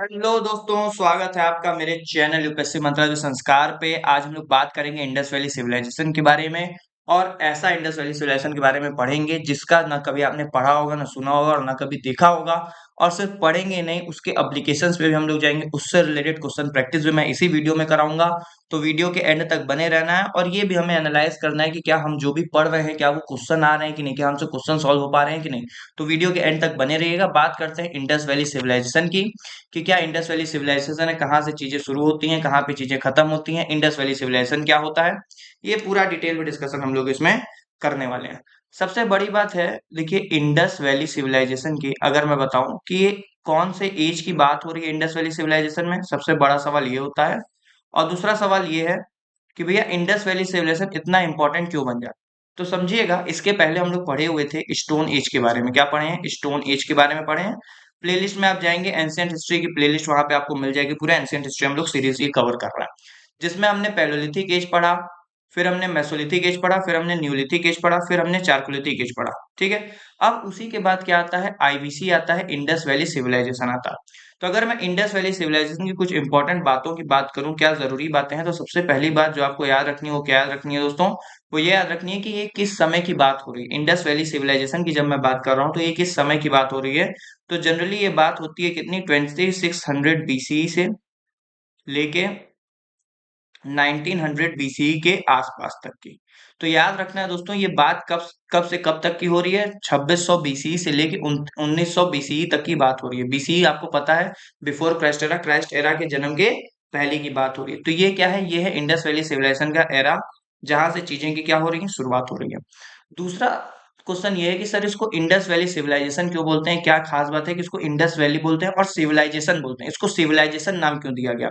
Hello दोस्तों, स्वागत है आपका मेरे चैनल यूपीएससी मंत्रालय संस्कार पे। आज हम लोग बात करेंगे इंडस वैली सिविलाइजेशन के बारे में। और ऐसा इंडस वैली सिविलाइजेशन के बारे में पढ़ेंगे जिसका ना कभी आपने पढ़ा होगा, ना सुना होगा और ना कभी देखा होगा। और सिर्फ पढ़ेंगे नहीं, उसके एप्लीकेशंस पे भी हम लोग जाएंगे, उससे रिलेटेड क्वेश्चन प्रैक्टिस भी मैं इसी वीडियो में कराऊंगा। तो वीडियो के एंड तक बने रहना है और ये भी हमें एनालाइज करना है कि क्या हम जो भी पढ़ रहे हैं, क्या वो क्वेश्चन आ रहे हैं कि नहीं, क्या हमसे क्वेश्चन सॉल्व हो पा रहे हैं कि नहीं। तो वीडियो के एंड तक बने रहिएगा। बात करते हैं इंडस वैली सिविलाइजेशन की कि क्या इंडस वैली सिविलाइजेशन है, कहाँ से चीजें शुरू होती हैं, कहाँ पे चीजें खत्म होती हैं, इंडस वैली सिविलाइजेशन क्या होता है। ये पूरा डिटेल में डिस्कशन हम लोग इसमें करने वाले हैं। सबसे बड़ी बात है, देखिए इंडस वैली सिविलाइजेशन की अगर मैं बताऊं कि ये कौन से एज की बात हो रही है इंडस वैली सिविलाइजेशन में, सबसे बड़ा सवाल ये होता है। और दूसरा सवाल ये है कि भैया इंडस वैली सिविलाइजेशन इतना इंपॉर्टेंट क्यों बन जाता है। तो समझिएगा, इसके पहले हम लोग पढ़े हुए थे स्टोन एज के बारे में। क्या पढ़े हैं? स्टोन एज के बारे में पढ़े हैं। प्लेलिस्ट में आप जाएंगे, एंशियंट हिस्ट्री की प्लेलिस्ट वहां पे आपको मिल जाएगी। पूरा एंशियंट हिस्ट्री हम लोग सीरीज ये कवर कर रहे हैं, जिसमें हमने पैलोलिथिक एज पढ़ा, फिर हमने मेसोलिथिक एज पढ़ा, फिर हमने न्यूलिथिक एज पढ़ा, फिर हमने चारकोलिथिक एज पढ़ा। ठीक है। अब उसी के बाद क्या आता है? आईबीसी आता है, इंडस वैली सिविलाइजेशन आता है। तो अगर मैं इंडस वैली सिविलाइजेशन की कुछ इंपॉर्टेंट बातों की बात करूं, क्या जरूरी बातें हैं, तो सबसे पहली बात जो आपको याद रखनी है वो क्या याद रखनी है दोस्तों? वो ये याद रखनी है कि ये किस समय की बात हो रही है। इंडस वैली सिविलाइजेशन की जब मैं बात कर रहा हूँ तो ये किस समय की बात हो रही है। तो जनरली ये बात होती है कितनी, 2600 बीसीई से लेके 1900 बीसीई के आसपास तक की। तो याद रखना है दोस्तों, ये बात कब कब से कब तक की हो रही है? 2600 बीसीई से लेके 1900 बीसीई तक की बात हो रही है। बीसीई आपको पता है, before Christ era, Christ era के जन्म के पहले की बात हो रही है। तो ये क्या है? ये है इंडस वैली सिविलाइजेशन का एरा, जहां से चीजें की क्या हो रही है, शुरुआत हो रही है। दूसरा क्वेश्चन ये है कि सर इसको इंडस वैली सिविलाइजेशन क्यों बोलते हैं, क्या खास बात है कि इसको इंडस वैली बोलते हैं और सिविलाइजेशन बोलते हैं, इसको सिविलाइजेशन नाम क्यों दिया गया?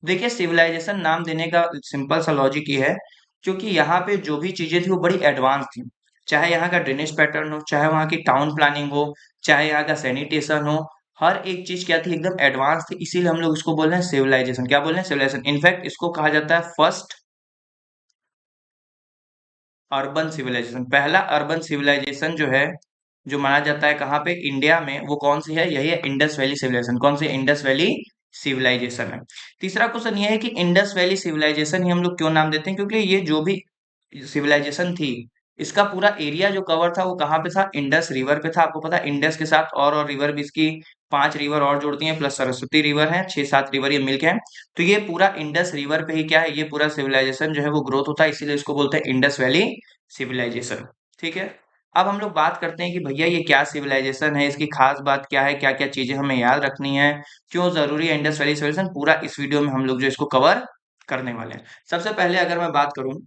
देखिए, सिविलाइजेशन नाम देने का सिंपल सा लॉजिक ये है, क्योंकि यहाँ पे जो भी चीजें थी वो बड़ी एडवांस थी। चाहे यहाँ का ड्रेनेज पैटर्न हो, चाहे वहाँ की टाउन प्लानिंग हो, चाहे यहाँ का सैनिटेशन हो, हर एक चीज क्या थी, एकदम एडवांस थी। इसीलिए हम लोग इसको बोल रहे हैं सिविलाइजेशन। क्या बोल रहे हैं? सिविलाइजेशन। इनफैक्ट इसको कहा जाता है फर्स्ट अर्बन सिविलाइजेशन। पहला अर्बन सिविलाइजेशन जो है, जो माना जाता है कहाँ पे, इंडिया में, वो कौन सी है? यही है इंडस वैली सिविलाइजेशन। कौन सी? इंडस वैली सिविलाइजेशन है। तीसरा क्वेश्चन ये है कि इंडस वैली सिविलाइजेशन ही हम लोग क्यों नाम देते हैं, क्योंकि ये जो भी सिविलाइजेशन थी, इसका पूरा एरिया जो कवर था वो कहाँ पे था? इंडस रिवर पे था। आपको पता है इंडस के साथ और रिवर भी, इसकी 5 रिवर और जोड़ती हैं, प्लस सरस्वती रिवर है, 6-7 रिवर ये मिलके हैं। तो ये पूरा इंडस रिवर पे ही क्या है, ये पूरा सिविलाइजेशन जो है वो ग्रोथ होता है, इसीलिए इसको बोलते हैं इंडस वैली सिविलाइजेशन। ठीक है। अब हम लोग बात करते हैं कि भैया ये क्या सिविलाइजेशन है, इसकी खास बात क्या है, क्या क्या चीजें हमें याद रखनी है, क्यों जरूरी है इंडस वैली सिविलाइजेशन, पूरा इस वीडियो में हम लोग जो इसको कवर करने वाले हैं। सबसे पहले अगर मैं बात करूं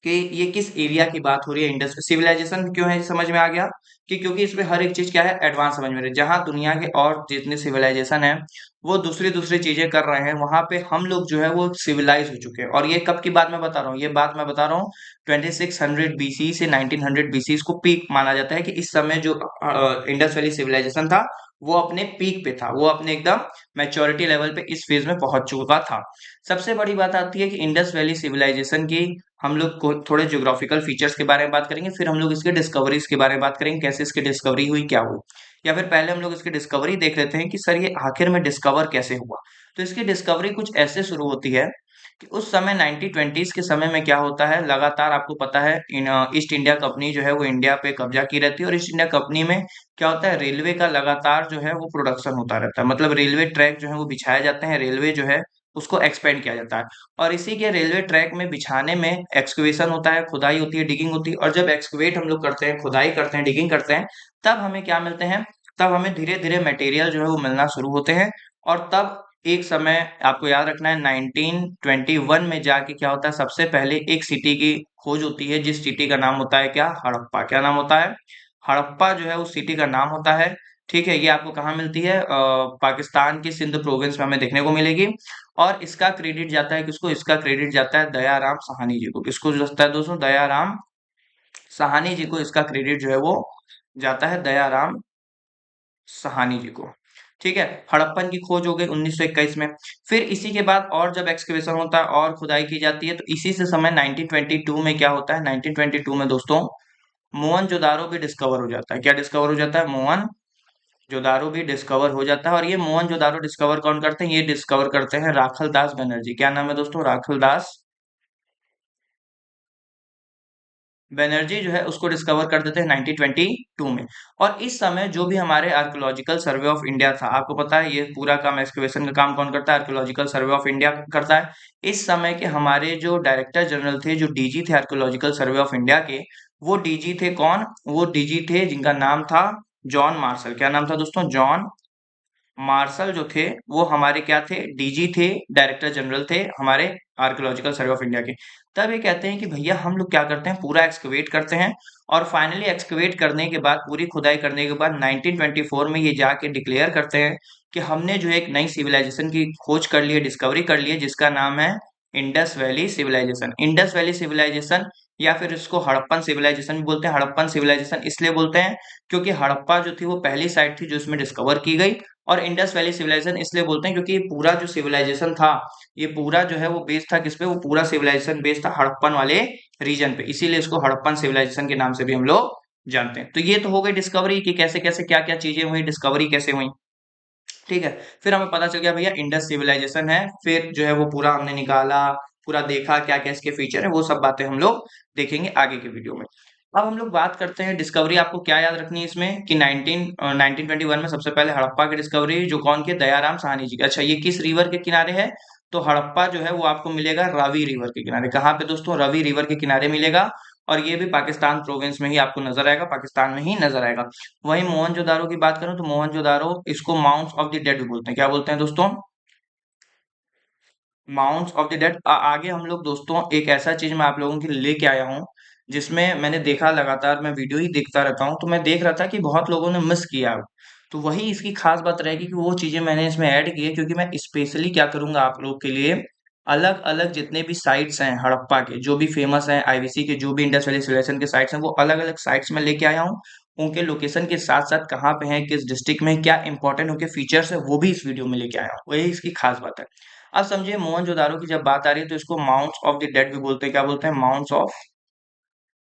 कि ये किस एरिया की बात हो रही है, इंडस सिविलाइजेशन क्यों है, समझ में आ गया कि क्योंकि इसमें हर एक चीज क्या है, एडवांस समझ में रही है। जहां दुनिया के और जितने सिविलाइजेशन है वो दूसरी दूसरी चीजें कर रहे हैं, वहां पे हम लोग जो है वो सिविलाइज हो चुके हैं। और ये कब की बात मैं बता रहा हूँ? ये बात मैं बता रहा हूँ 2600 बीसी से 1900 बीसी, इसको पीक माना जाता है कि इस समय जो इंडस वैली सिविलाइजेशन था वो अपने पीक पे था, वो अपने एकदम मैच्योरिटी लेवल पे इस फेज में पहुंच चुका था। सबसे बड़ी बात आती है कि इंडस वैली सिविलाइजेशन की हम लोग को थोड़े ज्योग्राफिकल फीचर्स के बारे में बात करेंगे, फिर हम लोग इसके डिस्कवरीज के बारे में बात करेंगे, कैसे इसकी डिस्कवरी हुई, क्या हुई। या फिर पहले हम लोग इसकी डिस्कवरी देख लेते हैं कि सर ये आखिर में डिस्कवर कैसे हुआ। तो इसकी डिस्कवरी कुछ ऐसे शुरू होती है कि उस समय 1920s के समय में क्या होता है, लगातार आपको पता है ईस्ट इंडिया कंपनी जो है वो इंडिया पे कब्जा की रहती है। और ईस्ट इंडिया कंपनी में क्या होता है, रेलवे का लगातार जो है वो प्रोडक्शन होता रहता है, मतलब रेलवे ट्रैक जो है वो बिछाए जाते हैं, रेलवे जो है उसको एक्सपेंड किया जाता है। और इसी के रेलवे ट्रैक में बिछाने में एक्सकवेशन होता है, खुदाई होती है, डिगिंग होती है। और जब एक्सकवेट हम लोग करते हैं, खुदाई करते हैं, डिगिंग करते हैं, तब हमें क्या मिलते हैं, तब हमें धीरे धीरे मटेरियल जो है वो मिलना शुरू होते हैं। और तब एक समय आपको याद रखना है 1921 में जाके क्या होता है, सबसे पहले एक सिटी की खोज होती है, जिस सिटी का नाम होता है क्या, हड़प्पा। क्या नाम होता है? हड़प्पा जो है उस सिटी का नाम होता है। ठीक है। ये आपको कहाँ मिलती है? पाकिस्तान की सिंध प्रोविंस में हमें देखने को मिलेगी। और इसका क्रेडिट जाता है किसको? इसका क्रेडिट जाता है दयाराम साहनी जी को। किसको जाता है दोस्तों? दयाराम साहनी जी को इसका क्रेडिट जो है वो जाता है, दयाराम सहानी जी को। ठीक है। हड़प्पन की खोज हो गई 1921 में। फिर इसी के बाद और जब एक्सकवेशन होता है और खुदाई की जाती है, तो इसी से समय 1922 में क्या होता है, 1922 में दोस्तों मोहनजोदारो भी डिस्कवर हो जाता है। क्या डिस्कवर हो जाता है? जोदारो भी डिस्कवर हो जाता है। और ये मोहनजोदारो डिस्कवर कौन करते हैं? ये डिस्कवर करते हैं राखलदास बनर्जी। क्या नाम है दोस्तों? राखलदास बनर्जी जो है उसको डिस्कवर कर देते हैं 1922 में। और इस समय जो भी हमारे आर्कोलॉजिकल सर्वे ऑफ इंडिया था, आपको पता है ये पूरा काम एक्सकवेशन का काम कौन करता है? आर्कोलॉजिकल सर्वे ऑफ इंडिया करता है। इस समय के हमारे जो डायरेक्टर जनरल थे, जो डीजी थे आर्कोलॉजिकल सर्वे ऑफ इंडिया के, वो डीजी थे कौन? वो डीजी थे जिनका नाम था जॉन मार्शल। क्या नाम था दोस्तों? जॉन मार्शल जो थे वो हमारे क्या थे? डीजी थे, डायरेक्टर जनरल थे हमारे आर्कियोलॉजिकल सर्वे ऑफ इंडिया के। तब ये कहते हैं कि भैया हम लोग क्या करते हैं, पूरा एक्सकवेट करते हैं। और फाइनली एक्सकवेट करने के बाद, पूरी खुदाई करने के बाद 1924 में ये जाके डिक्लेयर करते हैं कि हमने जो एक नई सिविलाइजेशन की खोज कर ली है, डिस्कवरी कर ली है, जिसका नाम है Indus valley civilization. Indus valley civilization या फिर इसको हड़प्पन सिविलाइजेशन भी बोलते हैं। हड़प्पन सिविलाइजेशन इसलिए बोलते हैं क्योंकि हड़प्पा जो थी वो पहली साइट थी जो इसमें डिस्कवर की गई। और इंडस वैली सिविलाइजेशन इसलिए बोलते हैं क्योंकि ये पूरा जो सिविलाइजेशन था, ये पूरा जो है वो बेस था किस पे? वो पूरा सिविलाइजेशन बेस था हड़प्पन वाले रीजन पे, इसीलिए इसको हड़प्पन सिविलाइजेशन के नाम से भी हम लोग जानते हैं। तो ये तो हो गई डिस्कवरी कि कैसे कैसे क्या क्या चीजें हुई, डिस्कवरी कैसे हुई। ठीक है, फिर हमें पता चल गया भैया इंडस सिविलाइजेशन है। फिर जो है वो पूरा हमने निकाला, पूरा देखा क्या क्या इसके फीचर है, वो सब बातें हम लोग देखेंगे आगे के वीडियो में। अब हम लोग बात करते हैं डिस्कवरी। आपको क्या याद रखनी है इसमें कि 1921 में सबसे पहले हड़प्पा की डिस्कवरी जो कौन की? दयाराम साहनी जी की। अच्छा, ये किस रिवर के किनारे है? तो हड़प्पा जो है वो आपको मिलेगा रावी रिवर के किनारे। कहाँ पे दोस्तों? रवि रिवर के किनारे मिलेगा। और ये भी पाकिस्तान प्रोविंस में ही आपको नजर आएगा, पाकिस्तान में ही नजर आएगा। वहीं मोहनजोदारो की बात करूं तो मोहनजोदारो इसको माउंट्स ऑफ द डेड भी बोलते हैं। क्या बोलते हैं दोस्तों? Mounts of the dead. आगे हम लोग दोस्तों एक ऐसा चीज मैं आप लोगों के लिए लेके आया हूँ जिसमें मैंने देखा, लगातार मैं वीडियो ही देखता रहता हूँ, तो मैं देख रहा था कि बहुत लोगों ने मिस किया। तो वही इसकी खास बात रहेगी कि वो चीजें मैंने इसमें ऐड की है, क्योंकि मैं स्पेशली क्या करूंगा आप लोग के लिए, अलग अलग जितने भी साइट्स हैं हड़प्पा के, जो भी फेमस हैं आईवीसी के, जो भी इंडस वैली सिविलाइजेशन के साइट्स हैं, वो अलग अलग साइट्स में लेके आया हूँ। उनके लोकेशन के साथ साथ कहाँ पे हैं, किस डिस्ट्रिक्ट में, क्या इंपॉर्टेंट उनके फीचर्स है, वो भी इस वीडियो में लेके आया हूँ। वही इसकी खास बात है। अब समझिए मोहनजोदारो की जब बात आ रही है तो इसको माउंट्स ऑफ द डेड भी बोलते हैं। क्या बोलते हैं? माउंट्स ऑफ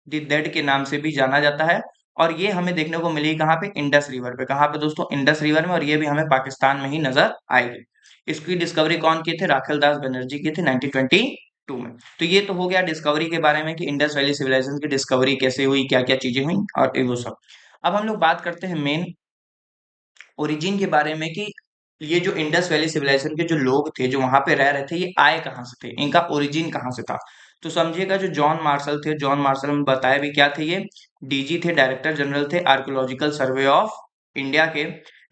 द डेड के नाम से भी जाना जाता है। और ये हमें देखने को मिली कहाँ पे? इंडस रिवर पे। कहाँ पे दोस्तों? इंडस रिवर में। और ये भी हमें पाकिस्तान में ही नजर आएगी। इसकी डिस्कवरी कौन की थे? राखलदास बनर्जी की थी 1922 में। तो ये तो हो गया डिस्कवरी के बारे में कि इंडस वैली सिविलाइजेशन की डिस्कवरी कैसे हुई, क्या क्या चीजें हुई और वो सब। अब हम लोग बात करते हैं मेन ओरिजिन के बारे में कि ये जो इंडस वैली सिविलाइजेशन के जो लोग थे जो वहां पे रह रहे थे, ये आए कहाँ से थे, इनका ओरिजिन कहाँ से था। तो समझिएगा, जो जॉन मार्शल थे, जॉन मार्शल में बताया भी क्या थे, ये डीजी थे, डायरेक्टर जनरल थे आर्कियोलॉजिकल सर्वे ऑफ इंडिया के।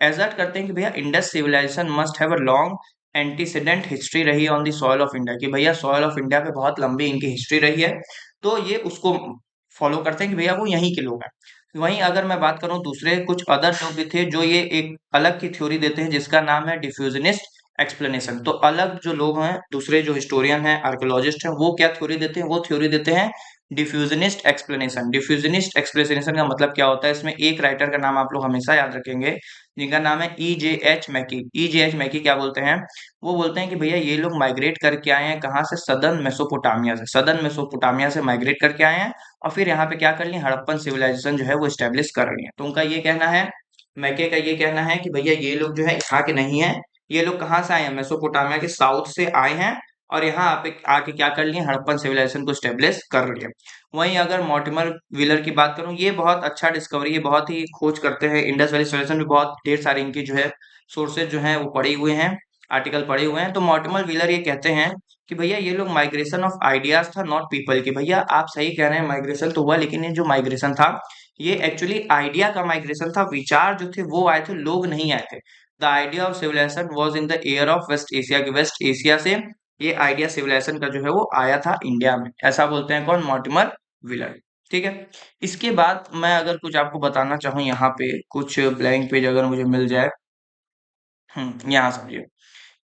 एजर्ट करते हैं कि भैया Indus civilization must have a long antecedent history रही on the soil of India, कि भैया सॉइल ऑफ इंडिया पे बहुत लंबी इनकी हिस्ट्री रही है। तो ये उसको फॉलो करते हैं कि भैया वो यहीं के लोग हैं। वहीं अगर मैं बात करूं दूसरे कुछ अदर लोग भी थे जो ये एक अलग की थ्योरी देते हैं जिसका नाम है डिफ्यूजनिस्ट एक्सप्लेनेशन। तो अलग जो लोग हैं, दूसरे जो हिस्टोरियन हैं, आर्कियोलॉजिस्ट हैं, वो क्या थ्योरी देते हैं? वो थ्योरी देते हैं डिफ्यूजनिस्ट एक्सप्लेनेशन। डिफ्यूजनिस्ट एक्सप्लेनेशन का मतलब क्या होता है? इसमें एक राइटर का नाम आप लोग हमेशा याद रखेंगे जिनका नाम है E.J.H. मैकी। E.J.H. मैकी क्या बोलते हैं? वो बोलते हैं कि भैया ये लोग माइग्रेट करके आए हैं कहाँ से? सदर्न मेसोपोटामिया से। सदर्न मेसोपोटामिया से माइग्रेट करके आए हैं और फिर यहाँ पे क्या कर ली? हड़प्पन सिविलाइजेशन जो है वो स्टेब्लिश कर रही है। तो उनका ये कहना है, मैके का ये कहना है कि भैया ये लोग जो है यहाँ के नहीं है, ये लोग कहाँ से आए हैं? मेसोपोटामिया के साउथ से आए हैं और यहाँ पे आके क्या कर लिए? हड़प्पन सिविलाइजेशन को स्टेब्लिश कर लिए। वहीं अगर मॉर्टिमर व्हीलर की बात करूं, ये बहुत अच्छा डिस्कवरी, ये बहुत ही खोज करते हैं इंडस वैली सिविलाइजेशन में, बहुत ढेर सारे इनकी जो है सोर्सेज जो है वो पड़े हुए हैं, आर्टिकल पड़े हुए हैं। तो मॉर्टिमर व्हीलर ये कहते हैं कि भैया ये लोग माइग्रेशन ऑफ आइडियाज था, नॉट पीपल की। भैया आप सही कह रहे हैं, माइग्रेशन तो हुआ, लेकिन ये जो माइग्रेशन था ये एक्चुअली आइडिया का माइग्रेशन था। विचार जो थे वो आए थे, लोग नहीं आए थे। The idea of civilization was in the air of West Asia, के वेस्ट एशिया से ये आइडिया सिविलाइजेशन का जो है वो आया था इंडिया में। ऐसा बोलते हैं कौन? Mortimer wheeler. ठीक है। इसके बाद मैं अगर कुछ आपको बताना चाहूँ, यहाँ पे कुछ ब्लैंक पेज अगर मुझे मिल जाए। यहाँ समझिए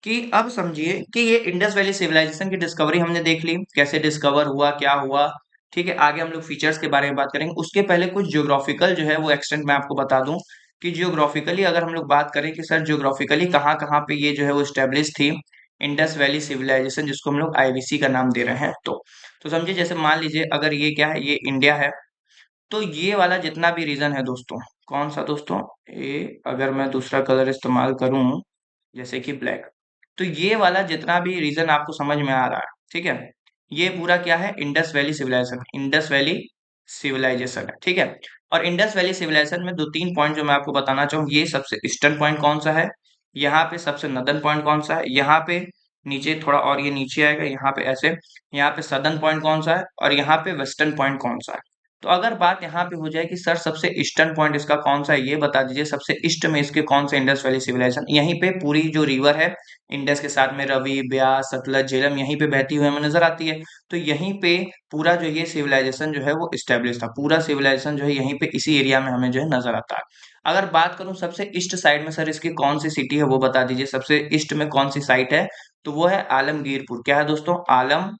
कि अब समझिए कि ये इंडस वैली सिविलाइजेशन की डिस्कवरी हमने देख ली, कैसे डिस्कवर हुआ, क्या हुआ। ठीक है, आगे हम लोग फीचर्स के बारे में बात करेंगे। उसके पहले कुछ जियोग्राफिकल जो है वो एक्सटेंट मैं आपको बता दूं कि जियोग्राफिकली अगर हम लोग बात करें कि सर जियोग्राफिकली कहाँ कहाँ पे ये जो है वो स्टेब्लिश थी इंडस वैली सिविलाइजेशन, जिसको हम लोग आईवीसी का नाम दे रहे हैं। तो समझिए, जैसे मान लीजिए अगर ये क्या है, ये इंडिया है, तो ये वाला जितना भी रीजन है दोस्तों, कौन सा दोस्तों, ये अगर मैं दूसरा कलर इस्तेमाल करूं जैसे कि ब्लैक, तो ये वाला जितना भी रीजन आपको समझ में आ रहा है, ठीक है, ये पूरा क्या है, Indus valley civilization, Indus valley civilization है, ठीक है। और इंडस वैली सिविलाइजेशन में दो तीन पॉइंट जो मैं आपको बताना चाहूँ, ये सबसे ईस्टर्न पॉइंट कौन सा है, यहाँ पे सबसे नदर्न पॉइंट कौन सा है, यहाँ पे नीचे थोड़ा और ये नीचे आएगा, यहाँ पे ऐसे, यहाँ पे सदर्न पॉइंट कौन सा है, और यहाँ पे वेस्टर्न पॉइंट कौन सा है। तो अगर बात यहाँ पे हो जाए कि सर सबसे ईस्टर्न पॉइंट इसका कौन सा है, ये बता दीजिए, सबसे ईस्ट में इसके कौन से इंडस वैली सिविलाइजेशन, यहीं पे पूरी जो रिवर है इंडस के साथ में रवि, ब्यास, सतलज, झेलम यहीं पे बहती हुई हमें नजर आती है। तो यहीं पे पूरा जो ये सिविलाइजेशन जो है वो स्टेब्लिश था, पूरा सिविलाइजेशन जो है यहीं पे इसी एरिया में हमें जो है नजर आता है। अगर बात करूं सबसे ईस्ट साइड में सर इसकी कौन सी सिटी है वो बता दीजिए, सबसे ईस्ट में कौन सी साइट है, तो वो है आलमगीरपुर। क्या है दोस्तों, आलमगीरपुर,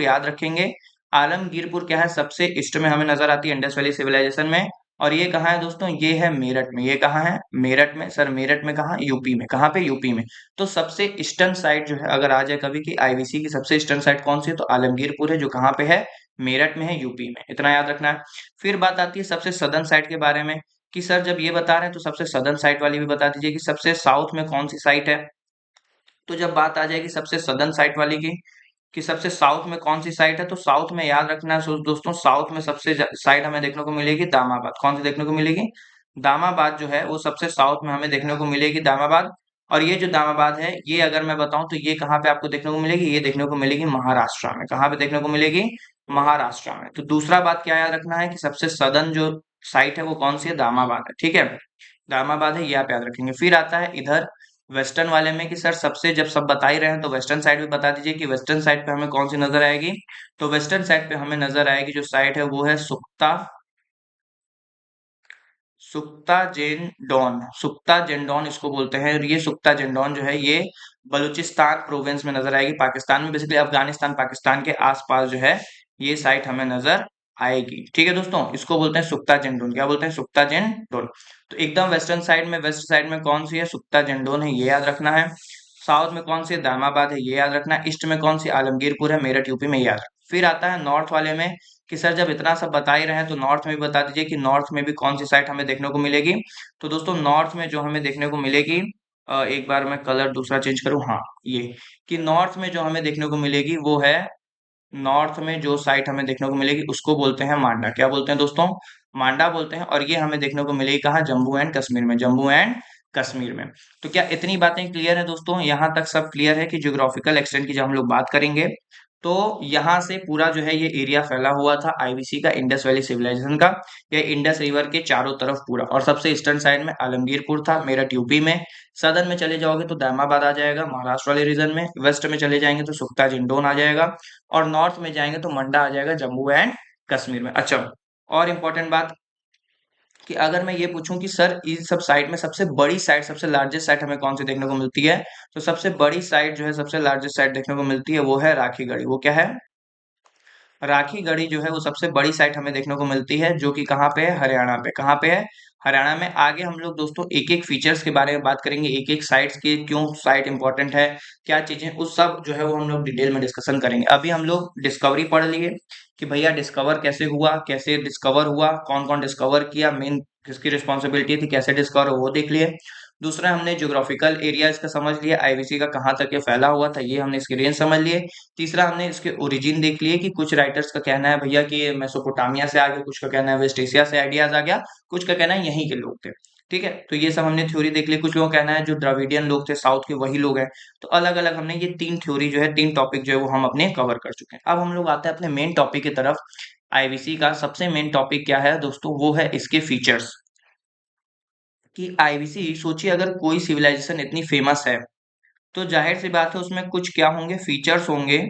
याद रखेंगे। आलमगीरपुर क्या है, सबसे ईस्ट में हमें नजर आती है इंडस वैली सिविलाइजेशन में। और ये कहाँ है दोस्तों, ये है मेरठ में। ये कहाँ है, मेरठ में। सर मेरठ में कहाँ, यूपी में। कहाँ पे, यूपी में। तो सबसे ईस्टर्न साइड जो है, अगर आ जाए कभी की आईवीसी की सबसे ईस्टर्न साइड कौन सी है, तो आलमगीरपुर है, जो कहाँ पे है, मेरठ में है, यूपी में। इतना याद रखना है। फिर बात आती है सबसे सदर्न साइड के बारे में, कि सर जब ये बता रहे हैं तो सबसे सदर्न साइड वाली भी बता दीजिए कि सबसे साउथ में कौन सी साइट है। तो जब बात आ जाएगी सबसे सदर्न साइड वाली की, कि सबसे साउथ में कौन सी साइट है, तो साउथ में याद रखना है दोस्तों, साउथ में सबसे साइट हमें देखने को मिलेगी दामाबाद। कौन सी देखने को मिलेगी, दामाबाद जो है वो सबसे साउथ में हमें देखने को मिलेगी, दामाबाद। और ये जो दामाबाद है, ये अगर मैं बताऊं तो ये कहाँ पे आपको देखने को मिलेगी, ये देखने को मिलेगी महाराष्ट्र में। कहाँ पे देखने को मिलेगी, महाराष्ट्र में। तो दूसरा बात क्या याद रखना है, कि सबसे सदर्न जो साइट है वो कौन सी है, दामाबाद है, ठीक है, दामाबाद है, ये आप याद रखेंगे। फिर आता है इधर वेस्टर्न वाले में, कि सर सबसे, जब सब बता ही रहे हैं तो वेस्टर्न साइड भी बता दीजिए कि वेस्टर्न साइड पे हमें कौन सी नजर आएगी। तो वेस्टर्न साइड पे हमें नजर आएगी जो साइड है वो है सुक्ता, सुक्ता जेंडोन, सुक्ता जेंडोन इसको बोलते हैं। और ये सुक्ता जेंडोन जो है ये बलूचिस्तान प्रोविंस में नजर आएगी, पाकिस्तान में, बेसिकली अफगानिस्तान पाकिस्तान के आसपास जो है ये साइट हमें नजर आएगी। ठीक है दोस्तों, इसको बोलते हैं सुक्ता जेंडोन। क्या बोलते हैं, सुक्ता जेंडोन। तो एकदम वेस्टर्न साइड में, वेस्ट साइड में कौन सी है, सुक्ता जेंडोन है, ये याद रखना है। साउथ में कौन सी है, दामाबाद है, ये याद रखना है। ईस्ट में कौन सी, आलमगीरपुर है, मेरठ यूपी में, ये याद रखना। फिर आता है नॉर्थ वाले में, कि सर जब इतना सब बता ही रहे हैं तो नॉर्थ में भी बता दीजिए कि नॉर्थ में भी कौन सी साइट हमें देखने को मिलेगी। तो दोस्तों नॉर्थ में जो हमें देखने को मिलेगी, एक बार मैं कलर दूसरा चेंज करूँ, हाँ ये, कि नॉर्थ में जो हमें देखने को मिलेगी वो है, नॉर्थ में जो साइट हमें देखने को मिलेगी उसको बोलते हैं मांडा। क्या बोलते हैं दोस्तों, मांडा बोलते हैं। और ये हमें देखने को मिलेगी कहाँ, जम्मू एंड कश्मीर में, जम्मू एंड कश्मीर में। तो क्या इतनी बातें क्लियर है दोस्तों, यहाँ तक सब क्लियर है कि ज्योग्राफिकल एक्सटेंट की जब हम लोग बात करेंगे, तो यहाँ से पूरा जो है ये एरिया फैला हुआ था आईवीसी का, इंडस वैली सिविलाइजेशन का, ये इंडस रिवर के चारों तरफ पूरा। और सबसे ईस्टर्न साइड में आलमगीरपुर था, मेरठ यूपी में। सदर्न में चले जाओगे तो दामाबाद आ जाएगा महाराष्ट्र वाले रीजन में। वेस्ट में चले जाएंगे तो सुक्ता जिंडोन आ जाएगा। और नॉर्थ में जाएंगे तो मंडा आ जाएगा, जम्मू एंड कश्मीर में। अच्छा, और इम्पोर्टेंट बात, कि अगर मैं ये पूछूं कि सर इस सब साइट में सबसे बड़ी साइट, सबसे लार्जेस्ट साइट हमें कौन सी देखने को मिलती है, तो सबसे बड़ी साइट जो है, सबसे लार्जेस्ट साइट देखने को मिलती है वो है राखीगढ़ी। वो क्या है, राखीगढ़ी जो है वो सबसे बड़ी साइट हमें देखने को मिलती है, जो कि कहाँ पे है, हरियाणा पे। कहाँ पे है, हरियाणा में। आगे हम लोग दोस्तों एक एक फीचर्स के बारे में बात करेंगे, एक एक साइट्स के, क्यों साइट इंपॉर्टेंट है, क्या चीजें, उस सब जो है वो हम लोग डिटेल में डिस्कशन करेंगे। अभी हम लोग डिस्कवरी पढ़ लिए, कि भैया डिस्कवर कैसे हुआ, कैसे डिस्कवर हुआ, कौन कौन डिस्कवर किया, मेन किसकी रिस्पॉन्सिबिलिटी थी, कैसे डिस्कवर वो देख लिए। दूसरा हमने ज्योग्राफिकल एरियाज का समझ लिया, आईवीसी का कहाँ तक ये फैला हुआ था, ये हमने इसके रेंज समझ लिए। तीसरा हमने इसके ओरिजिन देख लिए, कि कुछ राइटर्स का कहना है भैया कि ये मेसोपोटामिया से आ गया, कुछ का कहना है वेस्ट एशिया से आइडियाज आ गया, कुछ का कहना है यहीं के लोग थे। ठीक है, तो ये सब हमने थ्योरी देख ली। कुछ लोगों का कहना है जो द्रविडियन लोग थे साउथ के वही लोग हैं। तो अलग अलग हमने ये तीन थ्योरी जो है, तीन टॉपिक जो है वो हम अपने कवर कर चुके हैं। अब हम लोग आते हैं अपने मेन टॉपिक की तरफ। आईवीसी का सबसे मेन टॉपिक क्या है दोस्तों, वो है इसके फीचर्स। कि आईवीसी, सोचिए अगर कोई सिविलाइजेशन इतनी फेमस है, तो जाहिर सी बात है उसमें कुछ क्या होंगे, फीचर्स होंगे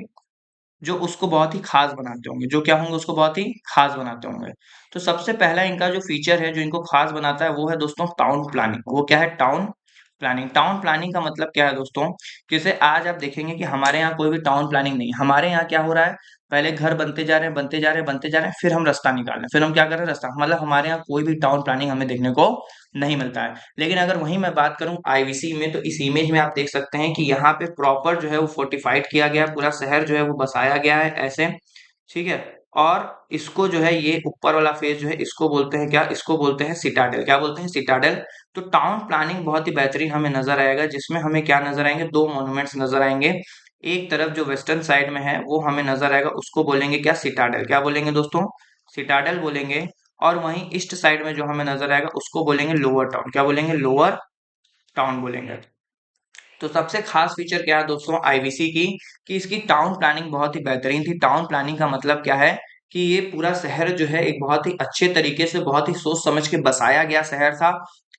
जो उसको बहुत ही खास बनाते होंगे, जो क्या होंगे, उसको बहुत ही खास बनाते होंगे। तो सबसे पहला इनका जो फीचर है जो इनको खास बनाता है वो है दोस्तों टाउन प्लानिंग। वो क्या है, टाउन प्लानिंग। टाउन प्लानिंग का मतलब क्या है दोस्तों, जैसे आज आप देखेंगे कि हमारे यहाँ कोई भी टाउन प्लानिंग नहीं है। हमारे यहाँ क्या हो रहा है, पहले घर बनते जा रहे हैं, बनते जा रहे हैं, बनते जा रहे हैं, फिर हम रास्ता निकाल रहे हैं, फिर हम क्या कर रहे हैं, रास्ता, मतलब हमारे यहाँ कोई भी टाउन प्लानिंग हमें देखने को नहीं मिलता है। लेकिन अगर वहीं मैं बात करूं आईवीसी में, तो इस इमेज में आप देख सकते हैं कि यहाँ पे प्रॉपर जो है वो फोर्टिफाइड किया गया है, पूरा शहर जो है वो बसाया गया है ऐसे। ठीक है, और इसको जो है ये ऊपर वाला फेज जो है इसको बोलते हैं क्या, इसको बोलते हैं सिटाडेल। क्या बोलते हैं? सिटाडेल। तो टाउन प्लानिंग बहुत ही बेहतरीन हमें नजर आएगा, जिसमें हमें क्या नजर आएंगे, दो मॉन्यूमेंट्स नजर आएंगे। एक तरफ जो वेस्टर्न साइड में है वो हमें नजर आएगा, उसको बोलेंगे क्या, सिटाडेल। क्या बोलेंगे दोस्तों? सिटाडेल बोलेंगे। और वहीं ईस्ट साइड में जो हमें नजर आएगा उसको बोलेंगे लोअर टाउन। क्या बोलेंगे? लोअर टाउन बोलेंगे। तो सबसे खास फीचर क्या है दोस्तों आईवीसी की, कि इसकी टाउन प्लानिंग बहुत ही बेहतरीन थी। टाउन प्लानिंग का मतलब क्या है कि ये पूरा शहर जो है एक बहुत ही अच्छे तरीके से, बहुत ही सोच समझ के बसाया गया शहर था।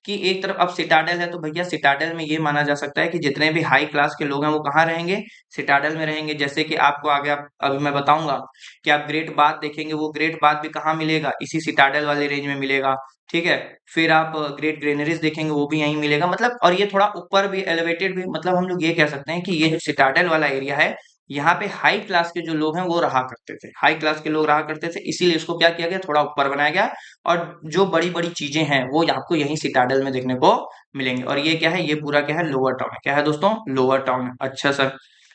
कि एक तरफ अब सिटाडेल है तो भैया सिटाडेल में ये माना जा सकता है कि जितने भी हाई क्लास के लोग हैं वो कहाँ रहेंगे, सिटाडेल में रहेंगे। जैसे कि आपको आगे अभी मैं बताऊंगा कि आप ग्रेट बाथ देखेंगे, वो ग्रेट बाथ भी कहाँ मिलेगा, इसी सिटाडेल वाले रेंज में मिलेगा। ठीक है। फिर आप ग्रेट ग्रेनरीज देखेंगे वो भी यहीं मिलेगा, मतलब और ये थोड़ा ऊपर भी एलिवेटेड भी, मतलब हम लोग ये कह सकते हैं कि ये जो सिटाडेल वाला एरिया है, यहाँ पे हाई क्लास के जो लोग हैं वो रहा करते थे, हाई क्लास के लोग रहा करते थे, इसीलिए इसको क्या किया गया, थोड़ा ऊपर बनाया गया। और जो बड़ी बड़ी चीजें हैं वो आपको यहीं सिटाडेल में देखने को मिलेंगे। और ये क्या है, ये पूरा क्या है, लोअर टाउन है। क्या है दोस्तों? लोअर टाउन है। अच्छा सर,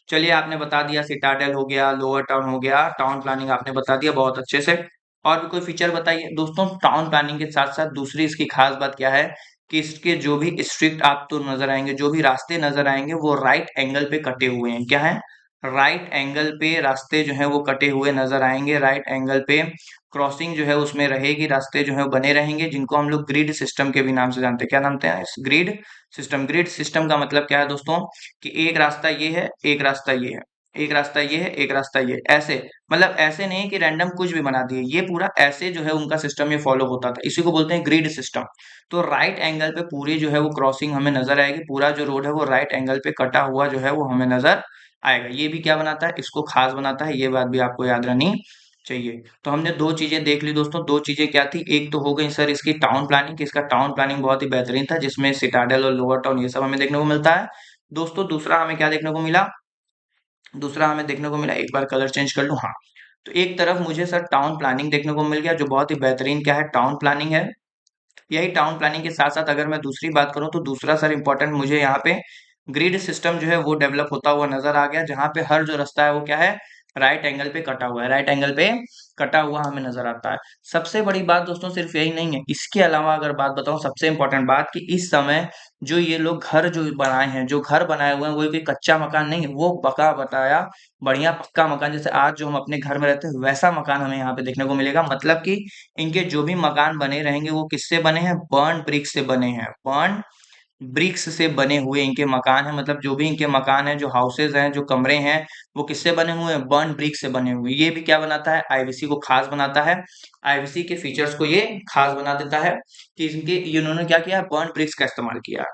चलिए आपने बता दिया सिटाडेल हो गया, लोअर टाउन हो गया, टाउन प्लानिंग आपने बता दिया बहुत अच्छे से। और भी कोई फीचर बताइए दोस्तों। टाउन प्लानिंग के साथ साथ दूसरी इसकी खास बात क्या है कि इसके जो भी स्ट्रिक्ट आपको नजर आएंगे, जो भी रास्ते नजर आएंगे वो राइट एंगल पे कटे हुए हैं। क्या है? राइट एंगल पे रास्ते जो है वो कटे हुए नजर आएंगे। राइट एंगल पे क्रॉसिंग जो है उसमें रहेगी, रास्ते जो है वो बने रहेंगे, जिनको हम लोग ग्रिड सिस्टम के भी नाम से जानते हैं। क्या नाम है? Grid system. ग्रिड सिस्टम का मतलब क्या है दोस्तों, कि एक रास्ता ये है, एक रास्ता ये है, एक रास्ता ये है, एक रास्ता ये है, ऐसे। मतलब ऐसे नहीं कि रैंडम कुछ भी बना दिए, ये पूरा ऐसे जो है उनका सिस्टम ये फॉलो होता था, इसी को बोलते हैं ग्रिड सिस्टम। तो राइट एंगल पे पूरी जो है वो क्रॉसिंग हमें नजर आएगी, पूरा जो रोड है वो राइट एंगल पे कटा हुआ जो है वो हमें नजर आएगा। ये भी क्या बनाता है, इसको खास बनाता है, ये बात भी आपको याद रहनी चाहिए। तो हमने दो चीजें देख ली दोस्तों। दो चीजें क्या थी, एक तो हो गई सर इसकी टाउन प्लानिंग, कि इसका टाउन प्लानिंग बहुत ही बेहतरीन था, जिसमें सिटाडेल और लोअर टाउन ये सब हमें देखने को मिलता है। दोस्तों दूसरा हमें क्या देखने को मिला, दूसरा हमें देखने को मिला, एक बार कलर चेंज कर लूं, हाँ। तो एक तरफ मुझे सर टाउन प्लानिंग देखने को मिल गया, जो बहुत ही बेहतरीन क्या है, टाउन प्लानिंग है। यही टाउन प्लानिंग के साथ साथ अगर मैं दूसरी बात करूं तो दूसरा सर इंपॉर्टेंट मुझे यहाँ पे ग्रिड सिस्टम जो है वो डेवलप होता हुआ नजर आ गया, जहां पे हर जो रास्ता है वो क्या है, राइट एंगल पे कटा हुआ है, राइट एंगल पे कटा हुआ हमें नजर आता है। सबसे बड़ी बात दोस्तों सिर्फ यही नहीं है, इसके अलावा अगर बात बताऊं, सबसे इंपॉर्टेंट बात कि इस समय जो ये लोग घर जो बनाए हैं, जो घर बनाए हुए हैं, वो कोई कच्चा मकान नहीं है, वो पका बताया बढ़िया पक्का मकान, जैसे आज जो हम अपने घर में रहते हैं वैसा मकान हमें यहाँ पे देखने को मिलेगा। मतलब कि इनके जो भी मकान बने रहेंगे वो किससे बने हैं, बर्न ब्रिक से बने हैं, बर्न ब्रिक्स से बने हुए इनके मकान हैं। मतलब जो भी इनके मकान हैं, जो हाउसेज हैं, जो कमरे हैं, वो किससे बने हुए हैं, बर्न ब्रिक से बने हुए। ये भी क्या बनाता है, आईवीसी को खास बनाता है, आईवीसी के फीचर्स को ये खास बना देता है कि इनके इन्होंने क्या किया, बर्न ब्रिक्स का इस्तेमाल किया।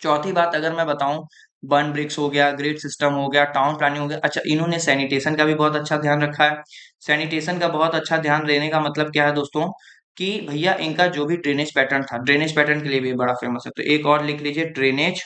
चौथी बात अगर मैं बताऊं, बर्न ब्रिक्स हो गया, ग्रिड सिस्टम हो गया, टाउन प्लानिंग हो गया। अच्छा, इन्होंने सैनिटेशन का भी बहुत अच्छा ध्यान रखा है। सैनिटेशन का बहुत अच्छा ध्यान देने का मतलब क्या है दोस्तों, कि भैया इनका जो भी ड्रेनेज पैटर्न था, ड्रेनेज पैटर्न के लिए भी बड़ा फेमस है। तो एक और लिख लीजिए, ड्रेनेज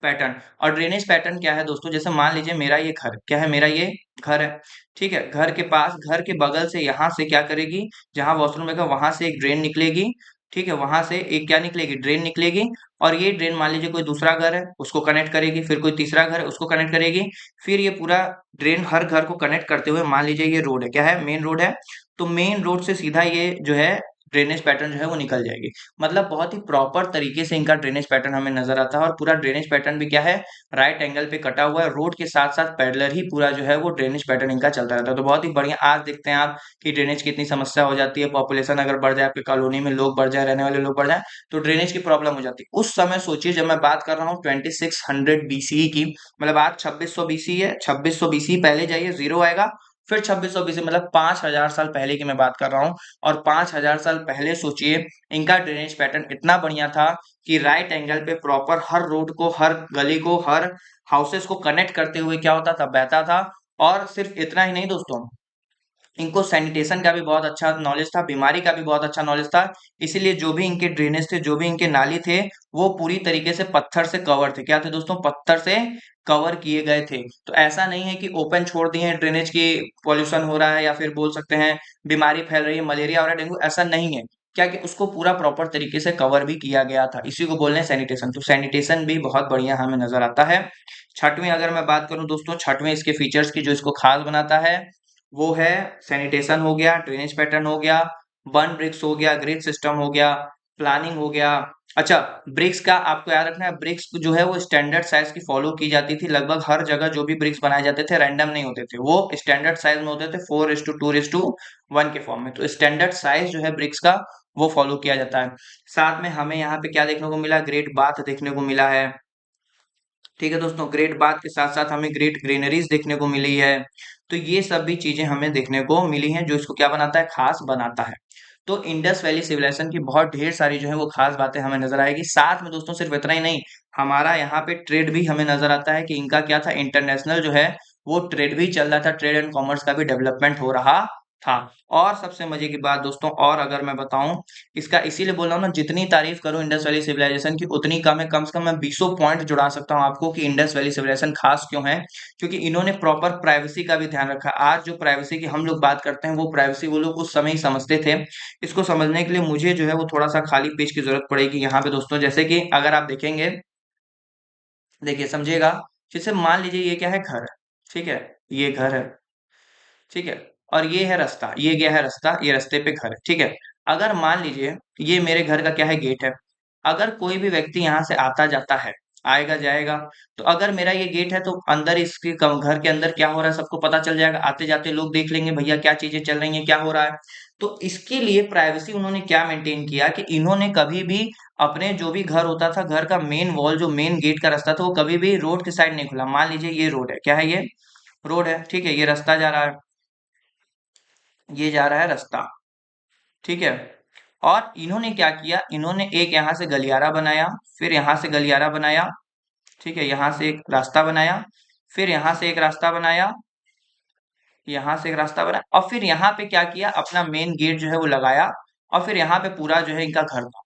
पैटर्न। और ड्रेनेज पैटर्न क्या है दोस्तों, जैसे मान लीजिए मेरा ये घर क्या है, मेरा ये घर है। ठीक है, घर के पास, घर के बगल से यहाँ से क्या करेगी, जहां वॉशरूम है वहां से एक ड्रेन निकलेगी। ठीक है, वहां से एक क्या निकलेगी, ड्रेन निकलेगी। और ये ड्रेन मान लीजिए कोई दूसरा घर है उसको कनेक्ट करेगी, फिर कोई तीसरा घर है उसको कनेक्ट करेगी। फिर ये पूरा ड्रेन हर घर को कनेक्ट करते हुए, मान लीजिए ये रोड है, क्या है, मेन रोड है, तो मेन रोड से सीधा ये जो है ड्रेनेज पैटर्न जो है वो निकल जाएगी। मतलब बहुत ही प्रॉपर तरीके से इनका ड्रेनेज पैटर्न हमें नजर आता है। और पूरा ड्रेनेज पैटर्न भी क्या है, राइट एंगल पे कटा हुआ है, रोड के साथ साथ पैरेलल ही पूरा जो है वो ड्रेनेज पैटर्न इनका चलता रहता है। तो बहुत ही बढ़िया। आज देखते हैं आप कि ड्रेनेज की इतनी समस्या हो जाती है, पॉपुलेशन अगर बढ़ जाए, आपके कॉलोनी में लोग बढ़ जाए, रहने वाले लोग बढ़ जाए, तो ड्रेनेज की प्रॉब्लम हो जाती है। उस समय सोचिए, जब मैं बात कर रहा हूँ 2600 बीसी की, मतलब आज 2600 बीसी है, 2600 बीसी पहले जाइए जीरो आएगा, फिर 2600 बीसी, मतलब 5000 साल पहले की मैं बात कर रहा हूँ। और 5000 साल पहले सोचिए इनका ड्रेनेज पैटर्न इतना बढ़िया था कि राइट एंगल पे प्रॉपर हर रोड को, हर गली को, हर हाउसेस को कनेक्ट करते हुए क्या होता था, बहता था। और सिर्फ इतना ही नहीं दोस्तों, इनको सैनिटेशन का भी बहुत अच्छा नॉलेज था, बीमारी का भी बहुत अच्छा नॉलेज था। इसीलिए जो भी इनके ड्रेनेज थे, जो भी इनके नाली थे, वो पूरी तरीके से पत्थर से कवर थे। क्या थे दोस्तों, पत्थर से कवर किए गए थे। तो ऐसा नहीं है कि ओपन छोड़ दिए हैं ड्रेनेज की, पॉल्यूशन हो रहा है या फिर बोल सकते हैं बीमारी फैल रही है, मलेरिया और डेंगू, ऐसा नहीं है। क्या कि उसको पूरा प्रॉपर तरीके से कवर भी किया गया था। इसी को बोलने हैं सैनिटेशन। तो सैनिटेशन भी बहुत बढ़िया हमें नजर आता है। छठवीं अगर मैं बात करूं दोस्तों, छठवें इसके फीचर्स की जो इसको खास बनाता है वो है सैनिटेशन हो गया, ड्रेनेज पैटर्न हो गया, बर्न ब्रिक्स हो गया, ग्रिड सिस्टम हो गया, प्लानिंग हो गया। अच्छा, ब्रिक्स का आपको याद रखना है, ब्रिक्स जो है वो स्टैंडर्ड साइज की फॉलो की जाती थी। लगभग हर जगह जो भी ब्रिक्स बनाए जाते थे रैंडम नहीं होते थे, वो स्टैंडर्ड साइज में होते थे, 4:2:1 के फॉर्म में। तो स्टैंडर्ड साइज जो है ब्रिक्स का वो फॉलो किया जाता है। साथ में हमें यहाँ पे क्या देखने को मिला, ग्रेट बाथ देखने को मिला है। ठीक है दोस्तों, ग्रेट बाथ के साथ साथ हमें ग्रेट ग्रीनरीज देखने को मिली है। तो ये सब भी चीजें हमें देखने को मिली हैं जो इसको क्या बनाता है, खास बनाता है। तो इंडस वैली सिविलाइजेशन की बहुत ढेर सारी जो है वो खास बातें हमें नजर आएगी। साथ में दोस्तों सिर्फ इतना ही नहीं, हमारा यहाँ पे ट्रेड भी हमें नजर आता है कि इनका क्या था, इंटरनेशनल जो है वो ट्रेड भी चल रहा था, ट्रेड एंड कॉमर्स का भी डेवलपमेंट हो रहा था। और सबसे मजे की बात दोस्तों, और अगर मैं बताऊं इसका, इसीलिए बोल रहा हूँ ना, जितनी तारीफ करूं इंडस वैली सिविलाइजेशन की उतनी कम है। कम से कम मैं 20 पॉइंट जुड़ा सकता हूँ आपको कि इंडस वैली सिविलाइजेशन खास क्यों है। क्योंकि इन्होंने प्रॉपर प्राइवेसी का भी ध्यान रखा। आज जो प्राइवेसी की हम लोग बात करते हैं वो प्राइवेसी वो लोग उस समय ही समझते थे। इसको समझने के लिए मुझे जो है वो थोड़ा सा खाली पेज की जरूरत पड़ेगी यहाँ पे दोस्तों। जैसे कि अगर आप देखेंगे, देखिए समझिएगा, जैसे मान लीजिए ये क्या है, घर। ठीक है, ये घर है। ठीक है, और ये है रास्ता, ये गया है रास्ता, ये रास्ते पे घर है। ठीक है, अगर मान लीजिए ये मेरे घर का क्या है, गेट है। अगर कोई भी व्यक्ति यहाँ से आता जाता है, आएगा जाएगा, तो अगर मेरा ये गेट है तो अंदर इसके घर के अंदर क्या हो रहा है सबको पता चल जाएगा। आते जाते लोग देख लेंगे भैया क्या चीजें चल रही हैं, क्या हो रहा है। तो इसके लिए प्राइवेसी उन्होंने क्या मेंटेन किया कि इन्होंने कभी भी अपने जो भी घर होता था, घर का मेन वॉल जो मेन गेट का रास्ता था वो कभी भी रोड के साइड नहीं खुला। मान लीजिए ये रोड है, क्या है, ये रोड है। ठीक है, ये रास्ता जा रहा है, ये जा रहा है रास्ता। ठीक है, और इन्होंने क्या किया, इन्होंने एक यहाँ से गलियारा बनाया, फिर यहाँ से गलियारा बनाया। ठीक है, यहाँ से एक रास्ता बनाया, फिर यहाँ से एक रास्ता बनाया, यहाँ से एक रास्ता बनाया, और फिर यहाँ पे क्या किया, अपना मेन गेट जो है वो लगाया। और फिर यहाँ पे पूरा जो है इनका घर था।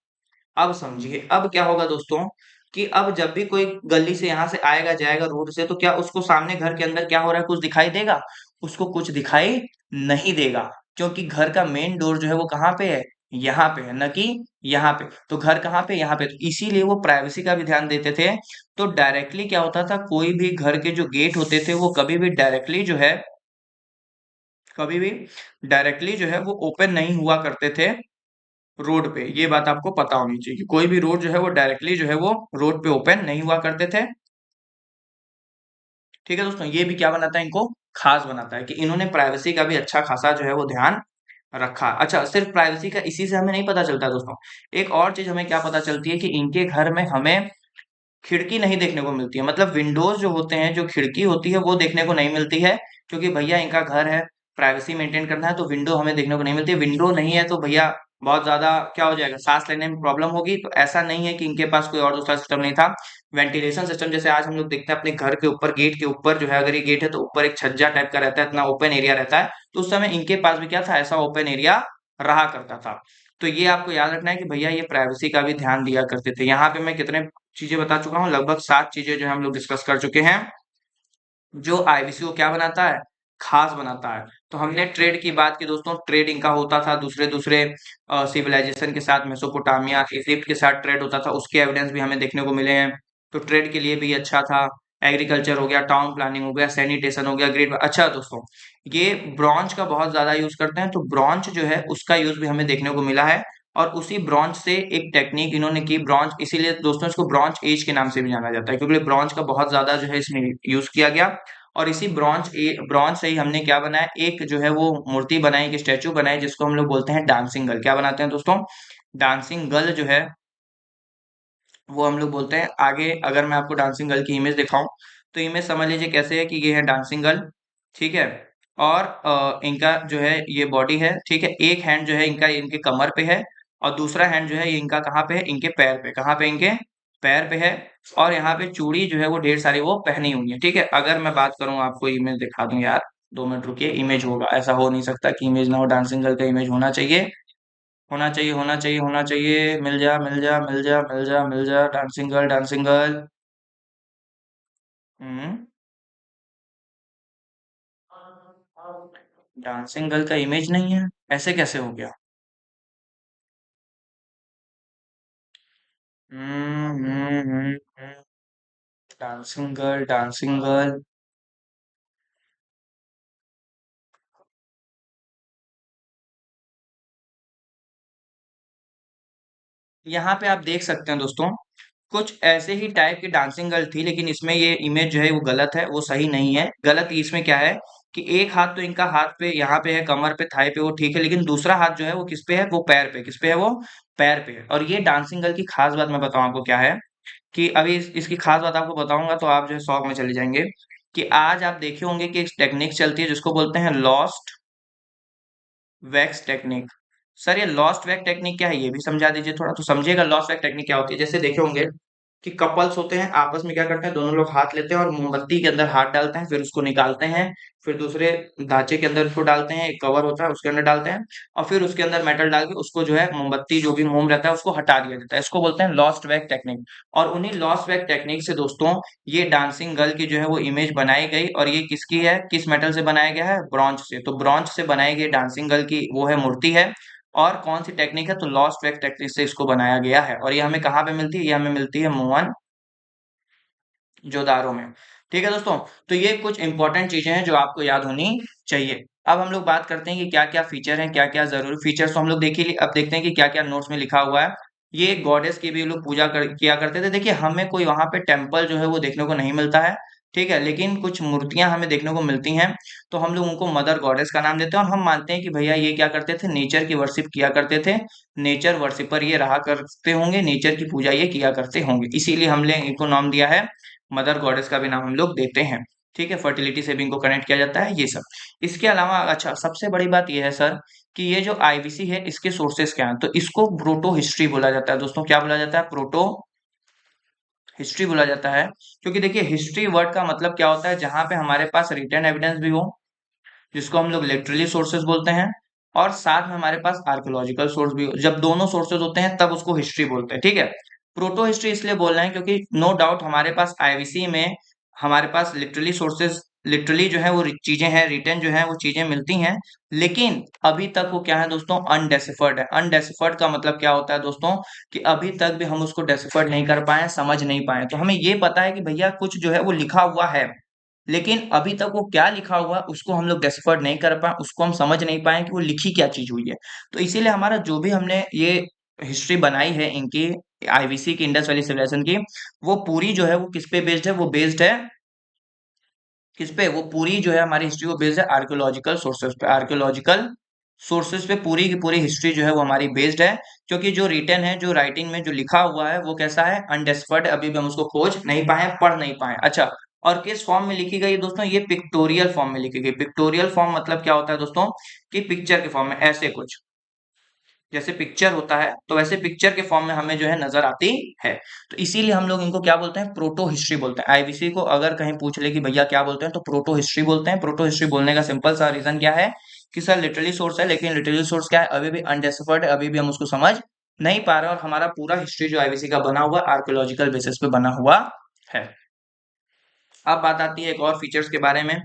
अब समझिए अब क्या होगा दोस्तों, कि अब जब भी कोई गली से यहाँ से आएगा जाएगा रोड से, तो क्या उसको सामने घर के अंदर क्या हो रहा है कुछ दिखाई देगा? उसको कुछ दिखाई नहीं देगा। क्योंकि घर का मेन डोर जो है वो कहाँ पे है, यहाँ पे है, न कि यहाँ पे। तो घर कहाँ पे, यहाँ पे। तो इसीलिए वो प्राइवेसी का भी ध्यान देते थे। तो डायरेक्टली क्या होता था, कोई भी घर के जो गेट होते थे वो कभी भी डायरेक्टली जो है, कभी भी डायरेक्टली जो है वो ओपन नहीं हुआ करते थे रोड पे। ये बात आपको पता होनी चाहिए कि कोई भी रोड जो है वो डायरेक्टली जो है वो रोड पे ओपन नहीं हुआ करते थे। ठीक है दोस्तों, ये भी क्या बनाता है, इनको खास बनाता है कि इन्होंने प्राइवेसी का भी अच्छा खासा जो है वो ध्यान रखा। अच्छा, सिर्फ प्राइवेसी का इसी से हमें नहीं पता चलता दोस्तों। एक और चीज हमें क्या पता चलती है कि इनके घर में हमें खिड़की नहीं देखने को मिलती है। मतलब विंडोज जो होते हैं, जो खिड़की होती है वो देखने को नहीं मिलती है। क्योंकि भैया इनका घर है, प्राइवेसी मेंटेन करना है, तो विंडो हमें देखने को नहीं मिलती है। विंडो नहीं है तो भैया बहुत ज्यादा क्या हो जाएगा, सांस लेने में प्रॉब्लम होगी। तो ऐसा नहीं है कि इनके पास कोई और दूसरा सिस्टम नहीं था। वेंटिलेशन सिस्टम जैसे आज हम लोग देखते हैं अपने घर के ऊपर, गेट के ऊपर जो है, अगर ये गेट है तो ऊपर एक छज्जा टाइप का रहता है, इतना ओपन एरिया रहता है। तो उस समय इनके पास भी क्या था, ऐसा ओपन एरिया रहा करता था। तो ये आपको याद रखना है कि भैया ये प्राइवेसी का भी ध्यान दिया करते थे। यहाँ पे मैं कितने चीजें बता चुका हूँ, लगभग 7 चीजें जो है हम लोग डिस्कस कर चुके हैं। जो आईबीसी को क्या बनाता है, खास बनाता है। तो हमने ट्रेड की बात की दोस्तों, ट्रेड इनका होता था दूसरे दूसरे सिविलाइजेशन के साथ, मेसोपोटामिया इजिप्ट के साथ ट्रेड होता था, उसके एविडेंस भी हमें देखने को मिले हैं। तो ट्रेड के लिए भी अच्छा था। एग्रीकल्चर हो गया, टाउन प्लानिंग हो गया, सैनिटेशन हो गया, ग्रेड। अच्छा दोस्तों, ये ब्रॉन्ज का बहुत ज्यादा यूज करते हैं, तो ब्रॉन्ज जो है उसका यूज भी हमें देखने को मिला है। और उसी ब्रॉन्ज से एक टेक्निक इन्होंने की, ब्रॉन्ज, इसीलिए दोस्तों इसको ब्रॉन्ज एज के नाम से भी जाना जाता है, क्योंकि ब्रॉन्ज का बहुत ज्यादा जो है इसमें यूज किया गया। और इसी ब्रॉन्ज से ही हमने क्या बनाया, एक जो है वो मूर्ति बनाई, एक स्टेचू बनाई, जिसको हम लोग बोलते हैं डांसिंग गर्ल। क्या बनाते हैं दोस्तों, डांसिंग गर्ल जो है वो हम लोग बोलते हैं। आगे अगर मैं आपको डांसिंग गर्ल की इमेज दिखाऊं, तो इमेज समझ लीजिए कैसे है, कि ये है डांसिंग गर्ल। ठीक है, और इनका जो है ये बॉडी है। ठीक है, एक हैंड जो है इनका इनके कमर पे है, और दूसरा हैंड जो है ये इनका कहाँ पे है, इनके पैर पे। कहाँ पे, इनके पैर पे है। और यहाँ पे चूड़ी जो है वो ढेर सारी वो पहनी हुई है। ठीक है, अगर मैं बात करूँ, आपको इमेज दिखा दूं यार, 2 मिनट रुकिए, इमेज होगा, ऐसा हो नहीं सकता कि इमेज ना हो। डांसिंग गर्ल का इमेज होना चाहिए, होना चाहिए, होना चाहिए, होना चाहिए। मिल जा, मिल जा, मिल जा, मिल जा, मिल जा, डांसिंग गर्ल, डांसिंग गर्ल। हम्म, डांसिंग गर्ल का इमेज नहीं है, ऐसे कैसे हो गया? Dancing girl, dancing girl. यहाँ पे आप देख सकते हैं दोस्तों, कुछ ऐसे ही टाइप की डांसिंग गर्ल थी, लेकिन इसमें ये इमेज जो है वो गलत है, वो सही नहीं है। गलत इसमें क्या है कि एक हाथ तो इनका हाथ पे यहाँ पे है, कमर पे, थाई पे, वो ठीक है, लेकिन दूसरा हाथ जो है वो किस पे है, वो पैर पे। किस पे है वो? पैर पे है। और ये डांसिंग गर्ल की खास बात मैं बताऊं आपको क्या है, कि अभी इसकी खास बात आपको बताऊंगा तो आप जो है शौक में चले जाएंगे। कि आज आप देखे होंगे कि एक टेक्निक चलती है जिसको बोलते हैं लॉस्ट वैक्स टेक्निक। सर ये लॉस्ट वैक्स टेक्निक क्या है, ये भी समझा दीजिए थोड़ा, तो समझिएगा लॉस्ट वैक्स टेक्निक क्या होती है। जैसे देखे होंगे कि कपल्स होते हैं, आपस में क्या करते हैं, दोनों लोग हाथ लेते हैं और मोमबत्ती के अंदर हाथ डालते हैं, फिर उसको निकालते हैं, फिर दूसरे ढांचे के अंदर उसको डालते हैं, एक कवर होता है उसके अंदर डालते हैं, और फिर उसके अंदर मेटल डाल के उसको जो है मोमबत्ती जो भी मोम रहता है उसको हटा दिया जाता है। इसको बोलते हैं लॉस्ट वैक्स टेक्निक। और उन्हीं लॉस्ट वैक्स टेक्निक से दोस्तों ये डांसिंग गर्ल की जो है वो इमेज बनाई गई, और ये किसकी है, किस मेटल से बनाया गया है, ब्रॉन्ज से। तो ब्रॉन्ज से बनाई गई डांसिंग गर्ल की वो है मूर्ति है। और कौन सी टेक्निक है, तो लॉस्ट वैक्स टेक्निक से इसको बनाया गया है। और ये हमें कहाँ पे मिलती है, ये हमें मिलती है मोहन जोदारो में। ठीक है दोस्तों, तो ये कुछ इंपॉर्टेंट चीजें हैं जो आपको याद होनी चाहिए। अब हम लोग बात करते हैं कि क्या क्या फीचर हैं, क्या क्या जरूरी फीचर्स, तो हम लोग देखिए अब देखते हैं कि क्या क्या नोट्स में लिखा हुआ है। ये गॉडेस की भी लोग किया करते थे। देखिए हमें कोई वहां पे टेम्पल जो है वो देखने को नहीं मिलता है, ठीक है, लेकिन कुछ मूर्तियां हमें देखने को मिलती हैं। तो हम लोग उनको मदर गॉडेस का नाम देते हैं, और हम मानते हैं कि भैया ये क्या करते थे, नेचर की वर्शिप किया करते थे। नेचर वर्शिपर ये रहा करते होंगे, नेचर की पूजा ये किया करते होंगे, इसीलिए हमने इनको नाम दिया है मदर गॉडेस का भी नाम हम लोग देते हैं। ठीक है, फर्टिलिटी से भी इनको कनेक्ट किया जाता है, ये सब। इसके अलावा अच्छा सबसे बड़ी बात ये है सर, कि ये जो आईबीसी है इसके सोर्सेस क्या हैं, तो इसको प्रोटो हिस्ट्री बोला जाता है दोस्तों। क्या बोला जाता है? प्रोटो हिस्ट्री बोला जाता है। क्योंकि देखिए हिस्ट्री वर्ड का मतलब क्या होता है, जहां पे हमारे पास रिटर्न एविडेंस भी हो, जिसको हम लोग लिटरली सोर्सेज बोलते हैं, और साथ में हमारे पास आर्कियोलॉजिकल सोर्स भी हो। जब दोनों सोर्सेज होते हैं तब उसको हिस्ट्री बोलते हैं। ठीक है, प्रोटो हिस्ट्री इसलिए बोल रहे हैं क्योंकि नो डाउट हमारे पास आईवीसी में हमारे पास लिटरली सोर्सेज, लिटरली जो है वो चीजें हैं, रिटर्न जो है वो चीजें मिलती हैं, लेकिन अभी तक वो क्या है दोस्तों, अनडेसिफर्ड है। अनडेसिफर्ड का मतलब क्या होता है दोस्तों, कि अभी तक भी हम उसको डेसिफर्ड नहीं कर पाए, समझ नहीं पाए। तो हमें ये पता है कि भैया कुछ जो है वो लिखा हुआ है, लेकिन अभी तक वो क्या लिखा हुआ है उसको हम लोग डेसिफर्ड नहीं कर पाए, उसको हम समझ नहीं पाए कि वो लिखी क्या चीज हुई है। तो इसीलिए हमारा जो भी हमने ये हिस्ट्री बनाई है इनकी, आईवीसी की, इंडस वैली सिविलाइजेशन की, वो पूरी जो है वो किस पे बेस्ड है, वो बेस्ड है किस पे, वो पूरी जो है हमारी हिस्ट्री वो बेस्ड है आर्कियोलॉजिकल सोर्सेज पे। आर्कियोलॉजिकल सोर्सेज पे पूरी की पूरी हिस्ट्री जो है वो हमारी बेस्ड है। क्योंकि जो रिटन है, जो राइटिंग में जो लिखा हुआ है वो कैसा है, अनडेस्पर्ड, अभी भी हम उसको खोज नहीं पाए, पढ़ नहीं पाए। अच्छा, और किस फॉर्म में लिखी गई है दोस्तों, ये पिक्टोरियल फॉर्म में लिखी गई। पिक्टोरियल फॉर्म मतलब क्या होता है दोस्तों, कि पिक्चर के फॉर्म में, ऐसे कुछ जैसे पिक्चर होता है तो वैसे पिक्चर के फॉर्म में हमें जो है नजर आती है। तो इसीलिए हम लोग इनको क्या बोलते हैं, प्रोटो हिस्ट्री बोलते हैं। आईबीसी को अगर कहीं पूछ ले कि भैया क्या बोलते हैं, तो प्रोटो हिस्ट्री बोलते हैं। प्रोटो हिस्ट्री बोलने का सिंपल सा रीजन क्या है, कि सर लिटरली सोर्स है, लेकिन लिटरली सोर्स क्या है, अभी भी अनडेसिफर्ड है, अभी भी हम उसको समझ नहीं पा रहे, और हमारा पूरा हिस्ट्री जो आईबीसी का बना हुआ आर्कियोलॉजिकल बेसिस पे बना हुआ है। अब बात आती है एक और फीचर्स के बारे में,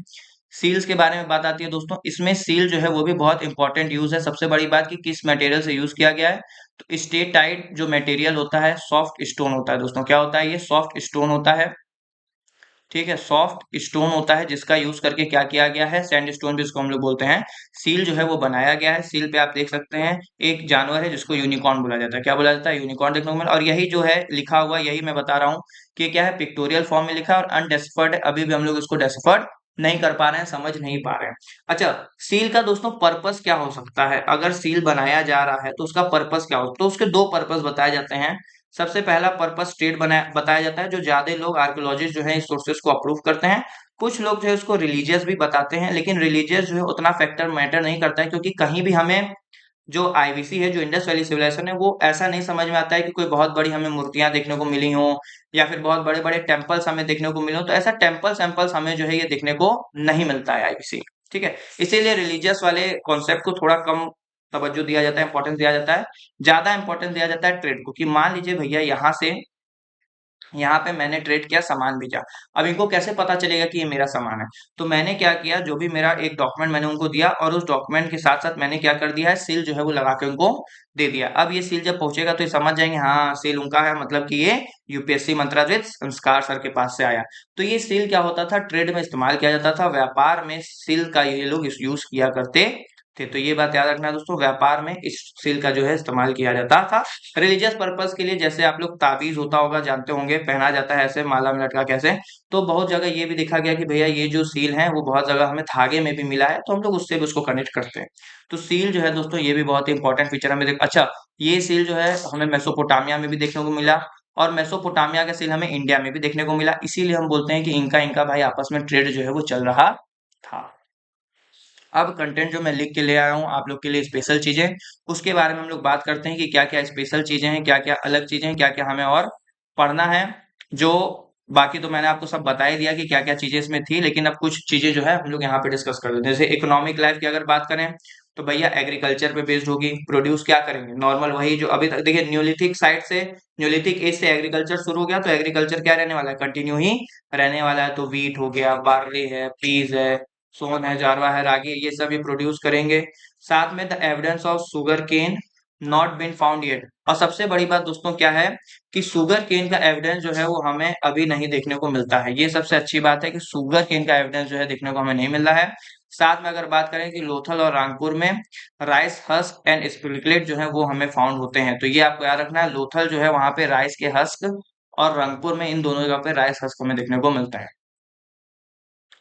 सील्स के बारे में बात आती है दोस्तों। इसमें सील जो है वो भी बहुत इंपॉर्टेंट यूज है। सबसे बड़ी बात कि किस मटेरियल से यूज किया गया है, तो स्टेट टाइट जो मटेरियल होता है, सॉफ्ट स्टोन होता है दोस्तों। क्या होता है, ये सॉफ्ट स्टोन होता है। ठीक है, सॉफ्ट स्टोन होता है, जिसका यूज करके क्या किया गया है, सैंड स्टोन भी इसको हम लोग बोलते हैं, सील जो है वो बनाया गया है। सील पे आप देख सकते हैं एक जानवर है जिसको यूनिकॉर्न बोला जाता है। क्या बोला जाता है, यूनिकॉर्न देखने को मिला। और यही जो है लिखा हुआ, यही मैं बता रहा हूँ कि क्या है, पिक्टोरियल फॉर्म में लिखा है और अनडेसिफर्ड है, अभी भी हम लोग इसको डेसिफर्ड नहीं कर पा रहे हैं, समझ नहीं पा रहे हैं। अच्छा, सील का दोस्तों पर्पस क्या हो सकता है, अगर सील बनाया जा रहा है तो उसका पर्पस क्या हो, तो उसके दो पर्पस बताए जाते हैं। सबसे पहला पर्पस स्टेट बनाया बताया जाता है, जो ज्यादा लोग आर्कियोलॉजिस्ट जो है इस सोर्सेस को अप्रूव करते हैं। कुछ लोग जो है उसको रिलीजियस भी बताते हैं, लेकिन रिलीजियस जो है उतना फैक्टर मैटर नहीं करता है, क्योंकि कहीं भी हमें जो आईवीसी है, जो इंडस वैली सिविलाइजेशन है, वो ऐसा नहीं समझ में आता है कि कोई बहुत बड़ी हमें मूर्तियां देखने को मिली हो, या फिर बहुत बड़े बड़े टेम्पल्स हमें देखने को मिले हो। तो ऐसा टेम्पल सैंपल्स हमें जो है ये देखने को नहीं मिलता है आईवीसी। ठीक है, इसीलिए रिलीजियस वाले कॉन्सेप्ट को थोड़ा कम तवज्जो दिया जाता है, इंपॉर्टेंस दिया जाता है। ज्यादा इंपॉर्टेंस दिया जाता है ट्रेड को, कि मान लीजिए भैया यहाँ से यहाँ पे मैंने ट्रेड किया, सामान भेजा। अब इनको कैसे पता चलेगा कि ये मेरा सामान है? तो मैंने क्या किया, जो भी मेरा एक डॉक्यूमेंट मैंने उनको दिया और उस डॉक्यूमेंट के साथ साथ मैंने क्या कर दिया है, सील जो है वो लगा के उनको दे दिया। अब ये सील जब पहुंचेगा तो ये समझ जाएंगे हाँ सील उनका है, मतलब कि ये यूपीएससी मंत्रालय संस्कार सर के पास से आया। तो ये सील क्या होता था, ट्रेड में इस्तेमाल किया जाता था, व्यापार में सील का ये लोग यूज किया करते थे। तो ये बात याद रखना दोस्तों, व्यापार में इस सील का जो है इस्तेमाल किया जाता था। रिलीजियस पर्पस के लिए, जैसे आप लोग ताबीज होता होगा जानते होंगे, पहना जाता है ऐसे माला में लटका कैसे, तो बहुत जगह ये भी देखा गया कि भैया ये जो सील है वो बहुत जगह हमें धागे में भी मिला है, तो हम लोग उससे भी उसको कनेक्ट करते हैं। तो सील जो है दोस्तों ये भी बहुत ही इंपॉर्टेंट फीचर हमें अच्छा, ये सील जो है हमें मेसोपोटामिया में भी देखने को मिला, और मेसोपोटामिया का सील हमें इंडिया में भी देखने को मिला, इसीलिए हम बोलते हैं कि इनका इनका भाई आपस में ट्रेड जो है वो चल रहा था। अब कंटेंट जो मैं लिख के ले आया हूँ आप लोग के लिए, स्पेशल चीजें, उसके बारे में हम लोग बात करते हैं कि क्या क्या स्पेशल चीजें हैं, क्या क्या अलग चीजें हैं, क्या क्या हमें और पढ़ना है। जो बाकी तो मैंने आपको सब बता ही दिया कि क्या क्या चीजें इसमें थी, लेकिन अब कुछ चीजें जो है हम लोग यहाँ पे डिस्कस कर लेते हैं। जैसे इकोनॉमिक लाइफ की अगर बात करें तो भैया एग्रीकल्चर पे बेस्ड होगी, प्रोड्यूस क्या करेंगे, नॉर्मल वही जो अभी तक देखिए, न्योलिथिक साइड से, न्योलिथिक एज से एग्रीकल्चर शुरू हो गया, तो एग्रीकल्चर क्या रहने वाला है, कंटिन्यू ही रहने वाला है। तो वीट हो गया, बार्ली है, पीज है, सोन है, जारवा है, रागी, ये सब ये प्रोड्यूस करेंगे। साथ में the evidence of sugar cane not been found yet, और सबसे बड़ी बात दोस्तों क्या है कि शुगर केन का एविडेंस जो है वो हमें अभी नहीं देखने को मिलता है। ये सबसे अच्छी बात है कि शुगर केन का एविडेंस जो है देखने को हमें नहीं मिल रहा है। साथ में अगर बात करें कि लोथल और रांगपुर में राइस हस्क एंड स्पिलिकलेट जो है वो हमें फाउंड होते हैं। तो ये आपको याद रखना है, लोथल जो है वहां पे राइस के हस्क, और रंगपुर में इन दोनों जगह पे राइस हस्क हमें देखने को मिलता है।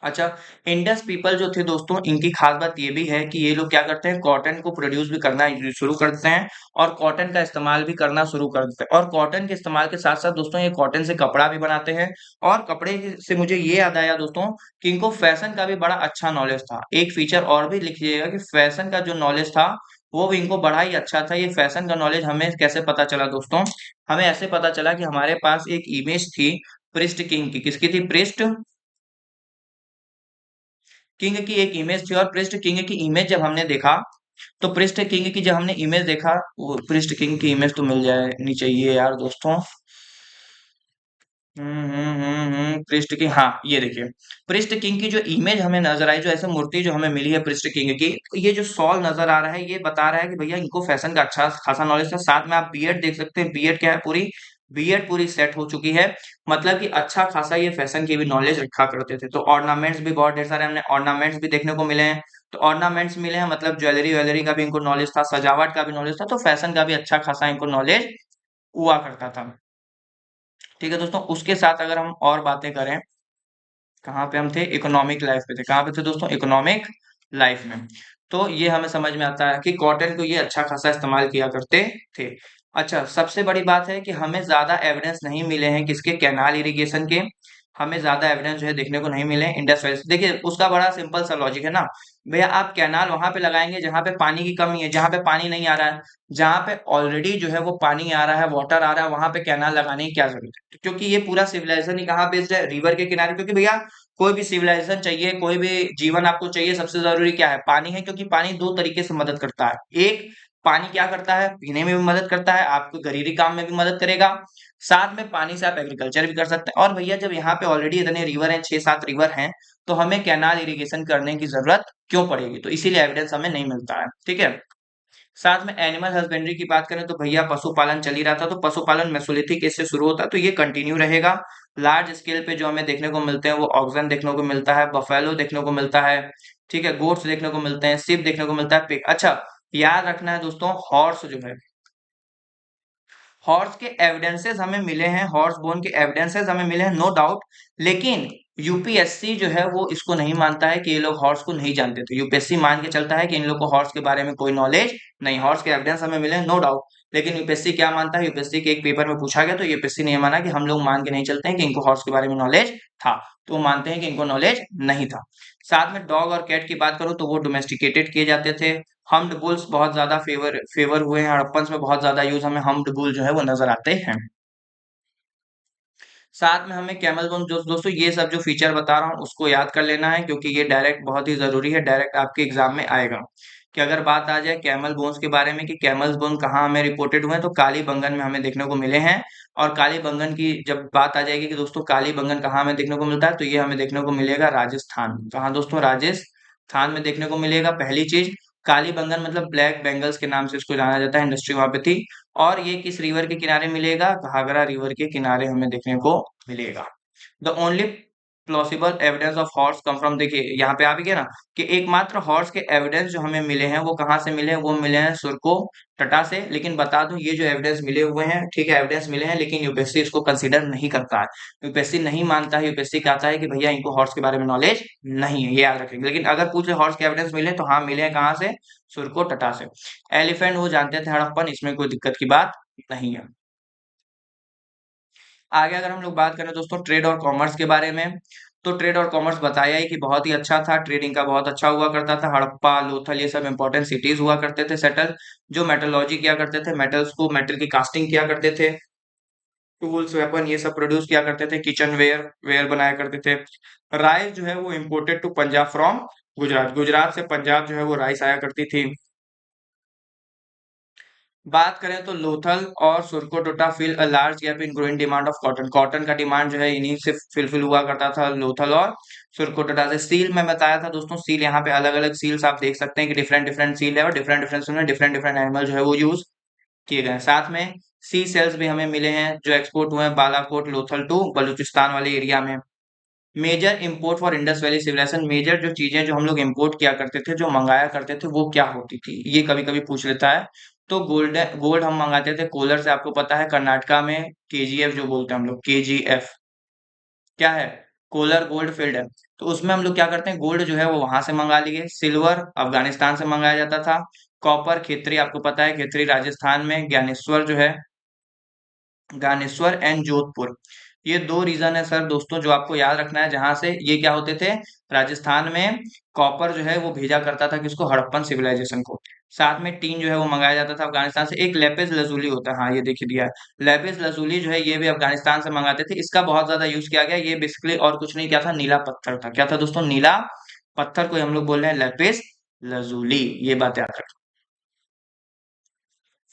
अच्छा, इंडस पीपल जो थे दोस्तों, इनकी खास बात ये भी है कि ये लोग क्या करते हैं, कॉटन को प्रोड्यूस भी करना शुरू करते हैं, और कॉटन का इस्तेमाल भी करना शुरू कर देते हैं। और कॉटन के इस्तेमाल के साथ साथ दोस्तों ये कॉटन से कपड़ा भी बनाते हैं। और कपड़े से मुझे ये याद आया दोस्तों कि इनको फैशन का भी बड़ा अच्छा नॉलेज था। एक फीचर और भी लिख लीजिएगा कि फैशन का जो नॉलेज था वो भी इनको बड़ा ही अच्छा था। ये फैशन का नॉलेज हमें कैसे पता चला दोस्तों, हमें ऐसे पता चला कि हमारे पास एक इमेज थी प्रिस्ट किंग की। किसकी थी, प्रिस्ट किंग की एक इमेज थी। और पृष्ठ किंग की इमेज जब हमने देखा, तो पृष्ठ किंग की जब हमने इमेज देखा, वो पृष्ठ किंग की इमेज तो मिल जानी चाहिए यार दोस्तों। पृष्ठ किंग, हाँ ये देखिए, पृष्ठ किंग की जो इमेज हमें नजर आई, जो ऐसे मूर्ति जो हमें मिली है पृष्ठ किंग की, तो ये जो सॉल नजर आ रहा है ये बता रहा है कि भैया इनको फैशन का अच्छा खासा नॉलेज था। साथ में आप बीएड देख सकते हैं, बीएड क्या है, पूरी बीएड पूरी सेट हो चुकी है, मतलब कि अच्छा खासा ये फैशन की भी नॉलेज रखा करते थे। तो ऑर्नामेंट्स भी बहुत ढेर सारे हमने ऑर्नामेंट्स भी देखने को मिले हैं। तो ऑर्नामेंट्स मिले हैं मतलब ज्वेलरी वेलरी का भी इनको नॉलेज था, सजावट का भी नॉलेज था, तो फैशन का भी अच्छा खासा इनको नॉलेज हुआ करता था। ठीक है दोस्तों, उसके साथ अगर हम और बातें करें, कहाँ पे हम थे, इकोनॉमिक लाइफ पे थे। कहाँ पे थे दोस्तों, इकोनॉमिक लाइफ में। तो ये हमें समझ में आता है कि कॉटन को ये अच्छा खासा इस्तेमाल किया करते थे। अच्छा, सबसे बड़ी बात है कि हमें ज्यादा एविडेंस नहीं मिले हैं किसके, कैनाल इरिगेशन के। हमें ज्यादा एविडेंस जो है देखने को नहीं मिले इंडस वैली। देखिए उसका बड़ा सिंपल सा लॉजिक है ना भैया, आप कैनाल वहां पे लगाएंगे जहां पे पानी की कमी है, जहां पे पानी नहीं आ रहा है। जहां पे ऑलरेडी जो है वो पानी आ रहा है, वाटर आ रहा है, वहां पे कैनाल लगाने की क्या जरूरत है, क्योंकि ये पूरा सिविलाइजेशन ही कहाँ बेस्ड है, रिवर के किनारे। क्योंकि भैया कोई भी सिविलाइजेशन चाहिए, कोई भी जीवन आपको चाहिए, सबसे जरूरी क्या है, पानी है। क्योंकि पानी दो तरीके से मदद करता है। एक, पानी क्या करता है, पीने में भी मदद करता है, आपको गरीबी काम में भी मदद करेगा। साथ में पानी से आप एग्रीकल्चर भी कर सकते हैं। और भैया जब यहाँ पे ऑलरेडी इतने रिवर हैं, 6-7 रिवर हैं, तो हमें कैनाल इरिगेशन करने की जरूरत क्यों पड़ेगी, तो इसीलिए एविडेंस हमें नहीं मिलता है। ठीक है, साथ में एनिमल हस्बेंड्री की बात करें तो भैया पशुपालन चल ही रहा था, तो पशुपालन मेसोलिथिक एज से शुरू होता है, तो ये कंटिन्यू रहेगा। लार्ज स्केल पे जो हमें देखने को मिलते हैं वो ऑक्सन देखने को मिलता है, बफेलो देखने को मिलता है, ठीक है, गोट्स देखने को मिलते हैं, सिप देखने को मिलता है, पिग। अच्छा, याद रखना है दोस्तों, हॉर्स जो है, हॉर्स के एविडेंसेस हमें मिले हैं, हॉर्स बोन के एविडेंसेस हमें मिले हैं, नो डाउट। लेकिन यूपीएससी जो है वो इसको नहीं मानता है कि ये लोग हॉर्स को नहीं जानते, तो यूपीएससी मान के चलता है कि इन लोग को हॉर्स के बारे में कोई नॉलेज नहीं। हॉर्स के एविडेंस हमें मिले हैं, नो डाउट। लेकिन यूपीएससी क्या मानता है, यूपीएससी के एक पेपर में पूछा गया तो यूपीएससी ने ये माना कि हम लोग मान के नहीं चलते हैं कि इनको हॉर्स के बारे में नॉलेज था, तो वो मानते हैं कि इनको नॉलेज नहीं था। साथ में डॉग और कैट की बात करूं तो वो डोमेस्टिकेटेड किए जाते थे। हम्ड बुल्स बहुत ज्यादा फेवर हुए हैं, हड़प्पन में बहुत ज्यादा यूज हमें हम्ड बुल जो है वो नजर आते हैं। साथ में हमें कैमल बोन, जो दोस्तों ये सब जो फीचर बता रहा हूँ उसको याद कर लेना है, क्योंकि ये डायरेक्ट बहुत ही जरूरी है, डायरेक्ट आपके एग्जाम में आएगा। कि अगर बात आ जाए कैमल बोन्स के बारे में कि कैमल्स बोन कहाँ हमें रिपोर्टेड हुए हैं, तो कालीबंगन में हमें देखने को मिले हैं। और कालीबंगन की जब बात आ जाएगी कि दोस्तों कालीबंगन कहाँ हमें देखने को मिलता है, तो ये हमें देखने को मिलेगा राजस्थान। कहाँ दोस्तों? राजस्थान में देखने को मिलेगा। पहली चीज, कालीबंगन मतलब ब्लैक बेंगल्स के नाम से इसको जाना जाता है, इंडस्ट्री वहां पे थी। और ये किस रिवर के किनारे मिलेगा? घाघरा रिवर के किनारे हमें देखने को मिलेगा। The only plausible evidence of horse come from, देखिए यहाँ पे आ भी गया ना, कि एकमात्र हॉर्स के एविडेंस जो हमें मिले हैं वो कहाँ से मिले हैं? वो मिले हैं सुरको टटा से। लेकिन बता दूं, ये जो एविडेंस मिले हुए हैं, ठीक है एविडेंस मिले हैं, लेकिन यूपीएससी इसको कंसीडर नहीं करता है। यूपीएससी नहीं मानता है। यूपीएससी कहता है कि भैया इनको हॉर्स के बारे में नॉलेज नहीं है, ये याद रखेंगे। लेकिन अगर पूछे हॉर्स के एविडेंस मिले, तो हाँ मिले हैं। कहाँ से? सुरको टटा से। एलिफेंट वो जानते थे हड़प्पन, इसमें कोई दिक्कत की बात नहीं है। आगे अगर हम लोग बात करें दोस्तों ट्रेड और कॉमर्स के बारे में, तो ट्रेड और कॉमर्स बताया ही कि बहुत ही अच्छा था, ट्रेडिंग का बहुत अच्छा हुआ करता था। हड़प्पा, लोथल ये सब इंपॉर्टेंट सिटीज हुआ करते थे सेटल, जो मेटलॉजी किया करते थे, मेटल्स को मेटल की कास्टिंग किया करते थे, टूल्स वेपन ये सब प्रोड्यूस किया करते थे, किचन वेयर वेयर बनाया करते थे। राइस जो है वो imported to Punjab from Gujarat, Gujarat से पंजाब जो है वो राइस आया करती थी। बात करें तो लोथल और Surkotada fill a large gap in growing demand of cotton, cotton का डिमांड जो है इन्हीं से फिलफिल हुआ करता था, लोथल और सुरकोटोटा से। सील मैं बताया था दोस्तों, सील यहाँ पे अलग अलग सील्स आप देख सकते हैं कि डिफरेंट डिफरेंट सील है, और डिफरेंट डिफरेंट में डिफरेंट डिफरेंट एनिमल जो है वो यूज किए गए हैं। साथ में सी सेल्स भी हमें मिले हैं जो एक्सपोर्ट हुए हैं बालाकोट लोथल टू बलूचिस्तान वाले एरिया में। Major import for Indus valley civilization, major जो चीजें जो हम लोग इंपोर्ट किया करते थे, जो मंगाया करते थे, वो क्या होती थी? ये कभी कभी पूछ लेता है। तो गोल्ड, गोल्ड हम मंगाते थे कोलर से, आपको पता है कर्नाटका में केजीएफ जो बोलते हैं हम लोग, केजीएफ क्या है? कोलर गोल्ड फील्ड है। तो उसमें हम लोग क्या करते हैं, गोल्ड जो है वो वहां से मंगा लिए। सिल्वर अफगानिस्तान से मंगाया जाता था। कॉपर खेतरी, आपको पता है खेतरी राजस्थान में, ज्ञानेश्वर जो है, ज्ञानेश्वर एंड जोधपुर, ये दो रीजन है सर दोस्तों जो आपको याद रखना है, जहां से ये क्या होते थे, राजस्थान में कॉपर जो है वो भेजा करता था किसको? हड़प्पन सिविलाइजेशन को। साथ में टीन जो है वो मंगाया जाता था अफगानिस्तान से। एक लेपिस लजूली होता है, हाँ ये देखिए दिया है, लेपिस लजूली जो है ये भी अफगानिस्तान से मंगाते थे। इसका बहुत ज्यादा यूज किया गया, ये बेसिकली और कुछ नहीं, क्या था? नीला पत्थर था। क्या था दोस्तों? नीला पत्थर को हम लोग बोल रहे हैं लेपिस लजूली, ये बात याद रखें।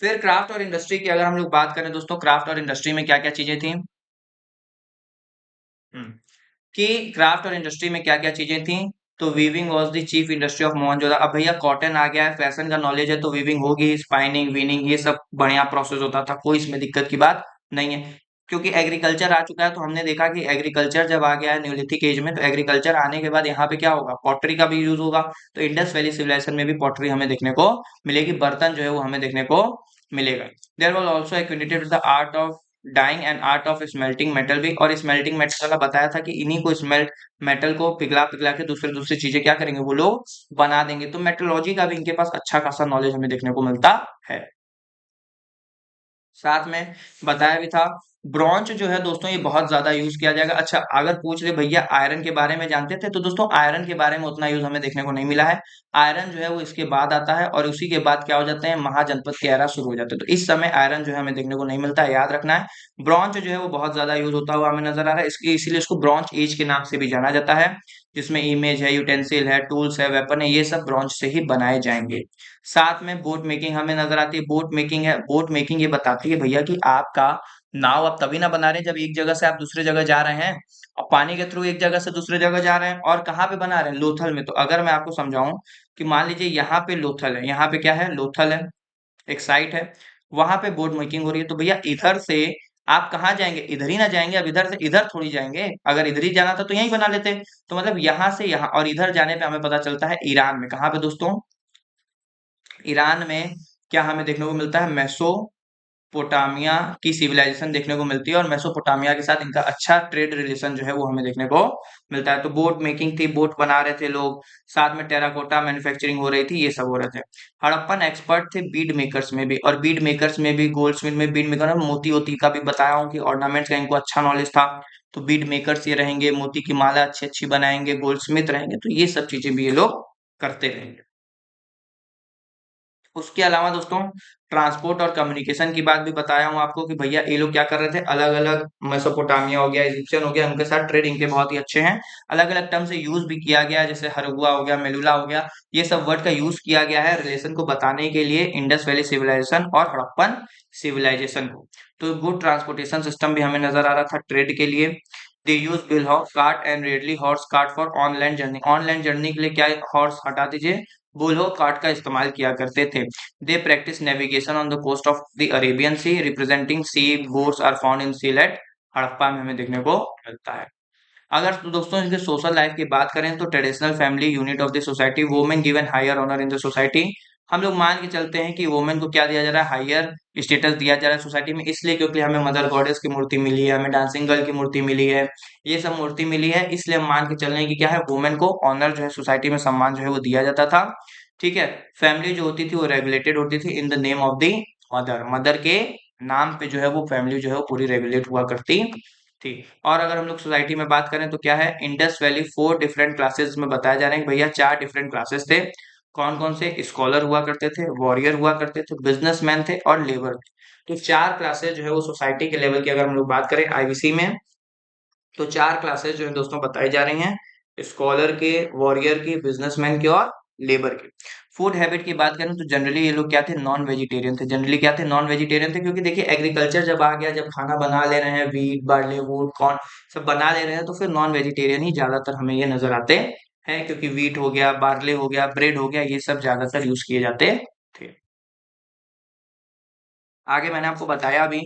फिर क्राफ्ट और इंडस्ट्री की अगर हम लोग बात करें दोस्तों, क्राफ्ट और इंडस्ट्री में क्या क्या चीजें थी? हम्म, कि क्राफ्ट और इंडस्ट्री में क्या क्या चीजें थी? तो weaving was the chief industry of Mohenjodaro. अब भैया कॉटन आ गया है, फैशन का नॉलेज है, तो वीविंग होगी, स्पाइनिंग विनिंग ये सब बढ़िया प्रोसेस होता था, कोई इसमें दिक्कत की बात नहीं है। क्योंकि एग्रीकल्चर आ चुका है, तो हमने देखा कि एग्रीकल्चर जब आ गया है न्यूलिथिक एज में, तो एग्रीकल्चर आने के बाद यहाँ पे क्या होगा? पॉटरी का भी यूज होगा। तो इंडस वैली सिविलाइजेशन में भी पॉटरी हमें देखने को मिलेगी, बर्तन जो है वो हमें देखने को मिलेगा। There was also acquainted the art of dyeing and art of smelting metal भी, और स्मेल्टिंग मेटल का बताया था कि इन्हीं को स्मेल्ट, मेटल को पिघला पिघला के दूसरे दूसरी चीजें क्या करेंगे वो लोग? बना देंगे। तो मेट्रोलॉजी का भी इनके पास अच्छा खासा नॉलेज हमें देखने को मिलता है। साथ में बताया भी था ब्रॉन्ज जो है दोस्तों ये बहुत ज्यादा यूज किया जाएगा। अच्छा अगर पूछ ले भैया आयरन के बारे में जानते थे, तो दोस्तों आयरन के बारे में उतना यूज हमें देखने को नहीं मिला है। आयरन जो है वो इसके बाद आता है, और उसी के बाद क्या हो जाते हैं? महाजनपद के एरा शुरू हो जाते हैं। तो इस समय आयरन जो है हमें देखने को नहीं मिलता है, याद रखना है। ब्रॉन्ज जो है वो बहुत ज्यादा यूज होता हुआ हमें नजर आ रहा है, इसकी इसीलिए इसको ब्रॉन्ज एज के नाम से भी जाना जाता है, जिसमें इमेज है, यूटेंसिल है, टूल्स है, वेपन है, ये सब ब्रॉन्ज से ही बनाए जाएंगे। साथ में बोट मेकिंग हमें नजर आती है। बोट मेकिंग है, बोट मेकिंग ये बताती है भैया कि आपका नाव आप तभी ना बना रहे हैं जब एक जगह से आप दूसरे जगह जा रहे हैं, और पानी के थ्रू एक जगह से दूसरे जगह जा रहे हैं, और कहाँ पे बना रहे हैं? लोथल में। तो अगर मैं आपको समझाऊं कि मान लीजिए यहाँ पे लोथल है, यहाँ पे क्या है? लोथल है, एक साइट है, वहां पे बोट मेकिंग हो रही है, तो भैया इधर से आप कहाँ जाएंगे? इधर ही ना जाएंगे, अब इधर से इधर थोड़ी जाएंगे। अगर इधर ही जाना था तो यहीं बना लेते। तो मतलब यहाँ से यहाँ, और इधर जाने पे हमें पता चलता है ईरान में। कहाँ पे दोस्तों? ईरान में क्या हमें देखने को मिलता है? मेसोपोटामिया की सिविलाइजेशन देखने को मिलती है, और मेसोपोटामिया के साथ इनका अच्छा ट्रेड रिलेशन जो है वो हमें देखने को मिलता है। तो बोट मेकिंग थी, बोट बना रहे थे लोग, साथ में टेराकोटा मैन्युफैक्चरिंग हो रही थी, ये सब हो रहे थे। हड़प्पन एक्सपर्ट थे बीड मेकर्स में भी, और बीड मेकर्स में भी, गोल्ड स्मिथ में बीड मेकर में मोती वोती का भी बताया हूँ कि ऑर्नामेंट्स का इनको अच्छा नॉलेज था। तो बीड मेकर्स ये रहेंगे, मोती की माला अच्छी अच्छी बनाएंगे, गोल्ड स्मिथ रहेंगे, तो ये सब चीजें भी ये लोग करते रहेंगे। उसके अलावा दोस्तों ट्रांसपोर्ट और कम्युनिकेशन की बात भी बताया हूँ आपको कि भैया ये लोग क्या कर रहे थे, अलग अलग मेसोपोटामिया हो गया, इजिप्शियन हो गया, उनके साथ ट्रेड इनके बहुत ही अच्छे हैं। अलग अलग टर्म से यूज भी किया गया, जैसे हरगुआ हो गया, मेलुला हो गया, ये सब वर्ड का यूज किया गया है रिलेशन को बताने के लिए इंडस वैली सिविलाइजेशन और हड़प्पन सिविलाइजेशन को। तो गुड ट्रांसपोर्टेशन सिस्टम भी हमें नजर आ रहा था ट्रेड के लिए। They use bill horse cart and readily horse cart for online journey, online journey के लिए क्या हॉर्स हटा दीजिए, बुल कार्ट का इस्तेमाल किया करते थे। They practise navigation on the coast of the Arabian sea, representing sea boats are found in seal at, Harappa में हमें देखने को मिलता है। अगर तो दोस्तों इनके सोशल लाइफ की बात करें तो traditional family unit of the society, women given higher honour in the society. हम लोग मान के चलते हैं कि वुमेन को क्या दिया जा रहा है, हायर स्टेटस दिया जा रहा है सोसाइटी में, इसलिए क्योंकि हमें मदर गॉडेस की मूर्ति मिली है, हमें डांसिंग गर्ल की मूर्ति मिली है, ये सब मूर्ति मिली है, इसलिए हम मान के चल रहे हैं कि क्या है, वुमेन को ऑनर जो है सोसाइटी में सम्मान जो है वो दिया जाता था। ठीक है। फैमिली जो होती थी वो रेगुलेटेड होती थी in the name of the mother, mother के नाम पे जो है वो फैमिली जो है वो पूरी रेगुलेट हुआ करती थी। और अगर हम लोग सोसाइटी में बात करें तो क्या है, इंडस वैली 4 डिफरेंट क्लासेस में बताया जा रहे हैं कि भैया 4 डिफरेंट क्लासेस थे। कौन कौन से, स्कॉलर हुआ करते थे, वॉरियर हुआ करते थे, बिजनेसमैन थे और लेबर थे। तो 4 क्लासेस जो है वो सोसाइटी के लेवल की अगर हम लोग बात करें आईबीसी में, तो 4 क्लासेस जो है दोस्तों बताई जा रही हैं, स्कॉलर के, वॉरियर की, बिजनेसमैन की और लेबर की। फूड हैबिट की बात करें तो जनरली ये लोग क्या थे, नॉन वेजिटेरियन थे। जनरली क्या थे, नॉन वेजिटेरियन थे, क्योंकि देखिए एग्रीकल्चर जब आ गया, जब खाना बना ले रहे हैं, व्हीट बार्ले वूट कॉर्न सब बना ले रहे हैं, तो फिर नॉन वेजिटेरियन ही ज्यादातर हमें ये नजर आते हैं, क्योंकि व्हीट हो गया, बार्ले हो गया, ब्रेड हो गया, ये सब ज्यादातर यूज किए जाते थे। आगे मैंने आपको बताया अभी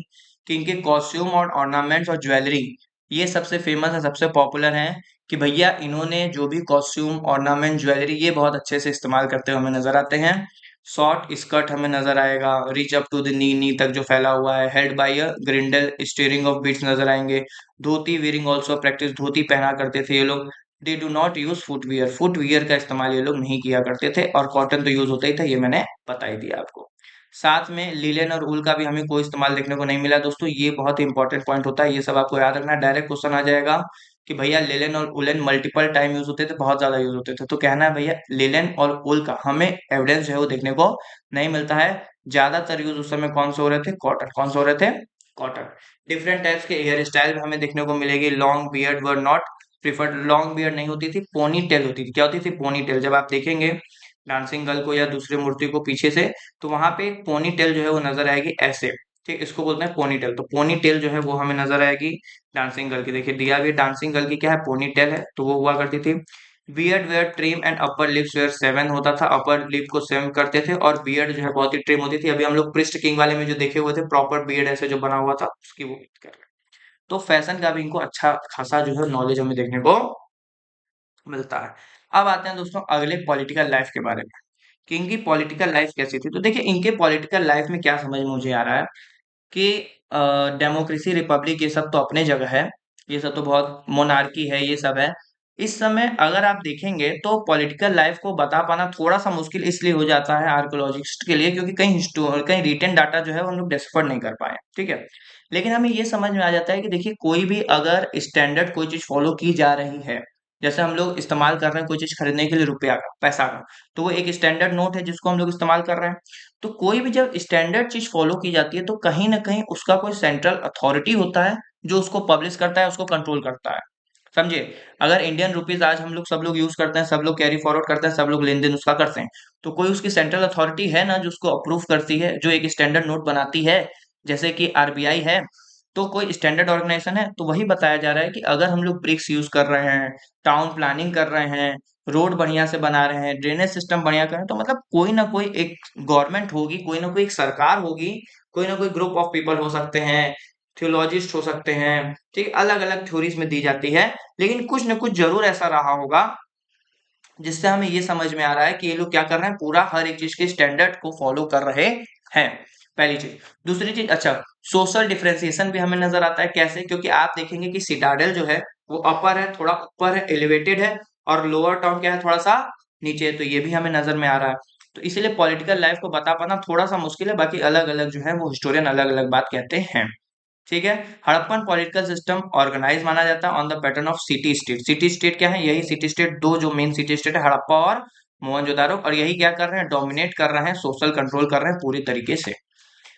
कि इनके कॉस्ट्यूम और ऑर्नामेंट्स और ज्वेलरी ये सबसे फेमस है, सबसे पॉपुलर हैं, कि भैया इन्होंने जो भी कॉस्ट्यूम ऑर्नामेंट ज्वेलरी ये बहुत अच्छे से इस्तेमाल करते हुए हमें नजर आते हैं। शॉर्ट स्कर्ट हमें नजर आएगा, reach up to the knee, knee तक जो फैला हुआ है, head by a girdle string of beads नजर आएंगे। Dhoti wearing also practice, dhoti पहना करते थे ये लोग। They do not use footwear, footwear का इस्तेमाल ये लोग नहीं किया करते थे, और कॉटन तो यूज होता ही था, ये मैंने बता ही दिया आपको। साथ में लिलेन और ऊल का भी हमें कोई इस्तेमाल देखने को नहीं मिला दोस्तों, ये बहुत ही इंपॉर्टेंट पॉइंट होता है, ये सब आपको याद रखना है। डायरेक्ट क्वेश्चन आ जाएगा कि भैया लिलेन और उलेन मल्टीपल टाइम यूज होते थे, बहुत ज्यादा यूज होते थे, तो कहना है भैया लिलेन और ऊल का हमें एविडेंस जो है वो देखने को नहीं मिलता है। ज्यादातर यूज उस समय कौन से हो रहे थे, कॉटन, कौन से हो रहे थे, कॉटन। डिफरेंट टाइप्स के हेयर स्टाइल हमें देखने को मिलेगी। Long beard were not preferred, long beard नहीं होती थी, पोनी टेल होती थी। क्या होती थी, पोनी टेल। जब आप देखेंगे डांसिंग गर्ल को या दूसरी मूर्ति को पीछे से, तो वहां पे एक पोनी टेल जो है वो नजर आएगी ऐसे। ठीक, इसको बोलते हैं पोनी टेल, तो पोनी टेल जो है वो हमें नजर आएगी डांसिंग गर्ल की। देखिए दिया भी डांसिंग गर्ल की क्या है, पोनी टेल है, तो वो हुआ करती थी। Beard were trim and upper lips were shaven होता था, अपर लिप को सेवन करते थे, और बियर्ड जो है बहुत ही ट्रिम होती थी। अभी हम लोग पृष्ठ किंग वाले में जो देखे हुए थे प्रॉपर बियर्ड ऐसे जो बना हुआ था, उसकी वो बात कर रहे हैं। तो फैशन का भी इनको अच्छा खासा जो है नॉलेज हमें देखने को मिलता है। अब आते हैं दोस्तों अगले पॉलिटिकल लाइफ के बारे में, कि इनकी पॉलिटिकल लाइफ कैसी थी। तो देखिए इनके पॉलिटिकल लाइफ में क्या समझ में मुझे आ रहा है कि डेमोक्रेसी, रिपब्लिक ये सब तो अपने जगह है, ये सब तो बहुत मोनार्की है, ये सब है। इस समय अगर आप देखेंगे तो पॉलिटिकल लाइफ को बता पाना थोड़ा सा मुश्किल इसलिए हो जाता है आर्कोलॉजिस्ट के लिए, क्योंकि कहीं रिटन डाटा जो है वो हम लोग डिस्कवर नहीं कर पाए, ठीक है। लेकिन हमें ये समझ में आ जाता है कि देखिए कोई भी अगर स्टैंडर्ड कोई चीज फॉलो की जा रही है, जैसे हम लोग इस्तेमाल कर रहे हैं कोई चीज खरीदने के लिए रुपया का, पैसा का, तो वो एक स्टैंडर्ड नोट है जिसको हम लोग इस्तेमाल कर रहे हैं। तो कोई भी जब स्टैंडर्ड चीज फॉलो की जाती है तो कहीं ना कहीं उसका कोई सेंट्रल अथॉरिटी होता है जो उसको पब्लिश करता है, उसको कंट्रोल करता है। समझिए, अगर इंडियन रुपीज आज हम लोग सब लोग यूज करते हैं, सब लोग कैरी फॉरवर्ड करते हैं, सब लोग लेन देन उसका करते हैं, तो कोई उसकी सेंट्रल अथॉरिटी है ना जो उसको अप्रूव करती है, जो एक स्टैंडर्ड नोट बनाती है, जैसे कि आरबीआई है। तो कोई स्टैंडर्ड ऑर्गेनाइजेशन है, तो वही बताया जा रहा है कि अगर हम लोग ब्रिक्स यूज कर रहे हैं, टाउन प्लानिंग कर रहे हैं, रोड बढ़िया से बना रहे हैं, ड्रेनेज सिस्टम बढ़िया कर रहे हैं, तो मतलब कोई ना कोई एक गवर्नमेंट होगी, कोई ना कोई एक सरकार होगी, कोई ना कोई ग्रुप ऑफ पीपल हो सकते हैं, थियोलॉजिस्ट हो सकते हैं, ठीक, अलग अलग थ्योरीज में दी जाती है, लेकिन कुछ ना कुछ जरूर ऐसा रहा होगा जिससे हमें ये समझ में आ रहा है कि ये लोग क्या कर रहे हैं, पूरा हर एक चीज के स्टैंडर्ड को फॉलो कर रहे हैं। पहली चीज। दूसरी चीज, अच्छा, सोशल डिफरेंशिएशन भी हमें नजर आता है। कैसे? क्योंकि आप देखेंगे कि सिटाडेल जो है वो अपर है, थोड़ा ऊपर है, एलिवेटेड है, और लोअर टाउन क्या है, थोड़ा सा नीचे है, तो ये भी हमें नजर में आ रहा है। तो इसीलिए पॉलिटिकल लाइफ को बता पाना थोड़ा सा मुश्किल है, बाकी अलग अलग जो है वो हिस्टोरियन अलग अलग बात कहते हैं। ठीक है। हड़प्पन पॉलिटिकल सिस्टम ऑर्गेनाइज माना जाता है on the pattern of city state. City state क्या है, यही सिटी स्टेट, दो जो मेन सिटी स्टेट है, हड़प्पा और मोहनजोदारो, और यही क्या कर रहे हैं, डोमिनेट कर रहे हैं, सोशल कंट्रोल कर रहे हैं पूरी तरीके से।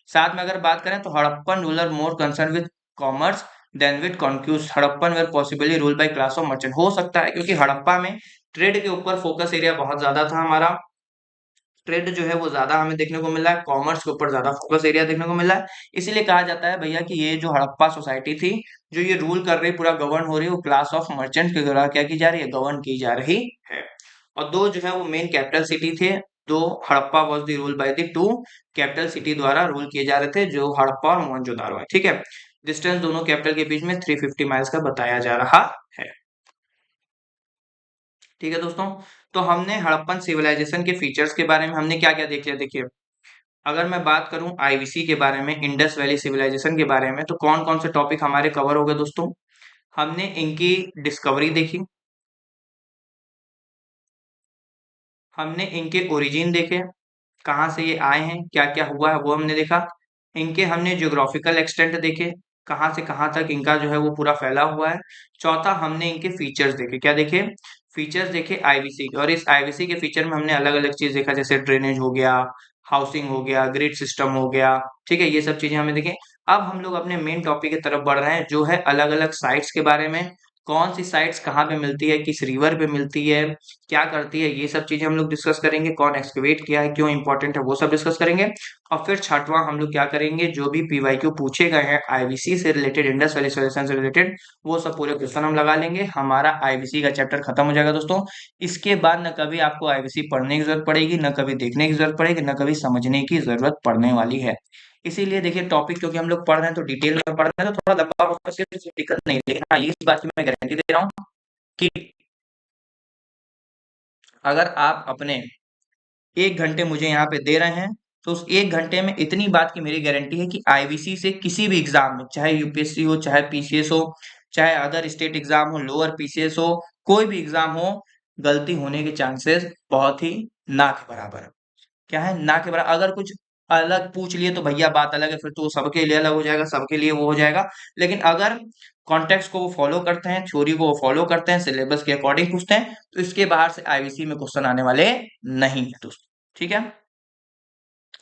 साथ में अगर बात करें तो Harappan ruler more concern with commerce than with conquest, Harappan were possibly rule by class of merchant. हो सकता है क्योंकि हड़प्पा में ट्रेड के ऊपर फोकस एरिया बहुत ज्यादा था हमारा, ट्रेड जो है वो ज्यादा हमें देखने को मिला है, कॉमर्स के ऊपर ज्यादा फोकस एरिया देखने को मिला है। इसीलिए कहा जाता है भैया कि ये जो हड़प्पा सोसाइटी थी, जो ये रूल कर रही, पूरा गवर्न हो रही है, वो क्लास ऑफ मर्चेंट के द्वारा क्या की जा रही है, गवर्न की जा रही है। और दो जो है वो मेन कैपिटल सिटी थे, दो Harappa was the rule by the two capital city द्वारा रूल किए जा रहे थे, जो हड़प्पा और मोहनजोदारो है। ठीक है, डिस्टेंस दोनों कैपिटल के बीच में 350 माइल्स का बताया जा रहा है। ठीक है दोस्तों, तो हमने हड़प्पन सिविलाइजेशन के फीचर्स के बारे में हमने क्या क्या देख लिया। देखिए, अगर मैं बात करूं आईवीसी के बारे में, इंडस वैली सिविलाइजेशन के बारे में, तो कौन कौन से टॉपिक हमारे कवर हो गए दोस्तों। हमने इनकी डिस्कवरी देखी, हमने इनके ओरिजिन देखे, कहाँ से ये आए हैं, क्या क्या हुआ है वो हमने देखा। इनके हमने ज्योग्राफिकल एक्सटेंट देखे, कहाँ से कहाँ तक इनका जो है वो पूरा फैला हुआ है। चौथा, हमने इनके फीचर्स देखे, क्या देखे, फीचर्स देखे आईवीसी के, और इस आईवीसी के फीचर में हमने अलग अलग चीज देखा, जैसे ड्रेनेज हो गया, हाउसिंग हो गया, ग्रिड सिस्टम हो गया। ठीक है, ये सब चीजें हमें देखे। अब हम लोग अपने मेन टॉपिक की तरफ बढ़ रहे हैं, जो है अलग अलग साइट्स के बारे में, कौन सी साइट्स कहाँ पे मिलती है, किस रिवर पे मिलती है, क्या करती है, ये सब चीजें हम लोग डिस्कस करेंगे। कौन एक्सकवेट किया है, क्यों इंपॉर्टेंट है, वो सब डिस्कस करेंगे। और फिर छठवां हम लोग क्या करेंगे, जो भी पीवाईक्यू पूछे गए हैं आईवीसी से रिलेटेड, इंडस वैली सिविलाइजेशन से रिलेटेड, वो सब पूरे क्वेश्चन हम लगा लेंगे। हमारा आईवीसी का चैप्टर खत्म हो जाएगा दोस्तों। इसके बाद न कभी आपको आईवीसी पढ़ने की जरूरत पड़ेगी, न कभी देखने की जरूरत पड़ेगी, न कभी समझने की जरूरत पड़ने वाली है। इसीलिए देखिए, टॉपिक क्योंकि हम लोग पढ़ रहे हैं तो डिटेल में पढ़ रहे हैं, तो थोड़ा लंबा होगा, सिर्फ दिक्कत नहीं, लेकिन हाँ, इस बात की मैं गारंटी दे रहा हूँ कि अगर आप अपने 1 घंटे मुझे यहाँ पे दे रहे हैं, तो उस 1 घंटे में इतनी बात की मेरी गारंटी है कि आईवीसी से किसी भी एग्जाम में, चाहे यूपीएससी हो, चाहे पीसीएस हो, चाहे अदर स्टेट एग्जाम हो, लोअर पीसीएस हो, कोई भी एग्जाम हो, गलती होने के चांसेस बहुत ही ना के बराबर है। क्या है, ना के बराबर। अगर कुछ अलग पूछ लिए तो भैया बात अलग है, फिर तो वो सबके लिए अलग हो जाएगा, सबके लिए वो हो जाएगा। लेकिन अगर कॉन्टेक्स्ट को वो फॉलो करते हैं, थ्योरी को वो फॉलो करते हैं, सिलेबस के अकॉर्डिंग पूछते हैं, तो इसके बाहर से आईवीसी में क्वेश्चन आने वाले नहीं है दोस्तों। ठीक है,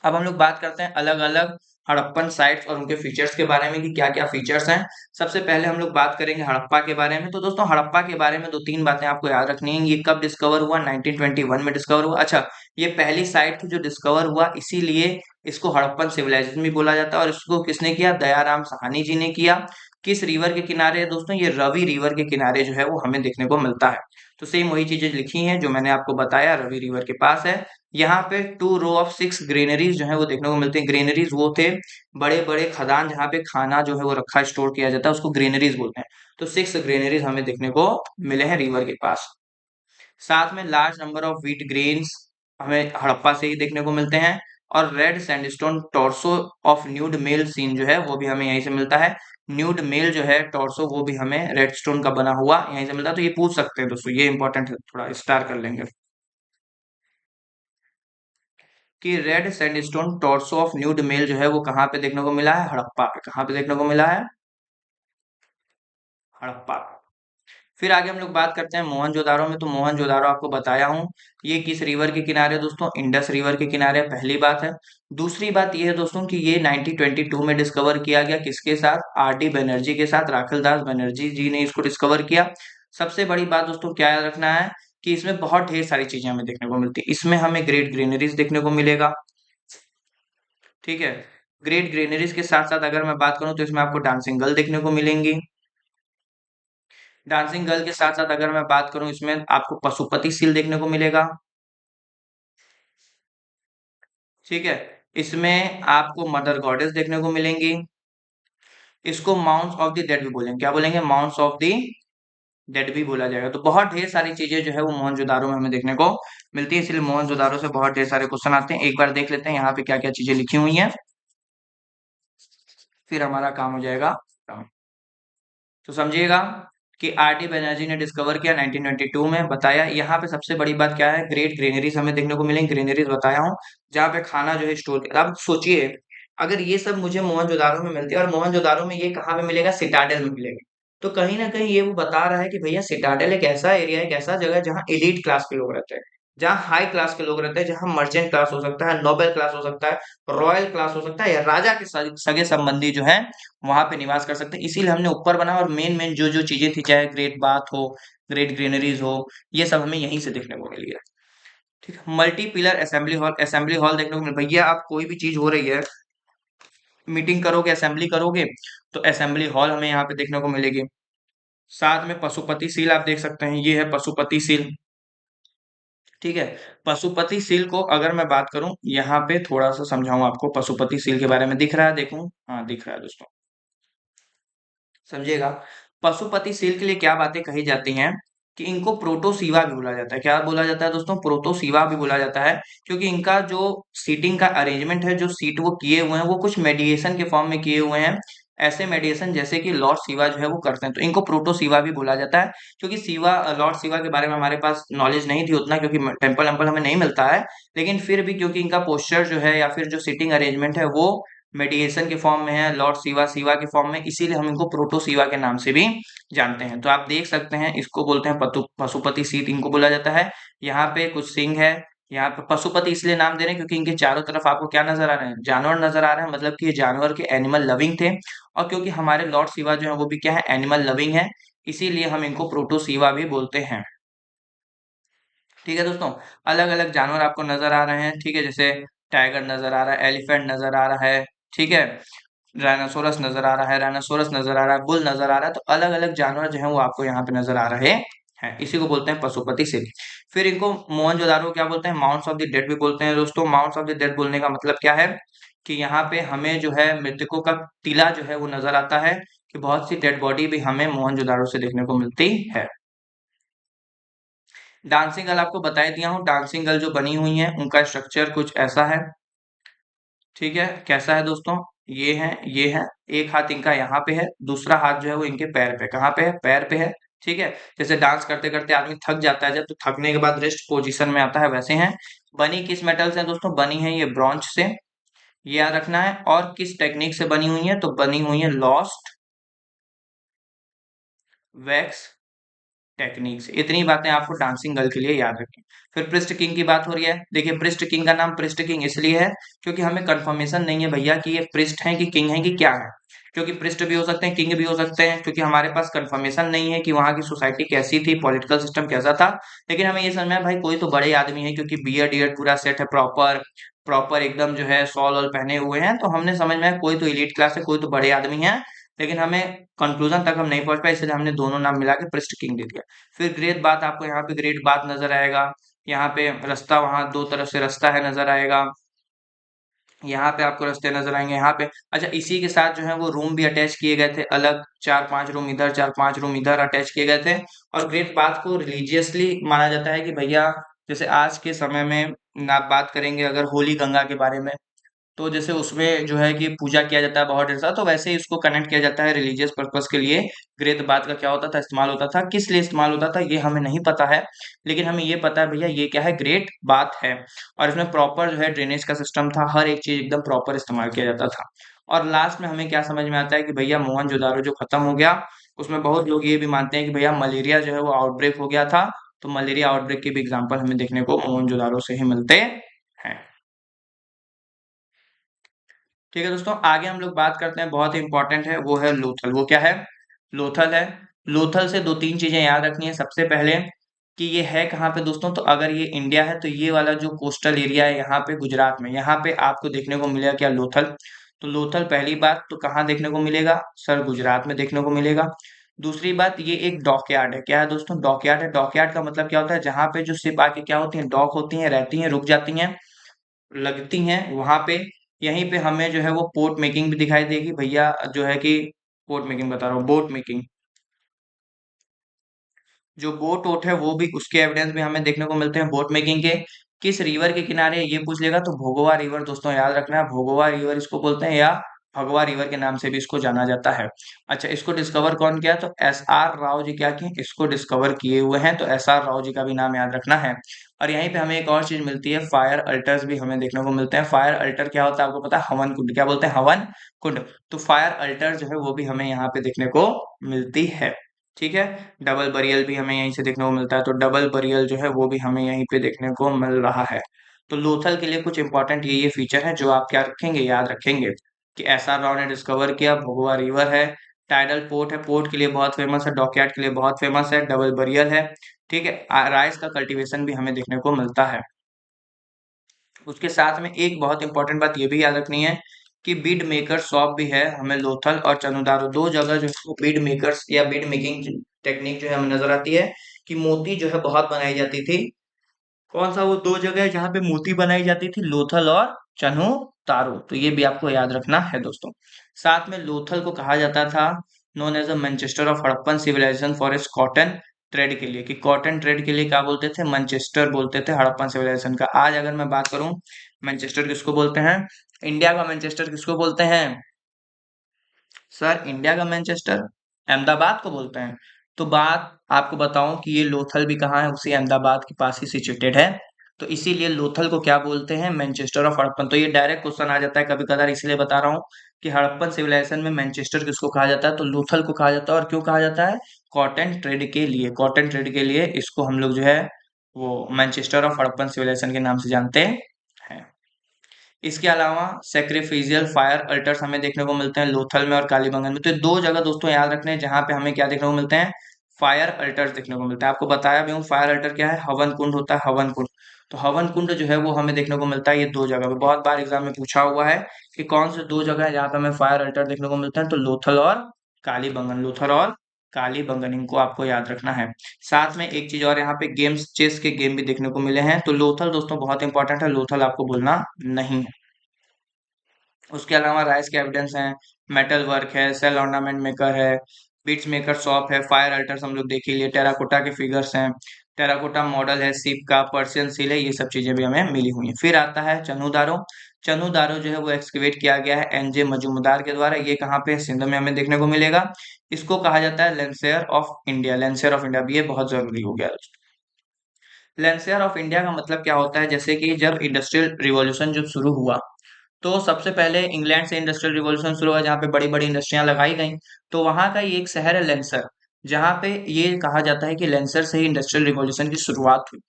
अब हम लोग बात करते हैं अलग अलग हड़प्पन साइट्स और उनके फीचर्स के बारे में कि क्या क्या फीचर्स हैं। सबसे पहले हम लोग बात करेंगे हड़प्पा के बारे में। तो दोस्तों, हड़प्पा के बारे में दो तीन बातें आपको याद रखनी है। ये कब डिस्कवर हुआ, 1921 में डिस्कवर हुआ। अच्छा, ये पहली साइट थी जो डिस्कवर हुआ, इसीलिए इसको हड़प्पन सिविलाइजेशन भी बोला जाता है। और इसको किसने किया, दयाराम साहनी जी ने किया। किस रिवर के किनारे है दोस्तों, ये रवि रिवर के किनारे जो है वो हमें देखने को मिलता है। तो सेम वही चीजें लिखी हैं जो मैंने आपको बताया, रवि रिवर के पास है। यहाँ पे 2 रो ऑफ 6 ग्रेनरीज जो है वो देखने को मिलते हैं। ग्रेनरीज वो थे बड़े बड़े खदान जहाँ पे खाना जो है वो रखा स्टोर किया जाता है, उसको ग्रेनरीज बोलते हैं। तो 6 ग्रेनरीज हमें देखने को मिले हैं रिवर के पास। साथ में large number of wheat grains हमें हड़प्पा से ही देखने को मिलते हैं। और red sandstone torso of nude male seen जो है वो भी हमें यहीं से मिलता है। न्यूड मेल जो है टॉर्सो, वो भी हमें रेड स्टोन का बना हुआ यहीं से मिलता है। तो ये पूछ सकते हैं दोस्तों, ये इंपॉर्टेंट है, थोड़ा स्टार कर लेंगे कि red sandstone torso of nude male जो है वो कहाँ पे देखने को मिला है, हड़प्पा पे। कहाँ पे देखने को मिला है, हड़प्पा। फिर आगे हम लोग बात करते हैं मोहनजोदारो में। तो मोहनजोदारो आपको बताया हूँ, ये किस रिवर के किनारे है दोस्तों, इंडस रिवर के किनारे, पहली बात है। दूसरी बात ये है दोस्तों कि ये 1922 में डिस्कवर किया गया, किसके साथ, आर डी बनर्जी के साथ, राखल दास बनर्जी जी ने इसको डिस्कवर किया। सबसे बड़ी बात दोस्तों क्या याद रखना है कि इसमें बहुत ढेर सारी चीजें हमें देखने को मिलती है। इसमें हमें ग्रेट ग्रेनरीज देखने को मिलेगा। ठीक है, ग्रेट ग्रेनरीज के साथ साथ अगर मैं बात करूं तो इसमें आपको डांसिंग गर्ल देखने को मिलेंगी। डांसिंग गर्ल के साथ साथ अगर मैं बात करूं, इसमें आपको पशुपति सील देखने को मिलेगा। ठीक है, इसमें आपको मदर गॉडेस देखने को मिलेंगी। इसको माउंट्स ऑफ द डेड भी बोलेंगे, क्या बोलेंगे, माउंट्स ऑफ द डेड भी बोला जाएगा। तो बहुत ढेर सारी चीजें जो है वो मोहनजोदारो में हमें देखने को मिलती है, इसलिए मोहनजोदारो से बहुत ढेर सारे क्वेश्चन आते हैं। एक बार देख लेते हैं यहाँ पे क्या क्या चीजें लिखी हुई हैं, फिर हमारा काम हो जाएगा। तो समझिएगा कि आर डी बनर्जी ने डिस्कवर किया 1922 में, बताया। यहाँ पे सबसे बड़ी बात क्या है, ग्रेट ग्रेनरीज हमें देखने को मिलेंगे। ग्रेनरीज बताया हूँ जहाँ पे खाना जो है स्टोर किया। अब सोचिए, अगर ये सब मुझे मोहनजोदारो में मिलती है, और मोहनजोदारो में ये कहाँ पे मिलेगा, सिटाडेल में मिलेगा, तो कहीं ना कहीं ये वो बता रहा है कि भैया सिटाडेल एक ऐसा एरिया है, एक ऐसा जगह है जहाँ एलीट क्लास के लोग रहते हैं। जहाँ हाई क्लास के लोग रहते हैं, जहाँ मर्चेंट क्लास हो सकता है, नोबल क्लास हो सकता है, रॉयल क्लास हो सकता है, या राजा के सगे संबंधी जो है वहां पे निवास कर सकते हैं। इसीलिए हमने ऊपर बना, और मेन मेन जो जो चीजें थी, चाहे ग्रेट बाथ हो, ग्रेट ग्रेनरीज हो, ये सब हमें यहीं से देखने को मिली है। ठीक है, multi pillar assembly hall, assembly hall देखने को मिले। भैया आप कोई भी चीज हो रही है, मीटिंग करोगे, असेंबली करोगे, तो असेंबली हॉल हमें यहाँ पे देखने को मिलेगी। साथ में पशुपति सील आप देख सकते हैं, ये है पशुपति सील। ठीक है, पशुपति सील को अगर मैं बात करूं, यहाँ पे थोड़ा सा समझाऊं आपको पशुपति सील के बारे में। दिख रहा है, देखूं? हाँ दिख रहा है दोस्तों, समझिएगा। पशुपति सील के लिए क्या बातें कही जाती हैं कि इनको प्रोटोसीवा भी बोला जाता है। क्या बोला जाता है दोस्तों? प्रोटोसीवा भी बोला जाता है, क्योंकि इनका जो सीटिंग का अरेंजमेंट है, जो सीट वो किए हुए हैं, वो कुछ मेडिएशन के फॉर्म में किए हुए हैं। ऐसे मेडिएशन जैसे कि लॉर्ड शिवा जो है वो करते हैं, तो इनको प्रोटोसीवा भी बोला जाता है। क्योंकि शिवा, लॉर्ड शिवा के बारे में हमारे पास नॉलेज नहीं थी उतना, क्योंकि टेम्पल वेम्पल हमें नहीं मिलता है। लेकिन फिर भी क्योंकि इनका पोस्चर जो है, या फिर जो सीटिंग अरेंजमेंट है, वो मेडिएशन के फॉर्म में है, लॉर्ड शिवा शिवा के फॉर्म में, इसीलिए हम इनको प्रोटो शिवा के नाम से भी जानते हैं। तो आप देख सकते हैं, इसको बोलते हैं पशुपति सीट, इनको बोला जाता है। यहाँ पे कुछ सिंह है। यहाँ पे पशुपति इसलिए नाम दे रहे हैं क्योंकि इनके चारों तरफ आपको क्या नजर आ रहे हैं? जानवर नजर आ रहे हैं, मतलब कि ये जानवर के एनिमल लविंग थे। और क्योंकि हमारे लॉर्ड शिवा जो है वो भी क्या है? एनिमल लविंग है, इसीलिए हम इनको प्रोटो शिवा भी बोलते हैं। ठीक है दोस्तों, अलग अलग जानवर आपको नजर आ रहे हैं। ठीक है, जैसे टाइगर नजर आ रहा है, एलिफेंट नजर आ रहा है, ठीक है, राइनोसोरस नजर आ रहा है, राइनोसोरस नजर आ रहा है, बुल नजर आ रहा है। तो अलग अलग जानवर जो है वो आपको यहाँ पे नजर आ रहे हैं, इसी को बोलते हैं पशुपति सिल। फिर इनको मोहनजोदारो क्या बोलते हैं? माउंट्स ऑफ द डेड भी बोलते हैं दोस्तों। माउंट्स ऑफ द डेड बोलने का मतलब क्या है? कि यहाँ पे हमें जो है मृतकों का टीला जो है वो नजर आता है, कि बहुत सी डेड बॉडी भी हमें मोहनजोदारो से देखने को मिलती है। डांसिंग गर्ल आपको बता ही दिया हूँ, डांसिंग गर्ल जो बनी हुई है उनका स्ट्रक्चर कुछ ऐसा है। ठीक है, कैसा है दोस्तों? ये है, ये है। एक हाथ इनका यहाँ पे है, दूसरा हाथ जो है वो इनके पैर पे, कहाँ पे है? पैर पे है। ठीक है, जैसे डांस करते करते आदमी थक जाता है जब, तो थकने के बाद रेस्ट पोजीशन में आता है, वैसे हैं। बनी किस मेटल से दोस्तों? बनी है ये ब्रॉन्ज से, ये याद रखना है। और किस टेक्निक से बनी हुई है? तो बनी हुई है लॉस्ट वैक्स टेक्निक से। इतनी बातें आपको डांसिंग गर्ल के लिए याद रखें। फिर पृष्ठ किंग की बात हो रही है। देखिए, पृष्ठ किंग का नाम पृष्ठ किंग इसलिए है क्योंकि हमें कंफर्मेशन नहीं है भैया कि ये पृष्ठ है कि किंग है कि क्या है। क्योंकि पृष्ठ भी हो सकते हैं, किंग भी हो सकते हैं, क्योंकि हमारे पास कंफर्मेशन नहीं है कि वहां की सोसाइटी कैसी थी, पॉलिटिकल सिस्टम कैसा था। लेकिन हमें ये समझ में आया भाई कोई तो बड़े आदमी है, क्योंकि बियर्ड ईयर्ड पूरा सेट है, प्रॉपर प्रॉपर एकदम जो है सॉल ऑल पहने हुए हैं, तो हमने समझ में आया कोई तो एलीट क्लास है, कोई तो बड़े आदमी है। लेकिन हमें कंक्लूजन तक हम नहीं पहुंच पाए, इसलिए हमने दोनों नाम मिला के पृष्ठ किंग दे दिया। फिर ग्रेट बात, आपको यहाँ पे ग्रेट बात नजर आएगा। यहाँ पे रास्ता, वहां दो तरफ से रास्ता है, नजर आएगा। यहाँ पे आपको रास्ते नजर आएंगे, यहाँ पे। अच्छा, इसी के साथ जो है वो रूम भी अटैच किए गए थे, अलग 4-5 रूम इधर, 4-5 रूम इधर अटैच किए गए थे। और ग्रेट बात को रिलीजियसली माना जाता है कि भैया, जैसे आज के समय में आप बात करेंगे अगर होली गंगा के बारे में, तो जैसे उसमें जो है कि पूजा किया जाता है बहुत ढेर सारा, तो वैसे ही इसको कनेक्ट किया जाता है रिलीजियस पर्पस के लिए। ग्रेट बात का क्या होता था? इस्तेमाल होता था, किस लिए इस्तेमाल होता था ये हमें नहीं पता है। लेकिन हमें ये पता है भैया ये क्या है? ग्रेट बात है। और इसमें प्रॉपर जो है ड्रेनेज का सिस्टम था, हर एक चीज एकदम प्रॉपर इस्तेमाल किया जाता था। और लास्ट में हमें क्या समझ में आता है कि भैया मोहनजोदारो जो खत्म हो गया, उसमें बहुत लोग ये भी मानते हैं कि भैया मलेरिया जो है वो आउटब्रेक हो गया था। तो मलेरिया आउटब्रेक के भी एग्जाम्पल हमें देखने को मोहनजोदारो से ही मिलते हैं। ठीक है दोस्तों, आगे हम लोग बात करते हैं, बहुत ही इंपॉर्टेंट है, वो है लोथल। वो क्या है? लोथल है। लोथल से दो तीन चीजें याद रखनी है। सबसे पहले कि ये है कहाँ पे दोस्तों? तो अगर ये इंडिया है तो ये वाला जो कोस्टल एरिया है यहाँ पे गुजरात में, यहाँ पे आपको देखने को मिलेगा क्या? लोथल। तो लोथल पहली बात तो कहाँ देखने को मिलेगा? सर गुजरात में देखने को मिलेगा। दूसरी बात, ये एक डॉकयार्ड है। क्या है दोस्तों? डॉकयार्ड है। डॉकयार्ड का मतलब क्या होता है? जहाँ पे जो शिप आके क्या होती है? डॉक होती है, रहती है, रुक जाती हैं, लगती हैं वहां पे। यहीं पे हमें जो है वो पोर्ट मेकिंग भी दिखाई देगी भैया, जो है कि पोर्ट मेकिंग बता रहा हूँ, बोट मेकिंग। जो बोट वोट है वो भी, उसके एविडेंस भी हमें देखने को मिलते हैं बोट मेकिंग के। किस रिवर के किनारे ये पूछ लेगा तो भोगवा रिवर दोस्तों, याद रखना है, भोगवा रिवर इसको बोलते हैं, या भगवा रिवर के नाम से भी इसको जाना जाता है। अच्छा, इसको डिस्कवर कौन किया? तो एस आर राव जी क्या किए? इसको डिस्कवर किए हुए हैं, तो एस आर राव जी का भी नाम याद रखना है। और यहीं पे हमें एक और चीज मिलती है, फायर अल्टर्स भी हमें देखने को मिलते हैं। फायर अल्टर क्या होता है आपको पता है? हवन कुंड। क्या बोलते हैं? हवन कुंड। तो फायर अल्टर जो है वो भी हमें यहाँ पे देखने को मिलती है। ठीक है। डबल बरियल भी हमें यहीं से देखने को मिलता है, तो डबल बरियल जो है वो भी हमें यहीं पे देखने को मिल रहा है। तो लोथल के लिए कुछ इंपॉर्टेंट ये फीचर है जो आप क्या रखेंगे, याद रखेंगे कि एसआर राव ने डिस्कवर किया, भोगवा रिवर है, टाइडल पोर्ट है, पोर्ट के लिए बहुत फेमस है, डॉकयार्ड के लिए बहुत फेमस है, डबल बरियल है। ठीक है, राइस का कल्टीवेशन भी हमें देखने को मिलता है। उसके साथ में एक बहुत इंपॉर्टेंट बात ये भी याद रखनी है कि बीड मेकर शॉप भी है हमें लोथल और चनुदारो दो जगह जो है बीड मेकर्स या बीड मेकिंग टेक्निक जो है हमें नजर आती है कि मोती जो है बहुत बनाई जाती थी। कौन सा वो दो जगह है जहाँ पे मोती बनाई जाती थी, लोथल और चनु तारो, तो ये भी आपको याद रखना है दोस्तों। साथ में लोथल को कहा जाता था known as a Manchester of Harappan civilization for its cotton trade के लिए, कि कॉटन ट्रेड के लिए क्या बोलते थे, मैनचेस्टर बोलते थे हड़प्पन सिविलाइजेशन का। आज अगर मैं बात करूं मैनचेस्टर किसको बोलते हैं, इंडिया का मैनचेस्टर किसको बोलते हैं सर, इंडिया का मैनचेस्टर अहमदाबाद को बोलते हैं। तो बात आपको बताऊं कि ये लोथल भी कहाँ है, उसी अहमदाबाद के पास ही सिचुएटेड है। तो इसीलिए लोथल को क्या बोलते हैं, मैनचेस्टर ऑफ हड़प्पन। तो ये डायरेक्ट क्वेश्चन आ जाता है कभी कदार, इसलिए बता रहा हूँ कि हड़प्पन सिविलाइजेशन में मैनचेस्टर किसको कहा जाता है, तो लोथल को कहा जाता है। और क्यों कहा जाता है, कॉटन ट्रेड के लिए, कॉटन ट्रेड के लिए इसको हम लोग जो है वो मैनचेस्टर ऑफ हड़प्पन सिविलाइजेशन के नाम से जानते हैं। इसके अलावा सेक्रिफिशियल फायर अल्टर्स हमें देखने को मिलते हैं लोथल में और कालीबंगन में। तो ये दो जगह दोस्तों याद रखने हैं जहां पे हमें क्या देखने को मिलते हैं, फायर अल्टर्स देखने को मिलता है। आपको बताया भी हूँ फायर अल्टर क्या है, हवन कुंड होता है, हवन कुंड। तो हवन कुंड जो है वो हमें देखने को मिलता है ये दो जगह पे, बहुत बार एग्जाम में पूछा हुआ है कि कौन से दो जगह है जहाँ पे हमें फायर अल्टर देखने को मिलते हैं, तो लोथल और कालीबंगन, लोथल और कालीबंगन, इनको आपको याद रखना है। साथ में एक चीज और, यहाँ पे गेम्स, चेस के गेम भी देखने को मिले हैं। तो लोथल दोस्तों बहुत इंपॉर्टेंट है, लोथल आपको भूलना नहीं है। उसके अलावा राइस के एविडेंस हैं, मेटल वर्क है, सेल ऑर्नामेंट मेकर है, बीट्स मेकर शॉप है, फायर अल्टर्स हम लोग देख ही लिए, टेराकोटा के फिगर्स हैं, टेराकोटा मॉडल है, सीप का, पर्शियन सील है, ये सब चीजें भी हमें मिली हुई हैं। फिर आता है चनुदारो। चनुदारो जो है वो एक्सकवेट किया गया है एनजे मजूमदार के द्वारा। ये कहाँ पे, सिंध में हमें देखने को मिलेगा। इसको कहा जाता है लेंसेयर ऑफ इंडिया, लेंसेयर ऑफ इंडिया भी ये बहुत जरूरी हो गया। लेंसेयर ऑफ इंडिया का मतलब क्या होता है, जैसे कि जब इंडस्ट्रियल रिवॉल्यूशन जब शुरू हुआ तो सबसे पहले इंग्लैंड से इंडस्ट्रियल रिवॉल्यूशन शुरू हुआ जहाँ पे बड़ी बड़ी इंडस्ट्रियां लगाई गई। तो वहां का ये एक शहर है लेंसर, जहाँ पे ये कहा जाता है कि लेंसर से ही इंडस्ट्रियल रिवॉल्यूशन की शुरुआत हुई।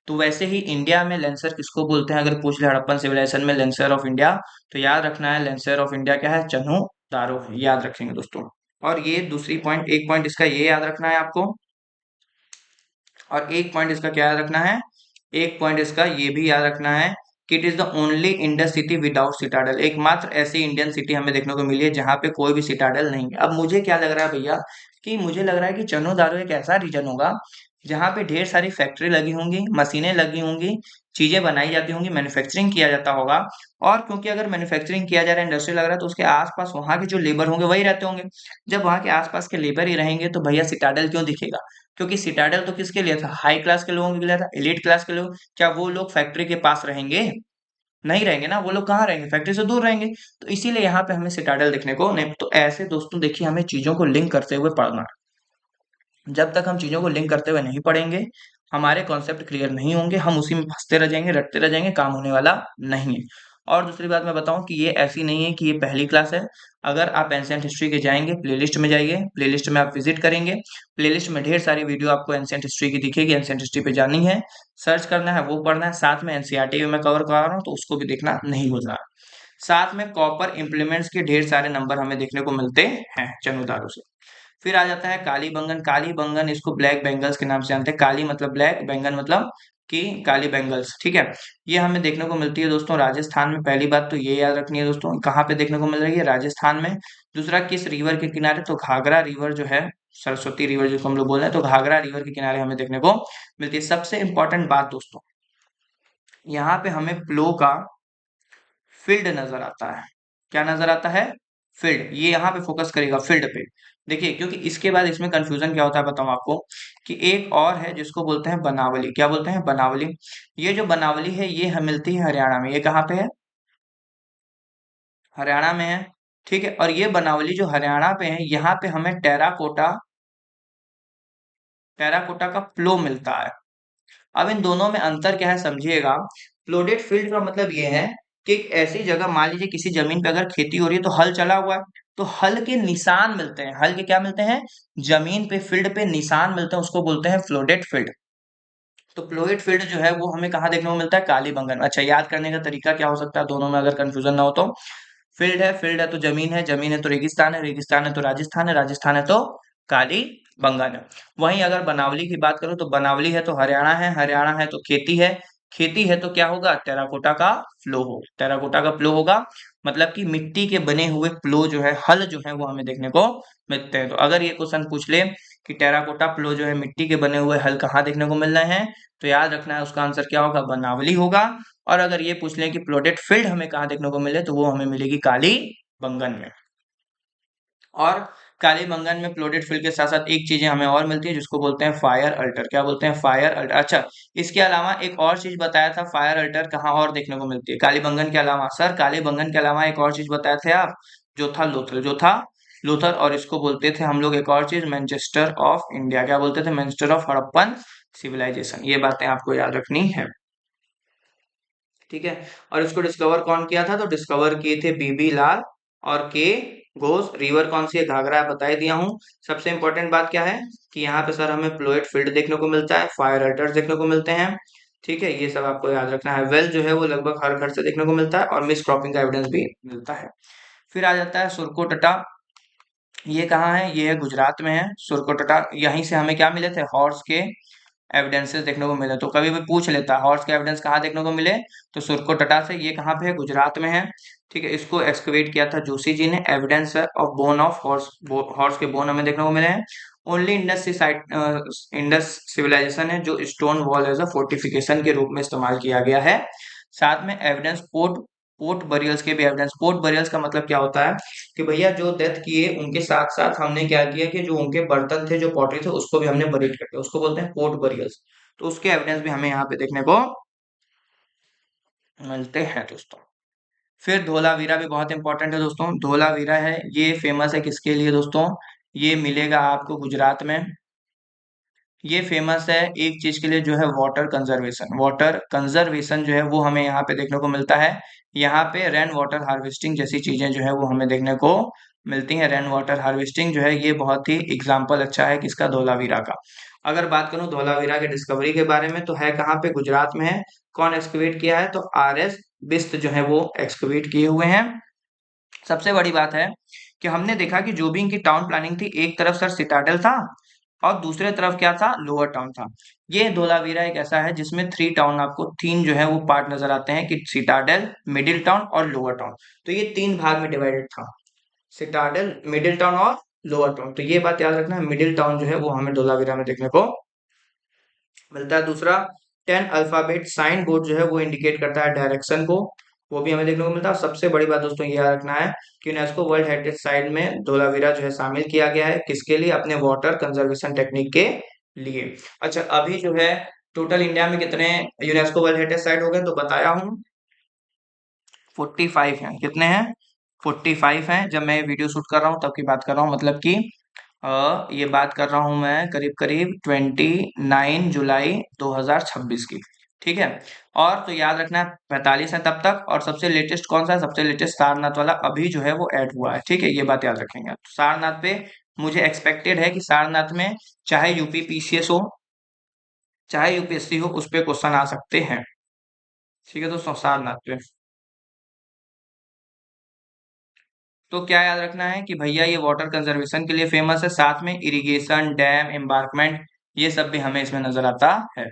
तो वैसे ही इंडिया में लेंसर किसको बोलते हैं, अगर पूछ ले हड़प्पन सिविलाइजेशन में लेंसर ऑफ इंडिया, तो याद रखना है लेंसर ऑफ इंडिया क्या है, चन्हू दारो है, याद रखेंगे दोस्तों। और ये दूसरी पॉइंट, एक पॉइंट इसका ये याद रखना है आपको, और एक पॉइंट इसका क्या याद रखना है, एक पॉइंट इसका ये भी याद रखना है कि it is the only Indian city without citadel, एकमात्र ऐसी इंडियन सिटी हमें देखने को मिली है जहां पे कोई भी सिटाडल नहीं है। अब मुझे क्या लग रहा है भैया, कि मुझे लग रहा है कि चनो दारो एक ऐसा रीजन होगा जहाँ पे ढेर सारी फैक्ट्री लगी होंगी, मशीनें लगी होंगी, चीजें बनाई जाती होंगी, मैन्युफैक्चरिंग किया जाता होगा। और क्योंकि अगर मैन्युफैक्चरिंग किया जा रहा है, इंडस्ट्री लग रहा है, तो उसके आसपास वहां के जो लेबर होंगे वही रहते होंगे। जब वहां के आसपास के लेबर ही रहेंगे तो भैया सिटाडल क्यों दिखेगा, क्योंकि सिटाडल तो किसके लिए था, हाई क्लास के लोगों के लिए था, एलिट क्लास के लोग। क्या वो लोग फैक्ट्री के पास रहेंगे, नहीं रहेंगे ना, वो लोग कहाँ रहेंगे, फैक्ट्री से दूर रहेंगे। तो इसीलिए यहाँ पे हमें सिटाडल देखने को नहीं। तो ऐसे दोस्तों देखिए, हमें चीजों को लिंक करते हुए पढ़ना है। जब तक हम चीजों को लिंक करते हुए नहीं पढ़ेंगे, हमारे कॉन्सेप्ट क्लियर नहीं होंगे, हम उसी में फंसते रह जाएंगे, रटते रह जाएंगे, काम होने वाला नहीं है। और दूसरी बात मैं बताऊं कि ये ऐसी नहीं है कि ये पहली क्लास है। अगर आप एंशियंट हिस्ट्री के जाएंगे, प्लेलिस्ट में जाइए, प्लेलिस्ट में आप विजिट करेंगे, प्लेलिस्ट में ढेर सारी वीडियो आपको एंशियंट हिस्ट्री की दिखेगी, एंशियंट हिस्ट्री पे जानी है, सर्च करना है, वो पढ़ना है। साथ में एनसीईआरटी भी मैं कवर करा रहा हूँ, तो उसको भी देखना नहीं भूलना। साथ में कॉपर इंप्लीमेंट्स के ढेर सारे नंबर हमें देखने को मिलते हैं चनुदारों से। फिर आ जाता है काली बंगन। काली बंगन इसको ब्लैक बेंगल्स के नाम से जानते हैं, काली मतलब ब्लैक, बेंगन मतलब कि काली बेंगल्स, ठीक है। ये हमें देखने को मिलती है दोस्तों राजस्थान में। पहली बात तो ये याद रखनी है दोस्तों, कहाँ पे देखने को मिल रही है, राजस्थान में। दूसरा किस रिवर के किनारे, तो घाघरा रिवर जो है, सरस्वती रिवर जिसको हम लोग बोल रहे हैं, तो घाघरा रिवर के किनारे हमें देखने को मिलती है। सबसे इंपॉर्टेंट बात दोस्तों, यहाँ पे हमें प्लो का फील्ड नजर आता है। क्या नजर आता है, फील्ड। ये यहाँ पे फोकस करेगा फील्ड पे। देखिए, क्योंकि इसके बाद इसमें कंफ्यूजन क्या होता है बताऊं आपको, कि एक और है जिसको बोलते हैं बनावली। क्या बोलते हैं, बनावली। ये जो बनावली है ये मिलती है हरियाणा में। ये कहाँ पे है, हरियाणा में है, ठीक है। और ये बनावली जो हरियाणा पे है, यहाँ पे हमें टेराकोटा, टेराकोटा का प्लो मिलता है। अब इन दोनों में अंतर क्या है समझिएगा। फ्लोडेड फील्ड का मतलब ये है कि एक ऐसी जगह, मान लीजिए किसी जमीन पे अगर खेती हो रही है तो हल चला हुआ है, तो हल के निशान मिलते हैं, हल के क्या मिलते हैं, जमीन पे फील्ड पे निशान मिलते हैं, उसको बोलते हैं फ्लोडेड फील्ड। तो फ्लोइड फील्ड जो है वो हमें कहाँ देखने को मिलता है, कालीबंगन। अच्छा, याद करने का तरीका क्या हो सकता है दोनों में, अगर कंफ्यूजन ना हो तो। फील्ड है तो जमीन है, जमीन है तो रेगिस्तान है, रेगिस्तान है तो राजस्थान है, राजस्थान है तो कालीबंगन है। वहीं अगर बनावली की बात करूं तो बनावली है तो हरियाणा है, हरियाणा है तो खेती है, खेती है तो क्या होगा, टेराकोटा का फ्लो हो, टेराकोटा का फ्लो होगा। मतलब कि मिट्टी के बने हुए प्लो जो है, हल जो है वो हमें देखने को मिलते हैं। तो अगर ये क्वेश्चन पूछ ले कि टेराकोटा प्लो जो है मिट्टी के बने हुए हल कहाँ देखने को मिल रहे हैं, तो याद रखना है उसका आंसर क्या होगा, बनावली होगा। और अगर ये पूछ लें कि प्लोडेड फील्ड हमें कहाँ देखने को मिले, तो वो हमें मिलेगी काली बंगन में। और काली बंगन में प्लोडेड फील्ड के साथ साथ एक चीजें हमें और मिलती है जिसको बोलते हैं फायर अल्टर। क्या बोलते हैं, फायर अल्टर। अच्छा, इसके अलावा एक और चीज बताया था, फायर अल्टर कहाँ और देखने को मिलती है काली बंगन के अलावा, सर काली बंगन के अलावा एक और चीज बताए थे आप, जो था लोथल, जो था लोथल। और इसको बोलते थे हम लोग एक और चीज, मैनचेस्टर ऑफ इंडिया। क्या बोलते थे, मैनचेस्टर ऑफ हड़प्पन सिविलाइजेशन। ये बातें आपको याद रखनी है, ठीक है। और इसको डिस्कवर कौन किया था, तो डिस्कवर किए थे बीबी लाल और के घोष। रिवर कौन सी है, घाघरा है, बता ही दिया हूँ। सबसे इंपॉर्टेंट बात क्या है कि यहाँ पे सर हमें फ्लोइड फील्ड देखने को मिलता है, फायर अल्टर्स देखने को मिलते हैं, ठीक है। ये सब आपको याद रखना है। वेल जो है वो लगभग हर घर से देखने को मिलता है, और मिस क्रॉपिंग का एविडेंस भी मिलता है। फिर आ जाता है सुरकोटटा। ये कहाँ है, ये है गुजरात में है सुरकोटटा। यहीं से हमें क्या मिले थे, हॉर्स के एविडेंसेस देखने को मिले। तो कभी भी पूछ लेता हॉर्स के एविडेंस कहाँ देखने को मिले, तो सुरकोटटा से। ये कहाँ पे है, गुजरात में है, ठीक है। इसको एक्सकवेट किया था जोशी जी ने। Evidence of bone of horse, horse के बोन हमें देखने को मिले हैं। Only Indus site, Indus civilization है जो stone wall as a fortification के रूप में इस्तेमाल किया गया है। साथ में एविडेंस पोर्ट, पोर्ट बरियल्स के भी एविडेंस। पोर्ट बरियल्स का मतलब क्या होता है कि भैया जो डेथ किए उनके साथ साथ हमने क्या किया कि जो उनके बर्तन थे, जो पॉटरी थे, उसको भी हमने बरीड कर दिया, उसको बोलते हैं पोर्ट बरियल्स। तो उसके एविडेंस भी हमें यहाँ पे देखने को मिलते हैं दोस्तों। फिर धोलावीरा भी बहुत इंपॉर्टेंट है दोस्तों। धोलावीरा है, ये फेमस है किसके लिए दोस्तों, ये मिलेगा आपको गुजरात में। ये फेमस है एक चीज के लिए, जो है वाटर कंजर्वेशन। वाटर कंजर्वेशन जो है वो हमें यहाँ पे देखने को मिलता है। यहाँ पे रेन वाटर हार्वेस्टिंग जैसी चीजें जो है वो हमें देखने को मिलती हैं। रेन वाटर हार्वेस्टिंग जो है ये बहुत ही एग्जाम्पल अच्छा है किसका, धोलावीरा का। अगर बात करूं धोलावीरा के डिस्कवरी के बारे में, तो है कहाँ पे, गुजरात में है। कौन एक्सकवेट किया है, तो RS बिस्त जो है वो एक्सकवेट किए हुए हैं। सबसे बड़ी बात है कि हमने देखा कि जो भी इनकी टाउन प्लानिंग थी, एक तरफ सर सिटाडेल था और दूसरे तरफ क्या था, लोअर टाउन था। ये धोलावीरा एक ऐसा है जिसमें थ्री टाउन, आपको तीन जो है वो पार्ट नजर आते हैं कि सिटाडेल, मिडिल टाउन और लोअर टाउन। तो ये तीन भाग में डिवाइडेड था, सिटाडेल, मिडिल टाउन और लोअर टाउन। तो ये बात याद रखना है, मिडिल टाउन जो है वो हमें धोलावीरा में देखने को मिलता है। दूसरा, 10 अल्फाबेट साइन बोर्ड जो है वो इंडिकेट करता है डायरेक्शन को, वो भी हमें देखने को मिलता है। और सबसे बड़ी बात दोस्तों ये याद रखना है कि यूनेस्को वर्ल्ड हेरिटेज साइट में धोलावीरा जो है शामिल किया गया है, किसके लिए, अपने वाटर कंजर्वेशन टेक्निक के लिए। अच्छा, अभी जो है टोटल इंडिया में कितने यूनेस्को वर्ल्ड हेरिटेज साइट हो गए, तो बताया हूँ 45 हैं। कितने हैं, 45 हैं। जब मैं वीडियो शूट कर रहा हूँ तब की बात कर रहा हूँ, मतलब कि ये बात कर रहा हूँ मैं करीब करीब 29 जुलाई 2026 की, ठीक है। और तो याद रखना है 45 है तब तक। और सबसे लेटेस्ट कौन सा है, सबसे लेटेस्ट सारनाथ वाला अभी जो है वो ऐड हुआ है, ठीक है। ये बात याद रखेंगे। तो सारनाथ पे मुझे एक्सपेक्टेड है कि सारनाथ में चाहे यूपी PCS हो, चाहे UPSC हो, उस पे क्वेश्चन आ सकते हैं, ठीक है दोस्तों, सारनाथ पे। तो क्या याद रखना है कि भैया ये वाटर कंजर्वेशन के लिए फेमस है, साथ में इरिगेशन, डैम, एम्बार्कमेंट, ये सब भी हमें इसमें नजर आता है।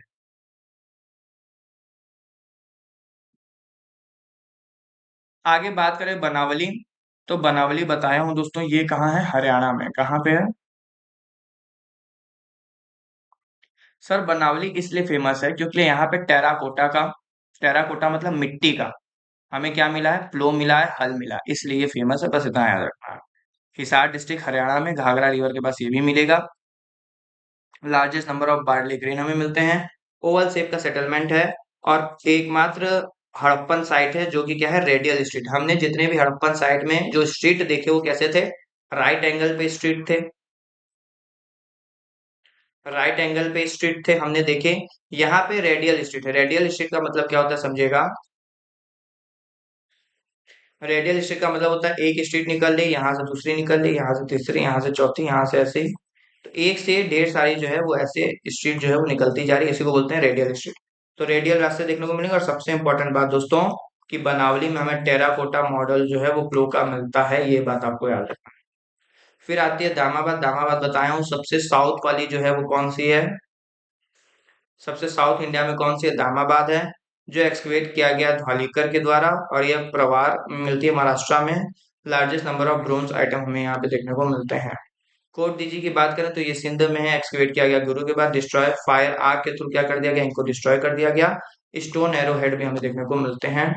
आगे बात करें बनावली, तो बनावली बताया हूँ दोस्तों, ये कहाँ है, हरियाणा में। कहाँ पे है सर, बनावली इसलिए फेमस है क्योंकि यहाँ पे टेराकोटा का, टेराकोटा मतलब मिट्टी का, हमें क्या मिला है, प्लो मिला है, हल मिला है, इसलिए ये फेमस है। बस इतना याद रखना है। हिसार डिस्ट्रिक्ट हरियाणा में, घाघरा रिवर के पास ये भी मिलेगा। Largest number of barley grain हमें मिलते हैं। ओवल शेप का सेटलमेंट है। और एकमात्र हड़प्पन साइट है जो कि क्या है, रेडियल स्ट्रीट। हमने जितने भी हड़प्पन साइट में जो स्ट्रीट देखे वो कैसे थे, राइट एंगल पे स्ट्रीट थे, राइट एंगल पे स्ट्रीट थे हमने देखे। यहाँ पे रेडियल स्ट्रीट है। रेडियल स्ट्रीट का मतलब क्या होता है समझिएगा, रेडियल स्ट्रीट का मतलब होता है एक स्ट्रीट निकल ली, यहाँ से दूसरी निकल ली, यहाँ से तीसरी, यहाँ से चौथी, यहाँ से ऐसे ही। तो एक से ढेर सारी जो है वो ऐसे स्ट्रीट जो है वो निकलती जा रही है, इसी को बोलते हैं रेडियल स्ट्रीट। तो रेडियल रास्ते देखने को मिलेंगे। और सबसे इंपॉर्टेंट बात दोस्तों, कि बनावली में हमें टेराकोटा मॉडल जो है वो क्लो का मिलता है, ये बात आपको याद रखना है। फिर आती है दामाबाद। दामाबाद बताया हूँ, सबसे साउथ वाली जो है वो कौन सी है, सबसे साउथ इंडिया में कौन सी है, दामाबाद है, जो एक्सकवेट किया गया धालीकर के द्वारा। और यह प्रवार मिलती है महाराष्ट्र में। Largest number of bronze item हमें यहाँ पे देखने को मिलते हैं। कोट डीजी की बात करें तो ये सिंध में है, एक्सकवेट किया गया गुरु के बाद। डिस्ट्रॉय फायर आग के थ्रू क्या कर दिया गया, इनको डिस्ट्रॉय कर दिया गया। स्टोन एरो हेड भी हमें देखने को मिलते हैं।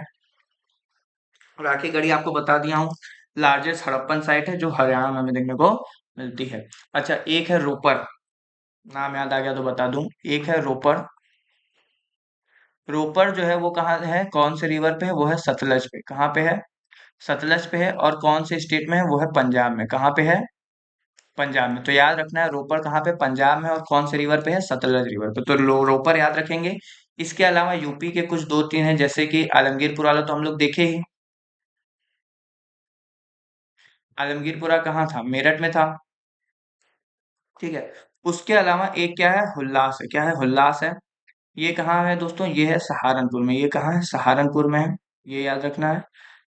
राखी गढ़ी आपको बता दिया हूँ, लार्जेस्ट हड़प्पन साइट है जो हरियाणा में हमें देखने को मिलती है। अच्छा, एक है रोपर, नाम याद आ गया तो बता दूं, एक है रोपर। रोपर जो है वो कहाँ है, कौन से रिवर पे है, वो है सतलज पे। कहाँ पे है, सतलज पे है। और कौन से स्टेट में है, वो है पंजाब में। कहाँ पे है, पंजाब में। तो याद रखना है रोपर कहाँ पे, पंजाब में। और कौन से रिवर पे है, सतलज रिवर पे। तो रोपर याद रखेंगे। इसके अलावा यूपी के कुछ दो तीन हैं, जैसे कि आलमगीरपुर वाला तो हम लोग देखे ही। आलमगीरपुरा कहाँ था, मेरठ में था। ठीक है। उसके अलावा एक क्या है, हुल्लास है। क्या है, हुल्लास है। ये कहाँ है दोस्तों, ये है सहारनपुर में। ये कहाँ है, सहारनपुर में है। ये याद रखना है।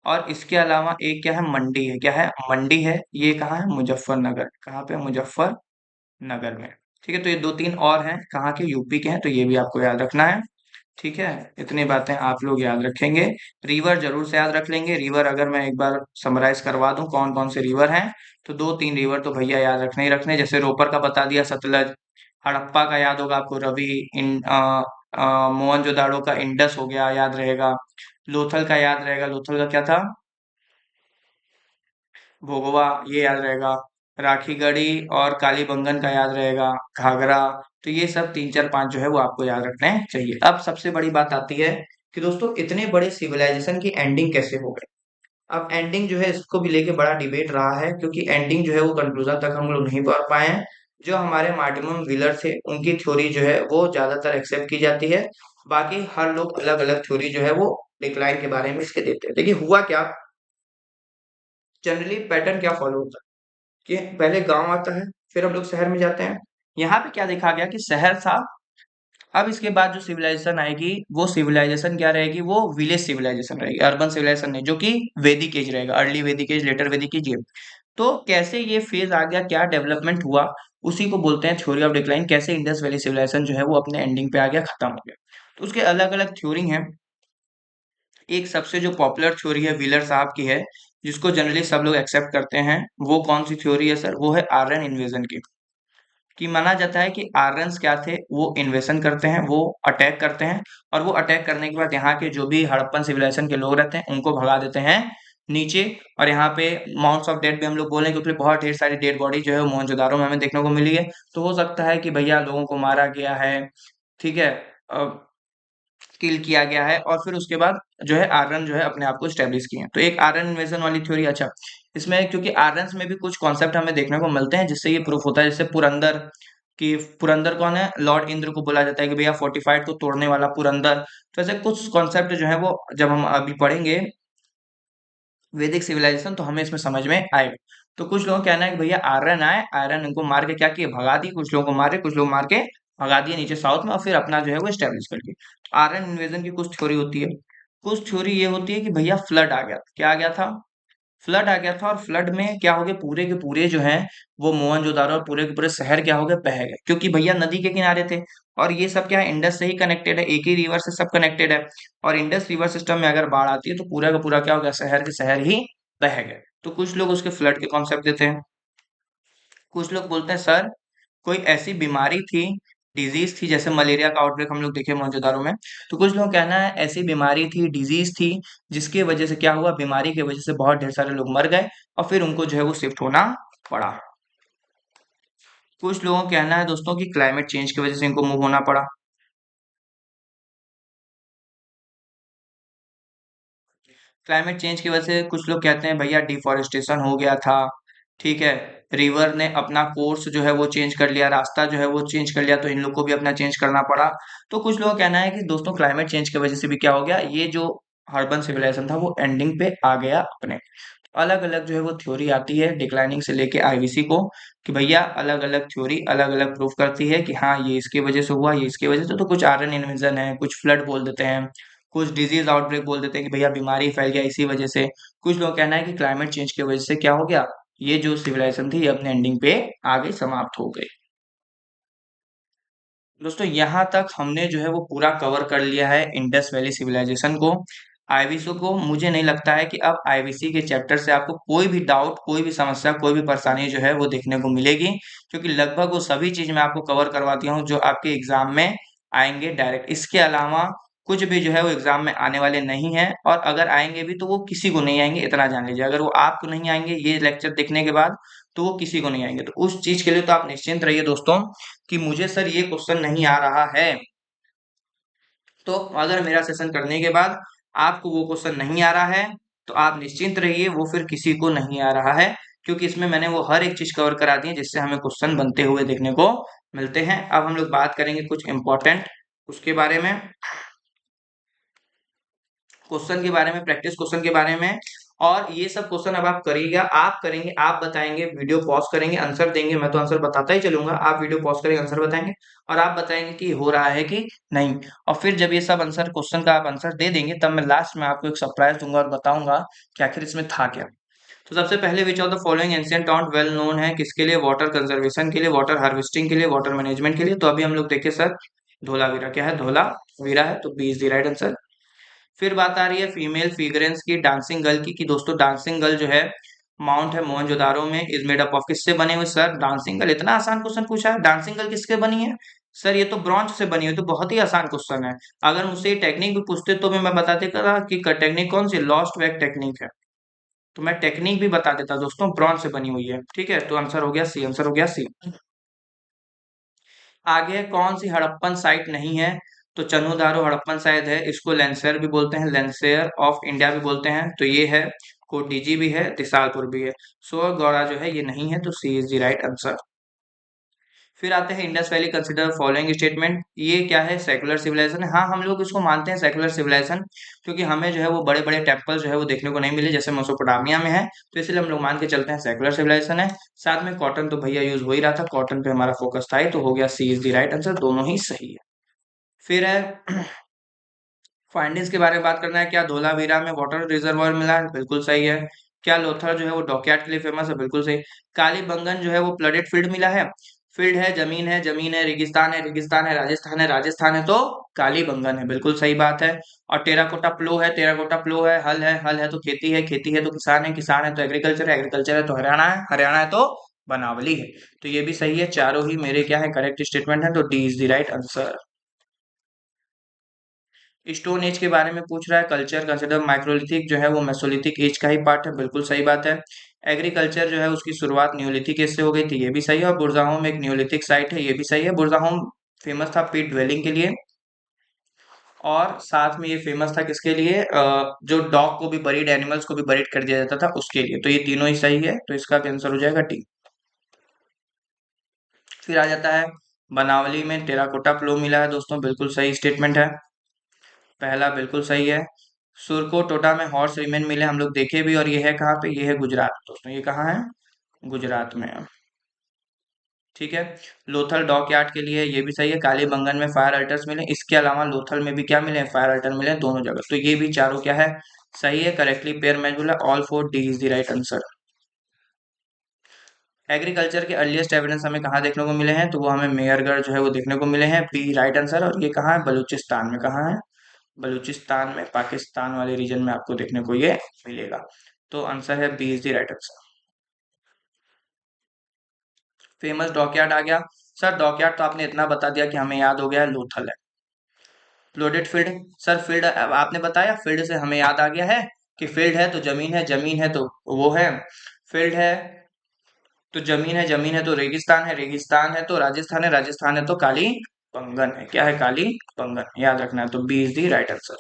और इसके अलावा एक क्या है, मंडी है। क्या है, मंडी है। ये कहाँ है, मुजफ्फरनगर। कहाँ पे, मुजफ्फरनगर में। ठीक है। तो ये दो तीन और हैं, कहाँ के, यूपी के हैं। तो ये भी आपको याद रखना है। ठीक है। इतनी बातें आप लोग याद रखेंगे। रिवर जरूर से याद रख लेंगे। रिवर अगर मैं एक बार समराइज करवा दूं कौन कौन से रिवर हैं, तो दो तीन रिवर तो भैया याद रखने ही रखने। जैसे रोपर का बता दिया, सतलज। हड़प्पा का याद होगा आपको, रवि। इन मोहनजोदाड़ो का इंडस हो गया, याद रहेगा। लोथल का याद रहेगा, लोथल का क्या था, भोगवा, ये याद रहेगा। राखी गढ़ी और कालीबंगन का याद रहेगा, घाघरा। तो ये सब तीन चार पांच जो है वो आपको याद रखने चाहिए। अब सबसे बड़ी बात आती है कि दोस्तों इतने बड़े सिविलाइजेशन की एंडिंग कैसे हो गई। अब एंडिंग जो है इसको भी लेके बड़ा डिबेट रहा है, क्योंकि एंडिंग जो है वो कंक्लूजन तक हम लोग नहीं पढ़ पाए हैं। जो हमारे मार्टिमम व्हीलर थे उनकी थ्योरी जो है वो ज्यादातर एक्सेप्ट की जाती है। बाकी हर लोग अलग अलग थ्योरी जो है वो डिक्लाइन के बारे में इसके देते हैं। देखिए हुआ क्या, जनरली पैटर्न क्या फॉलो होता है कि पहले गांव आता है, फिर हम लोग शहर में जाते हैं। यहाँ पे क्या देखा गया कि शहर था। अब इसके बाद जो सिविलाइजेशन आएगी वो सिविलाइजेशन क्या रहेगी, वो विलेज सिविलाइजेशन रहेगी, अर्बन सिविलाइजेशन नहीं, जो कि वैदिक एज रहेगा, अर्ली वैदिक एज, लेटर वैदिक एज। ये तो कैसे ये फेज आ गया, क्या डेवलपमेंट हुआ, उसी को बोलते हैं थ्योरी ऑफ डिक्लाइन। कैसे इंडस वैली सिविलाइजेशन जो है वो अपने एंडिंग पे आ गया, खत्म हो गया। तो उसके अलग अलग थ्योरी हैं। एक सबसे जो पॉपुलर थ्योरी है व्हीलर साहब की है, जिसको जनरली सब लोग एक्सेप्ट करते हैं। वो कौन सी थ्योरी है सर, वो है आर्यन इन्वेजन की। माना जाता है कि आर्यंस क्या थे, वो इन्वेशन करते हैं, वो अटैक करते हैं। और वो अटैक करने के बाद यहाँ के जो भी हड़प्पन सिविलाइजेशन के लोग रहते हैं उनको भगा देते हैं नीचे। और यहाँ पे माउंट्स ऑफ डेड भी हम लोग बोले, क्योंकि बहुत ढेर सारी डेड बॉडी जो है वो मोहनजोदारो में हमें देखने को मिली है। तो हो सकता है कि भैया लोगों को मारा गया है, ठीक है, किल किया गया है, और फिर उसके बाद जो है आर्यन जो है अपने आप को स्टेब्लिश किए हैं। तो एक आर्यन इन्वेजन वाली थ्योरी। अच्छा, इसमें क्योंकि आर्यंस में भी कुछ कॉन्सेप्ट हमें देखने को मिलते हैं जिससे ये प्रूफ होता है। जैसे पुरंदर, कि पुरंदर कौन है, लॉर्ड इंद्र को बोला जाता है कि भैया फोर्टिफाइड को तोड़ने वाला पुरंदर। तो ऐसे कुछ कॉन्सेप्ट जो है वो जब हम अभी पढ़ेंगे वैदिक सिविलाइजेशन तो हमें इसमें समझ में आएगा। तो कुछ लोगों का कहना है कि भैया आर्यन आए, आर्यन इनको मार के क्या किए, भगा दिए। कुछ लोगों को मारे, कुछ लोग मार के भगा दिए नीचे साउथ में, और फिर अपना जो है वो स्टेब्लिश कर दिए। तो आर्यन इन्वेजन की कुछ थ्योरी होती है। कुछ थ्योरी ये होती है कि भैया फ्लड आ गया था। क्या आ गया था, फ्लड आ गया था। और फ्लड में क्या हो गया, पूरे के पूरे जो हैं वो मोहनजोदारो और पूरे के पूरे शहर क्या हो गए, बह गए। क्योंकि भैया नदी के किनारे थे, और ये सब क्या है, इंडस से ही कनेक्टेड है, एक ही रिवर से सब कनेक्टेड है। और इंडस रिवर सिस्टम में अगर बाढ़ आती है तो पूरा का पूरा क्या हो गया, शहर के शहर ही बह गए। तो कुछ लोग उसके फ्लड के कॉन्सेप्ट देते हैं। कुछ लोग बोलते हैं सर कोई ऐसी बीमारी थी, डिजीज थी, जैसे मलेरिया का आउटब्रेक हम लोग देखे मोहनजोदारो में। तो कुछ लोग कहना है ऐसी बीमारी थी, डिजीज थी, जिसकी वजह से क्या हुआ, बीमारी की वजह से बहुत ढेर सारे लोग मर गए, और फिर उनको जो है वो शिफ्ट होना पड़ा। कुछ लोगों का कहना है दोस्तों कि क्लाइमेट चेंज की वजह से इनको मूव होना पड़ा। क्लाइमेट चेंज की वजह से कुछ लोग कहते हैं भैया डिफॉरेस्टेशन हो गया था। ठीक है। रिवर ने अपना कोर्स जो है वो चेंज कर लिया, रास्ता जो है वो चेंज कर लिया, तो इन लोग को भी अपना चेंज करना पड़ा। तो कुछ लोग का कहना है कि दोस्तों क्लाइमेट चेंज की वजह से भी क्या हो गया, ये जो अर्बन सिविलाइजेशन था वो एंडिंग पे आ गया अपने। अलग अलग जो है वो थ्योरी आती है डिक्लाइनिंग से लेके आईवीसी को, कि भैया अलग अलग थ्योरी अलग अलग प्रूफ करती है कि हाँ ये इसकी वजह से हुआ, ये इसकी वजह से। तो कुछ आयरन इन्वेजन है, कुछ फ्लड बोल देते हैं, कुछ डिजीज आउटब्रेक बोल देते हैं कि भैया बीमारी फैल गया इसी वजह से। कुछ लोग कहना है कि क्लाइमेट चेंज की वजह से क्या हो गया, ये जो सिविलाइजेशन थी ये अपने एंडिंग पे आ गई, समाप्त हो गई। दोस्तों यहाँ तक हमने जो है वो पूरा कवर कर लिया है इंडस वैली सिविलाइजेशन को, आईवीसी को। मुझे नहीं लगता है कि अब आईवीसी के चैप्टर से आपको कोई भी डाउट, कोई भी समस्या, कोई भी परेशानी जो है वो देखने को मिलेगी, क्योंकि लगभग वो सभी चीज मैं आपको कवर करवा दिया हूँ जो आपके एग्जाम में आएंगे डायरेक्ट। इसके अलावा कुछ भी जो है वो एग्जाम में आने वाले नहीं है, और अगर आएंगे भी तो वो किसी को नहीं आएंगे, इतना जान लीजिए। अगर वो आपको नहीं आएंगे ये लेक्चर देखने के बाद, तो वो किसी को नहीं आएंगे। तो उस चीज के लिए तो आप निश्चिंत रहिए दोस्तों, कि मुझे सर ये क्वेश्चन नहीं आ रहा है, तो अगर मेरा सेशन करने के बाद आपको वो क्वेश्चन नहीं आ रहा है, तो आप निश्चिंत रहिए वो फिर किसी को नहीं आ रहा है, क्योंकि इसमें मैंने वो हर एक चीज कवर करा दी है जिससे हमें क्वेश्चन बनते हुए देखने को मिलते हैं। अब हम लोग बात करेंगे कुछ इंपॉर्टेंट उसके बारे में, क्वेश्चन के बारे में, प्रैक्टिस क्वेश्चन के बारे में। और ये सब क्वेश्चन अब आप करिएगा, आप करेंगे, आप बताएंगे, वीडियो पॉज करेंगे, आंसर देंगे। मैं तो आंसर बताता ही चलूंगा, आप वीडियो पॉज करेंगे, आंसर बताएंगे, और आप बताएंगे कि हो रहा है कि नहीं। और फिर जब ये सब आंसर क्वेश्चन का आप आंसर दे देंगे, तब मैं लास्ट में आपको एक सरप्राइज दूंगा और बताऊंगा कि आखिर इसमें था क्या। तो सबसे पहले which of the following ancient taunt well known है, किसके लिए? वाटर कंजर्वेशन के लिए, वाटर हार्वेस्टिंग के लिए, वाटर मैनेजमेंट के लिए। तो अभी हम लोग देखे सर धोलावीरा, क्या है? धोलावीरा है, तो B is the right answer. फिर बात आ रही है फीमेल फिगरेंस की, डांसिंग गर्ल की, कि दोस्तों डांसिंग गर्ल जो है माउंट है मोहनजोदारो में, इज मेड अप ऑफ, किससे बने हुए? सर डांसिंग गर्ल, इतना आसान क्वेश्चन पूछा है, डांसिंग गर्ल किसके बनी है? सर ये तो ब्रॉन्ज से बनी हुई, तो बहुत ही आसान क्वेश्चन है। अगर मुझसे टेक्निक भी पूछते तो मैं बता देता कि टेक्निक कौन सी, लॉस्ट वैक टेक्निक है, तो मैं टेक्निक भी बता देता दोस्तों, ब्रॉन्ज से बनी हुई है। ठीक है, तो आंसर हो गया सी, आंसर हो गया सी। आगे कौन सी हड़प्पन साइट नहीं है? तो चन्हूदारो हड़प्पन साइट है, इसको लेंसर भी बोलते हैं, लेंसर ऑफ इंडिया भी बोलते हैं, तो ये है। कोटिजी भी है, तिसालपुर भी है। सो गौड़ा जो है ये नहीं है, तो सी इज द राइट आंसर। फिर आते हैं Indus valley consider following statement, ये क्या है? सेकुलर सिविलाइजेशन है। हाँ, हम लोग इसको मानते हैं सेकुलर सिविलाइजेशन, क्योंकि हमें जो है वो बड़े बड़े टेम्पल जो है वो देखने को नहीं मिले जैसे मेसोपोटामिया में है, तो इसलिए हम लोग मान के चलते हैं सेकुलर सिविलाइजेशन है। साथ में कॉटन तो भैया यूज हो ही रहा था, कॉटन पे हमारा फोकस था ही, तो हो गया सी इज द राइट आंसर, दोनों ही सही है। फिर है फाइंडिंग्स के बारे में बात करना है, क्या धोलावीरा में वाटर रिजर्वायर मिला है? बिल्कुल सही है। क्या लोथर जो है वो डॉकयार्ड के लिए फेमस है? बिल्कुल सही। कालीबंगन जो है वो फ्लडेड फील्ड मिला है? फील्ड है, जमीन है, जमीन है, रेगिस्तान है, रेगिस्तान है, राजस्थान है, राजस्थान है, तो कालीबंगन है, बिल्कुल सही बात है। और टेराकोटा प्लो है, टेराकोटा प्लो है, हल है, हल है तो खेती है, खेती है तो किसान है, किसान है तो एग्रीकल्चर है, एग्रीकल्चर है तो हरियाणा है, हरियाणा है तो बनावली है। तो ये भी सही है, चारों ही मेरे क्या है करेक्ट स्टेटमेंट है, तो D is the right answer. Stone age के बारे में पूछ रहा है, कल्चर कंसिडर माइक्रोलिथिक जो है वो मेसोलिथिक एज का ही पार्ट है, बिल्कुल सही बात है। एग्रीकल्चर जो है उसकी शुरुआत न्यूलिथिक एज से हो गई थी, ये भी सही है। और बुरजाहोम एक न्यूलिथिक साइट है, ये भी सही है। बुरजाहोम फेमस था पीट ड्वेलिंग के लिए, और साथ में ये फेमस था किसके लिए? जो डॉग को भी, बरीड एनिमल्स को भी बरीड कर दिया जाता था उसके लिए। तो ये तीनों ही सही है, तो इसका भी आंसर हो जाएगा टी। फिर आ जाता है बनावली में टेराकोटा प्लो मिला है, दोस्तों बिल्कुल सही स्टेटमेंट है, पहला बिल्कुल सही है। सुरकोटोटा में हॉर्स रिमेन मिले, हम लोग देखे भी, और ये है कहाँ पे? ये है गुजरात दोस्तों, ये कहाँ है? गुजरात में है। ठीक है। लोथल डॉक यार्ड के लिए ये भी सही है। कालीबंगन में फायर अल्टर्स मिले, इसके अलावा लोथल में भी क्या मिले? फायर अल्टर मिले, दोनों जगह। तो ये भी चारों क्या है? सही है, करेक्टली पेयर मैच बोला, all four, D is the right answer. Agriculture के अर्लीस्ट एविडेंस हमें कहाँ देखने को मिले हैं? तो वो हमें मेयरगढ़ जो है वो देखने को मिले हैं, बी राइट आंसर। और ये कहाँ है? बलूचिस्तान में। कहाँ है? बलूचिस्तान में, पाकिस्तान वाले रीजन में आपको देखने को ये मिलेगा। तो आंसर है B is the right answer. Famous dockyard आ गया। सर डॉकयार्ड तो आपने इतना बता दिया कि हमें याद हो गया है, लोथल है। लोडेड फील्ड, सर फील्ड आपने बताया, फील्ड से हमें याद आ गया है कि फील्ड है तो जमीन है, जमीन है तो वो है फील्ड है, तो जमीन है, जमीन है तो रेगिस्तान है, रेगिस्तान है तो राजस्थान है, राजस्थान है तो काली पंगन है। क्या है? काली पंगन, याद रखना है, तो B is the right answer.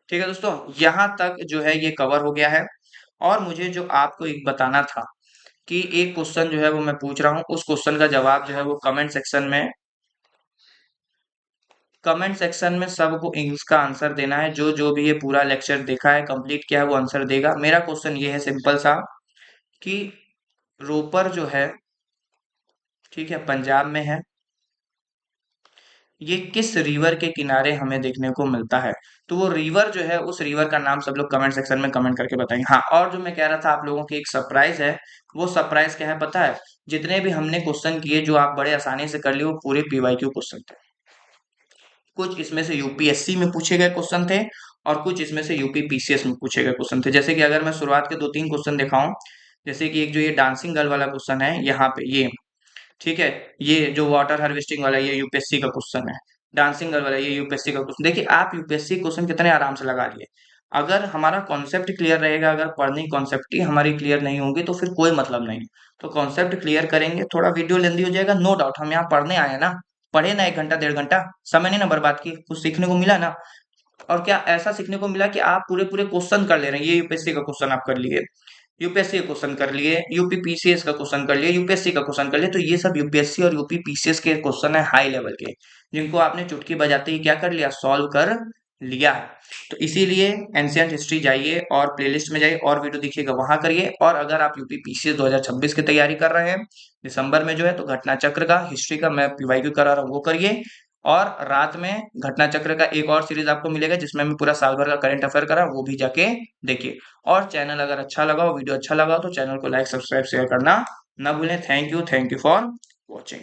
ठीक है दोस्तों, यहाँ तक जो है ये कवर हो गया है। और मुझे जो आपको एक बताना था कि एक क्वेश्चन जो है वो मैं पूछ रहा हूँ, उस क्वेश्चन का जवाब जो है वो कमेंट सेक्शन में कमेंट सेक्शन में सबको इसका आंसर देना है। जो जो भी ये पूरा लेक्चर देखा है, कंप्लीट किया है, वो आंसर देगा। मेरा क्वेश्चन ये है सिंपल सा कि रोपर जो है, ठीक है, पंजाब में है, ये किस रिवर के किनारे हमें देखने को मिलता है? तो वो रिवर जो है, उस रिवर का नाम सब लोग कमेंट सेक्शन में कमेंट करके बताएंगे। हाँ, और जो मैं कह रहा था आप लोगों की एक सरप्राइज है, वो सरप्राइज क्या है पता है? जितने भी हमने क्वेश्चन किए जो आप बड़े आसानी से कर लिए, वो पूरे पीवाईक्यू क्वेश्चन थे। कुछ इसमें से यूपीएससी में पूछे गए क्वेश्चन थे और कुछ इसमें से यूपी पीसीएस में पूछे गए क्वेश्चन थे। जैसे कि अगर मैं शुरुआत के 2-3 क्वेश्चन दिखाऊं, जैसे कि एक जो ये डांसिंग गर्ल वाला क्वेश्चन है यहाँ पे, ये ठीक है, ये जो वाटर हार्वेस्टिंग वाला, ये यूपीएससी का क्वेश्चन है। डांसिंग गर्ल वाला, ये यूपीएससी का क्वेश्चन। देखिए आप यूपीएससी क्वेश्चन कितने आराम से लगा लिए। अगर हमारा कॉन्सेप्ट क्लियर रहेगा, अगर पढ़नी कॉन्सेप्ट ही हमारी क्लियर नहीं होगी तो फिर कोई मतलब नहीं। तो कॉन्सेप्ट क्लियर करेंगे, थोड़ा वीडियो लेंदी हो जाएगा, नो डाउट। हम यहाँ पढ़ने आए हैं ना, पढ़े ना 1 घंटा 1.5 घंटा, समय नहीं ना बर्बाद की, कुछ सीखने को मिला ना। और क्या ऐसा सीखने को मिला कि आप पूरे पूरे क्वेश्चन कर ले रहे हैं। ये यूपीएससी का क्वेश्चन आप कर लिए, यूपीएससी का क्वेश्चन कर लिए, यूपी पीसीएस का क्वेश्चन कर लिए, यूपीएससी का क्वेश्चन कर लिए। तो ये सब यूपीएससी और यूपी पीसीएस के क्वेश्चन है हाई लेवल के, जिनको आपने चुटकी बजाते ही क्या कर लिया, सॉल्व कर लिया है। तो इसीलिए एंशिएंट हिस्ट्री जाइए और प्लेलिस्ट में जाइए और वीडियो देखिएगा, वहां करिए। और अगर आप यूपी पीसीएस 2026 की तैयारी कर रहे हैं दिसंबर में जो है, तो घटना चक्र का, हिस्ट्री का मैं पीवाईक्यू करा रहा हूँ, वो करिए। और रात में घटना चक्र का एक और सीरीज आपको मिलेगा जिसमें मैं पूरा साल भर का करंट अफेयर करा, वो भी जाके देखिए। और चैनल अगर अच्छा लगा हो, वीडियो अच्छा लगा हो, तो चैनल को लाइक सब्सक्राइब शेयर करना ना भूलें। Thank you for watching.